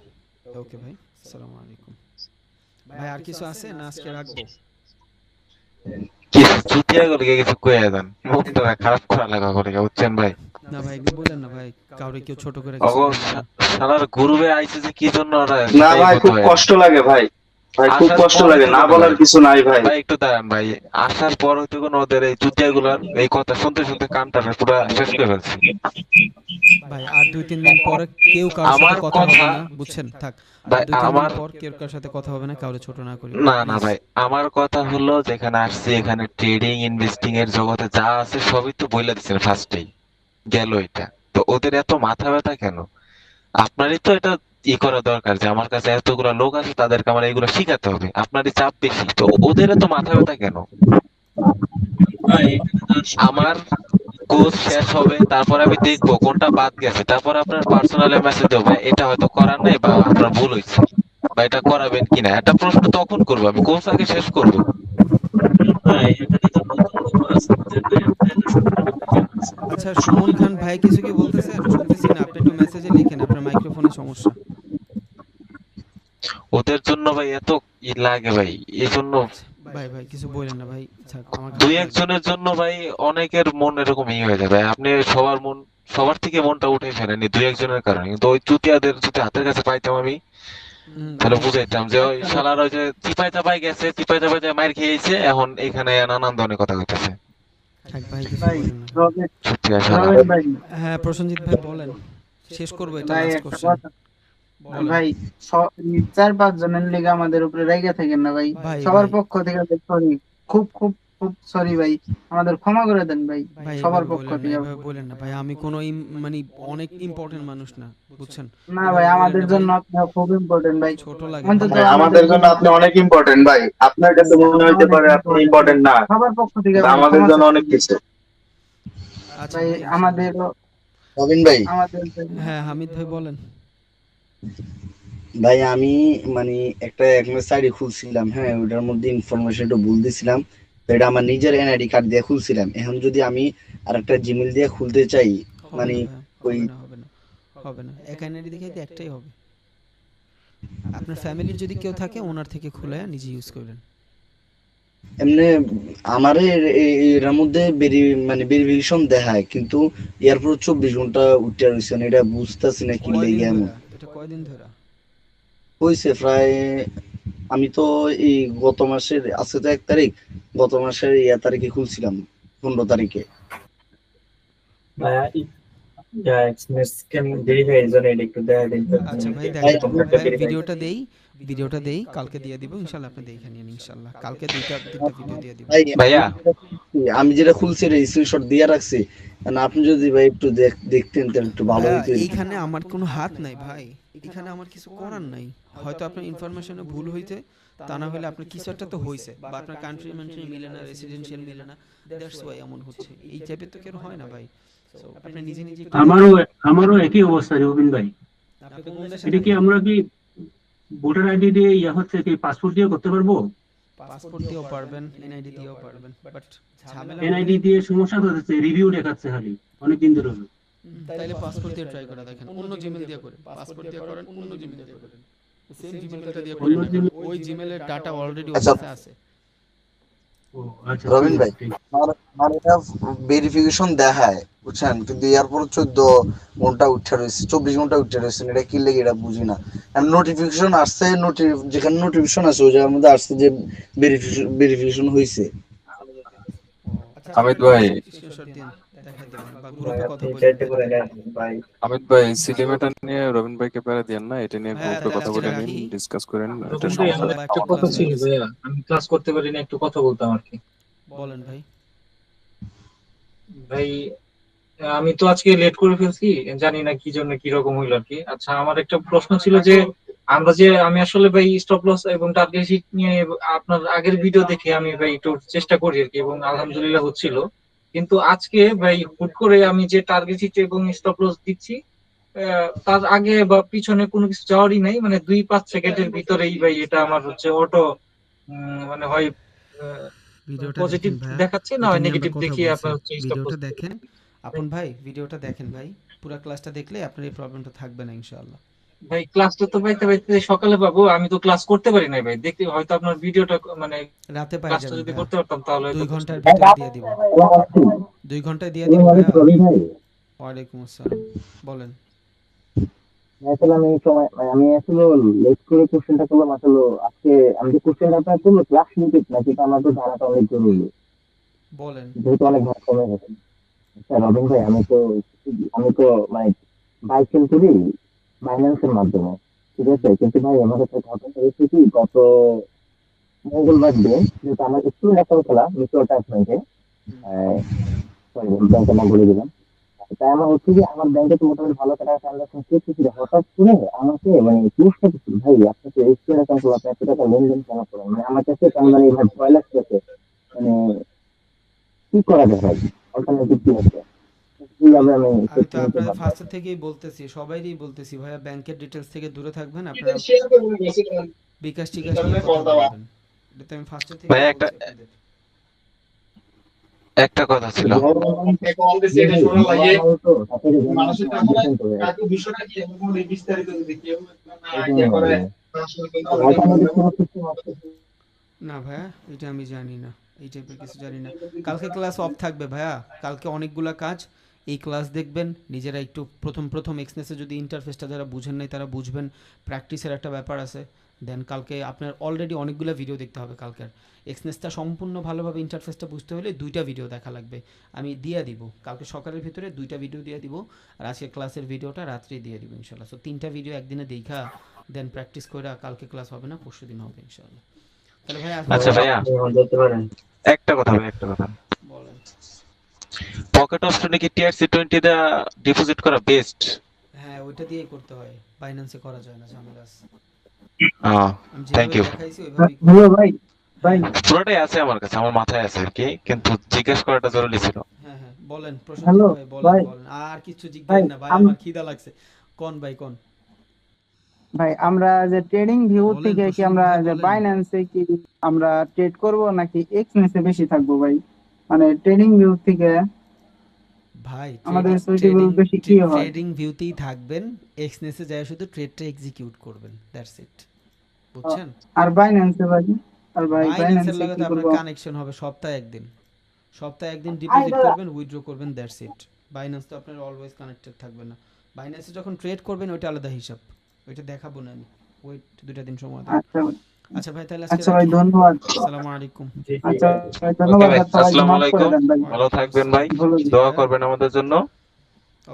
ওকে ভাই, আসসালামু আলাইকুম। ভাই আর কিছু আছে না আজকে রাখবো? কিছু চুতিয়া করে কিছু কইয়া দেন, মুখটা খারাপ করা লাগা করে, বুঝছেন ভাই? না ভাই এগুলো বলেন না ভাই, কাউরে কেউ ছোট করে অগো শালার গ্রুপে আইছে যে কি জন্য ওরা না ভাই, খুব কষ্ট লাগে ভাই, ভাই খুব কষ্ট লাগে, না বলার কিছু নাই ভাই। ভাই একটু দাঁড়ান ভাই, আসার পর হয়তো কোনো ওদের এই চুতিয়াগুলার এই কথা শুনতে শুনতে কানটা পুরো শেষ করে ফেলছি ভাই। আর 2-3 দিন পরে কেউ কারোর সাথে কথা হবে না, বুঝছেন? থাক ভাই, 2-3 দিন পর কেউ কারোর সাথে কথা হবে না, কাউরে ছোট না করি। না না ভাই, আমার কথা হলো যেখানে আসছি এখানে ট্রেডিং ইনভেস্টিং এর জগতে যা আছে সবই তো বইলা দিচ্ছেন ফার্স্টেই, গেল এটা তো, ওদের এত মাথা ব্যথা কেন? আপনারই তো এটা করা দরকার যে আমার কাছে এতগুলো লোক আছে, তাদেরকে আমার এগুলো শিখাতে হবে, আপনারই চাপ বেশি, তো ওদের এত মাথা ব্যথা কেন? আমার কোর্স শেষ হবে, তারপর আমি দেখবো কোনটা বাদ গেছে, তারপর আপনার পার্সোনালে মেসেজ দেবো, এটা হয়তো করার নাই বা আপনার ভুল হয়েছে বা এটা করাবেন কিনা, একটা প্রশ্ন তখন করবো, আমি কোর্স আগে শেষ করবো। আচ্ছা সুমন খান ভাই কিছু কি বলতেছেন? শুনতেছি না, আপনি একটু মেসেজে লিখেন, আপনার মাইক্রোফোনে সমস্যা। ওদের জন্য ভাই এত লাগে ভাই, এই জন্য ভাই ভাই কিছু বলেন না ভাই, আমার দুই একজনের জন্য ভাই অনেকের মন এরকম হয়ে যায় ভাই, আপনি সবার মন সবার থেকে মনটা উঠে ফেলেনি দুই একজনের কারণে, কিন্তু ওই চুতিয়াদের যদি হাতের কাছে পাইতাম আমি, তাহলে বুঝাইতাম যে ওই শালার ওই যে চিপাই চাপাই গেছে, চিপাই চাপাই যায় মার খেয়েছে, এখন এখানে নানান কথা কইতেছে। হ্যাঁ প্রসেনজিৎ ভাই বলেন, শেষ করবো এটা লাস্ট কোশ্চেন। ভাই 4-5 জনের লিগে আমাদের উপরে রাইগা থাকেন না ভাই, সবার পক্ষ থেকে সরি, খুব খুব খুব সরি ভাই, আমাদের ক্ষমা করে দেন ভাই, সবার পক্ষ থেকে। বলেন না ভাই, আমি কোনো মানে অনেক ইম্পর্টেন্ট মানুষ না, বুঝছেন? না ভাই, আমাদের জন্য আপনি খুব ইম্পর্টেন্ট ভাই, ছোট লাগে আমাদের জন্য আপনি অনেক ইম্পর্টেন্ট ভাই, আপনার কাছে মনে হইতে পারে আপনি ইম্পর্টেন্ট না, সবার পক্ষ থেকে আমাদের জন্য অনেক কিছু। ভাই আমাদের রবিন ভাই। হ্যাঁ হামিদ ভাই বলেন। ভাই আমি মানে একটা এক্সএমএস আইডি খুলছিলাম, হ্যাঁ ওটার মধ্যে ইনফরমেশনটা ভুল দিছিলাম, তো এটা আমার নিজের এনআইডি কার্ড দিয়ে খুলছিলাম, এখন যদি আমি আরেকটা জিমেইল দিয়ে খুলতে চাই মানে ওই হবে না, এক এনআইডি দেখে একটাই হবে। আপনার ফ্যামিলির যদি কেউ থাকে ওনার থেকে খুলে নিজে ইউজ করবেন। এমনি আমারে এর মধ্যে মানে ভেরিফিকেশন দেখায়, কিন্তু এরপর 24 ঘন্টা উঠে রইছে, এটা বুঝতাছি না কি লাগি এমন। এটা কয়দিন ধরে হইছে? প্রায় আমি তো এই গত মাসের আজকে তো 1 তারিখ, গত মাসের 1 তারিখে খুলছিলাম, 15 তারিখে। আচ্ছা ভাই দেখেন, ভিডিওটা দেই কালকে দিয়ে দিব ইনশাআল্লাহ, আপনি দেখে নিন ইনশাআল্লাহ, কালকে দুইটা ভিডিও দিয়ে দিব। ভাইয়া আমি যেটা খুলছি রে স্ক্রিনশট দিয়ে রাখছি, মানে আপনি যদি ভাই একটু দেখতেন তাহলে একটু ভালো হতো। এইখানে আমার কোনো হাত নাই ভাই, এখানে আমার কিছু করার নাই, হয়তো আপনার ইনফরমেশনে ভুল হইতে, তা না হলে আপনার কিছু একটা তো হইছে, বা আপনার কান্ট্রি মেন্ট্রি মিলে না, রেসিডেন্সিয়াল মিলে না, দ্যাটস ওয়াই এমন হচ্ছে। এই টাইপের তো কেউ হয় না ভাই, সো আপনি নিজে নিজে। আমারও একই অবস্থা রবিন ভাই। এটা কি আমরা কি ভোটার আইডি দিয়ে হচ্ছে কি পাসপোর্ট দিয়ে করতে পারবো? পাসপোর্ট দিয়েও পারবেন, এনআইডি দিয়েও পারবেন, বাট ঝামেলা এনআইডি দিয়ে সমস্যা হচ্ছে, রিভিউ দেখাচ্ছে খালি অনেক দিন ধরে। তাইলে পাসপোর্ট দিয়ে ট্রাই করে দেখেন, অন্য জিমেইল দিয়ে করেন, পাসপোর্ট দিয়ে করেন, অন্য জিমেইল দিয়ে করেন, সেম জিমেইলটা দিয়ে করেন, ওই জিমেইলের ডাটা অলরেডি ওখানে আছে। রবিন ভাই আমার এটা ভেরিফিকেশন দেখায়, বুঝছেন, কিন্তু এরপর 14 ঘন্টা উঠে রয়েছে, 24 ঘন্টা উঠে রয়েছে, এটা কি লেগে এটা বুঝি না। নোটিফিকেশন আসছে, যেখানে নোটিফিকেশন আছে ওই জায়গার মধ্যে আসছে যে ভেরিফিকেশন হয়েছে। আমিত ভাই, আমিত ভাই সিলিমেটা নিয়ে রবিন ভাইকে প্যারা দিয়েন না, এটা নিয়ে গ্রুপে কথা বলে নিন, ডিসকাস করেন। এটা ভাই, আমার একটা কথা ছিল ভাইয়া, আমি ক্লাস করতে পারি না, একটু কথা বলতাম আর কি। বলেন ভাই। ভাই আমি তো আজকে লেট করে ফেলছি, জানি না কি জন্য কি রকম হইলো আর কি। আচ্ছা, আমার একটা প্রশ্ন ছিল যে আমি আসলে ভাই স্টপ লস এবং টার্গেট হিট নিয়ে আপনার আগের ভিডিও দেখে আমি ভাই একটু চেষ্টা করি আর কি, এবং আলহামদুলিল্লাহ হচ্ছিল। কিন্তু আজকে ভাই হুট করে আমি যে টার্গেট হিট এবং স্টপ লস দিচ্ছি, তার আগে বা পিছনে কোনো কিছু যাওয়ারই নাই, মানে 2-5 সেকেন্ডের ভিতরেই ভাই এটা আমার হচ্ছে অটো মানে হয় পজিটিভ দেখাচ্ছে, না হয় নেগেটিভ দেখিয়ে আপনার হচ্ছে স্টপ লস দেখেন। আপন ভাই ভিডিওটা দেখেন ভাই, পুরো ক্লাসটা দেখলে আপনার এই প্রবলেমটা থাকবে না ইনশাআল্লাহ। ভাই ক্লাসটা তো পাইতে সকালে পাবো, আমি তো ক্লাস করতে পারি নাই ভাই। দেখতে হয়তো আপনার ভিডিওটা মানে রাতে পাই ক্লাসটা যাবেন, যদি করতে পারতাম তাহলে 2 ঘন্টার ভিতরে দিয়ে দিব, 2 ঘন্টায় দিয়ে দিব ভাই। ওয়ালাইকুম আসসালাম, বলেন। আসলে আমি আসলে লেট করে কোশ্চেনটা করলাম। আসলে আজকে আমি যে কোশ্চেনটা আপনার করলো ক্লাস নিতে না, কিন্তু আমার তো জানাটা অনেক জরুরি, বলেন। যেহেতু অনেক ভাগ কমে গেছে। আচ্ছা রবিন ভাই, আমি তো মানে বাই সেল করি বাইন্যান্সের মাধ্যমে, ঠিক আছে? কিন্তু ভাই আমার একটা ঘটনা হয়েছে কি, গত মঙ্গলবার দিন, যেহেতু আমার স্টুডেন্ট অ্যাকাউন্ট খোলা মিউচুয়াল টাইপ ব্যাংকে, সরি ব্যাংকের নাম বলে দিলাম। তাই আমার হচ্ছে যে আমার ব্যাংকে তো মোটামুটি ভালো টাকা ট্রানজাকশন করতেছিল, হঠাৎ করে আমাকে মানে পোস্টটা দিচ্ছিল, ভাই আপনার তো স্টুডেন্ট অ্যাকাউন্ট খোলা, আপনি এত টাকা লেনদেন কেন করেন? মানে আমার কাছে কেমন মানে এবার ভয় লাগতেছে, মানে কি করা যায় ভাই, অল্টারনেটিভ কি আছে? কিভাবে আমি আমি তো নিতে আপনাদের পারবো? ফার্স্ট থেকেই বলতেছি, সবাইরই বলতেছি ভাইয়া, ব্যাংকের ডিটেইলস থেকে দূরে থাকবেন আপনারা, বিকাশ টিকাশ নিয়ে কথা বলবেন। এটা তো আমি ফার্স্ট থেকে ভাই একটা কথা ছিল। না ভাইয়া, এটা আমি জানি না, এই টাইপের কিছু জানি না। কালকে ক্লাস অফ থাকবে ভাইয়া, কালকে অনেকগুলা কাজ, এই ক্লাস দেখবেন নিজেরা একটু। প্রথম এক্সনেসে যদি ইন্টারফেসটা যারা বুঝেন নাই তারা বুঝবেন, প্র্যাকটিসের একটা ব্যাপার আছে। দেন কালকে আপনার অলরেডি অনেকগুলো ভিডিও দেখতে হবে কালকের। এক্সনেসটা সম্পূর্ণ ভালোভাবে ইন্টারফেসটা বুঝতে হলে 2টা ভিডিও দেখা লাগবে, আমি দিয়ে দিব কালকে সকালের ভিতরে, 2টা ভিডিও দিয়ে দিব। আর আজকে ক্লাসের ভিডিওটা রাত্রে দিয়ে দিব ইনশাল্লাহ। সো 3টা ভিডিও একদিনে দেখা, দেন প্র্যাকটিস করে কালকে ক্লাস হবে না, পরশু দিন হবে ইনশাল্লাহ। তাহলে ভাই আচ্ছা ভাইয়া, একটা কথা বলেন। পকেট অপশনে কি TRC20 দা ডিপোজিট করা বেস্ট? হ্যাঁ, ওইটা দিয়েই করতে হয়, বাইন্যান্সে করা যায় না, ঝামেলা আছে। থ্যাংক ইউ ভাই পুরোটাই আছে আমার কাছে, আমার মাথায় আছে আর কি, কিন্তু জিজ্ঞেস করাটা জরুরি ছিল। হ্যাঁ হ্যাঁ বলেন, প্রশ্ন হ্যালো ভাই বলেন বলেন, আর কিছু জিজ্ঞেস না ভাই, আমার খিদা লাগছে। কোন ভাই কোন? ভাই আমরা যে ট্রেডিং ভিউ থেকে কি আমরা যে বাইন্যান্সে কি আমরা ট্রেড করব নাকি এক্সনেসে বেশি থাকবো ভাই? মানে ট্রেডিং ভিউ থেকে ভাই আমাদের সুইটেবল বেশি কি হয়? ট্রেডিং ভিউতেই থাকবেন, এক্সনেসে যায় শুধু ট্রেডটা এক্সিকিউট করবেন, দ্যাটস ইট, বুঝছেন? আর বাইন্যান্সে ভাই, আর ভাই বাইন্যান্সের বাইন্যান্সে লগে কি আপনার করব? কানেকশন হবে সপ্তাহে একদিন ডিপোজিট করবেন, উইথড্র করবেন, দ্যাটস ইট। বাইন্যান্স তো আপনার অলওয়েজ কানেক্টেড থাকবে না। বাইন্যান্সে যখন ট্রেড করবেন ওইটা আলাদা হিসাব, ওইটা দেখাবো না আমি, ওয়েট 2টা দিন সময় দেন। আচ্ছা ভাই, তাহলে আজকে আচ্ছা ভাই ধন্যবাদ। আসসালামু আলাইকুম। আচ্ছা ভাই ধন্যবাদ, আসসালামু আলাইকুম, ভালো থাকবেন ভাই, দোয়া করবেন আমাদের জন্য।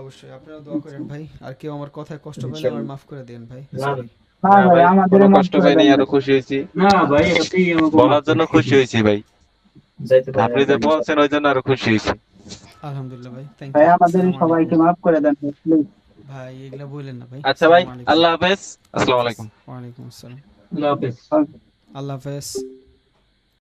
অবশ্যই আপনারা দোয়া করেন ভাই, আর কেউ আমার কথায় কষ্ট পেলে আমার মাফ করে দেন ভাই। সরি না ভাই, আমাদের কষ্ট পাইনি, আরো খুশি হয়েছি। না ভাই, এটাই বলার জন্য খুশি হয়েছি ভাই, আপনি যে বলছেন ওই জন্য আরো খুশি হয়েছি। আলহামদুলিল্লাহ ভাই, থ্যাংক ভাই ইউ। আমাদের সবাইকে মাফ করে দেন প্লিজ ভাই, এগুলা বলেন না ভাই। আচ্ছা ভাই, আল্লাহ হাফেজ, আসসালামু আলাইকুম। ওয়া আলাইকুম আসসালাম, আল্লাহ হাফেজ। আল্লাহ হাফেজ।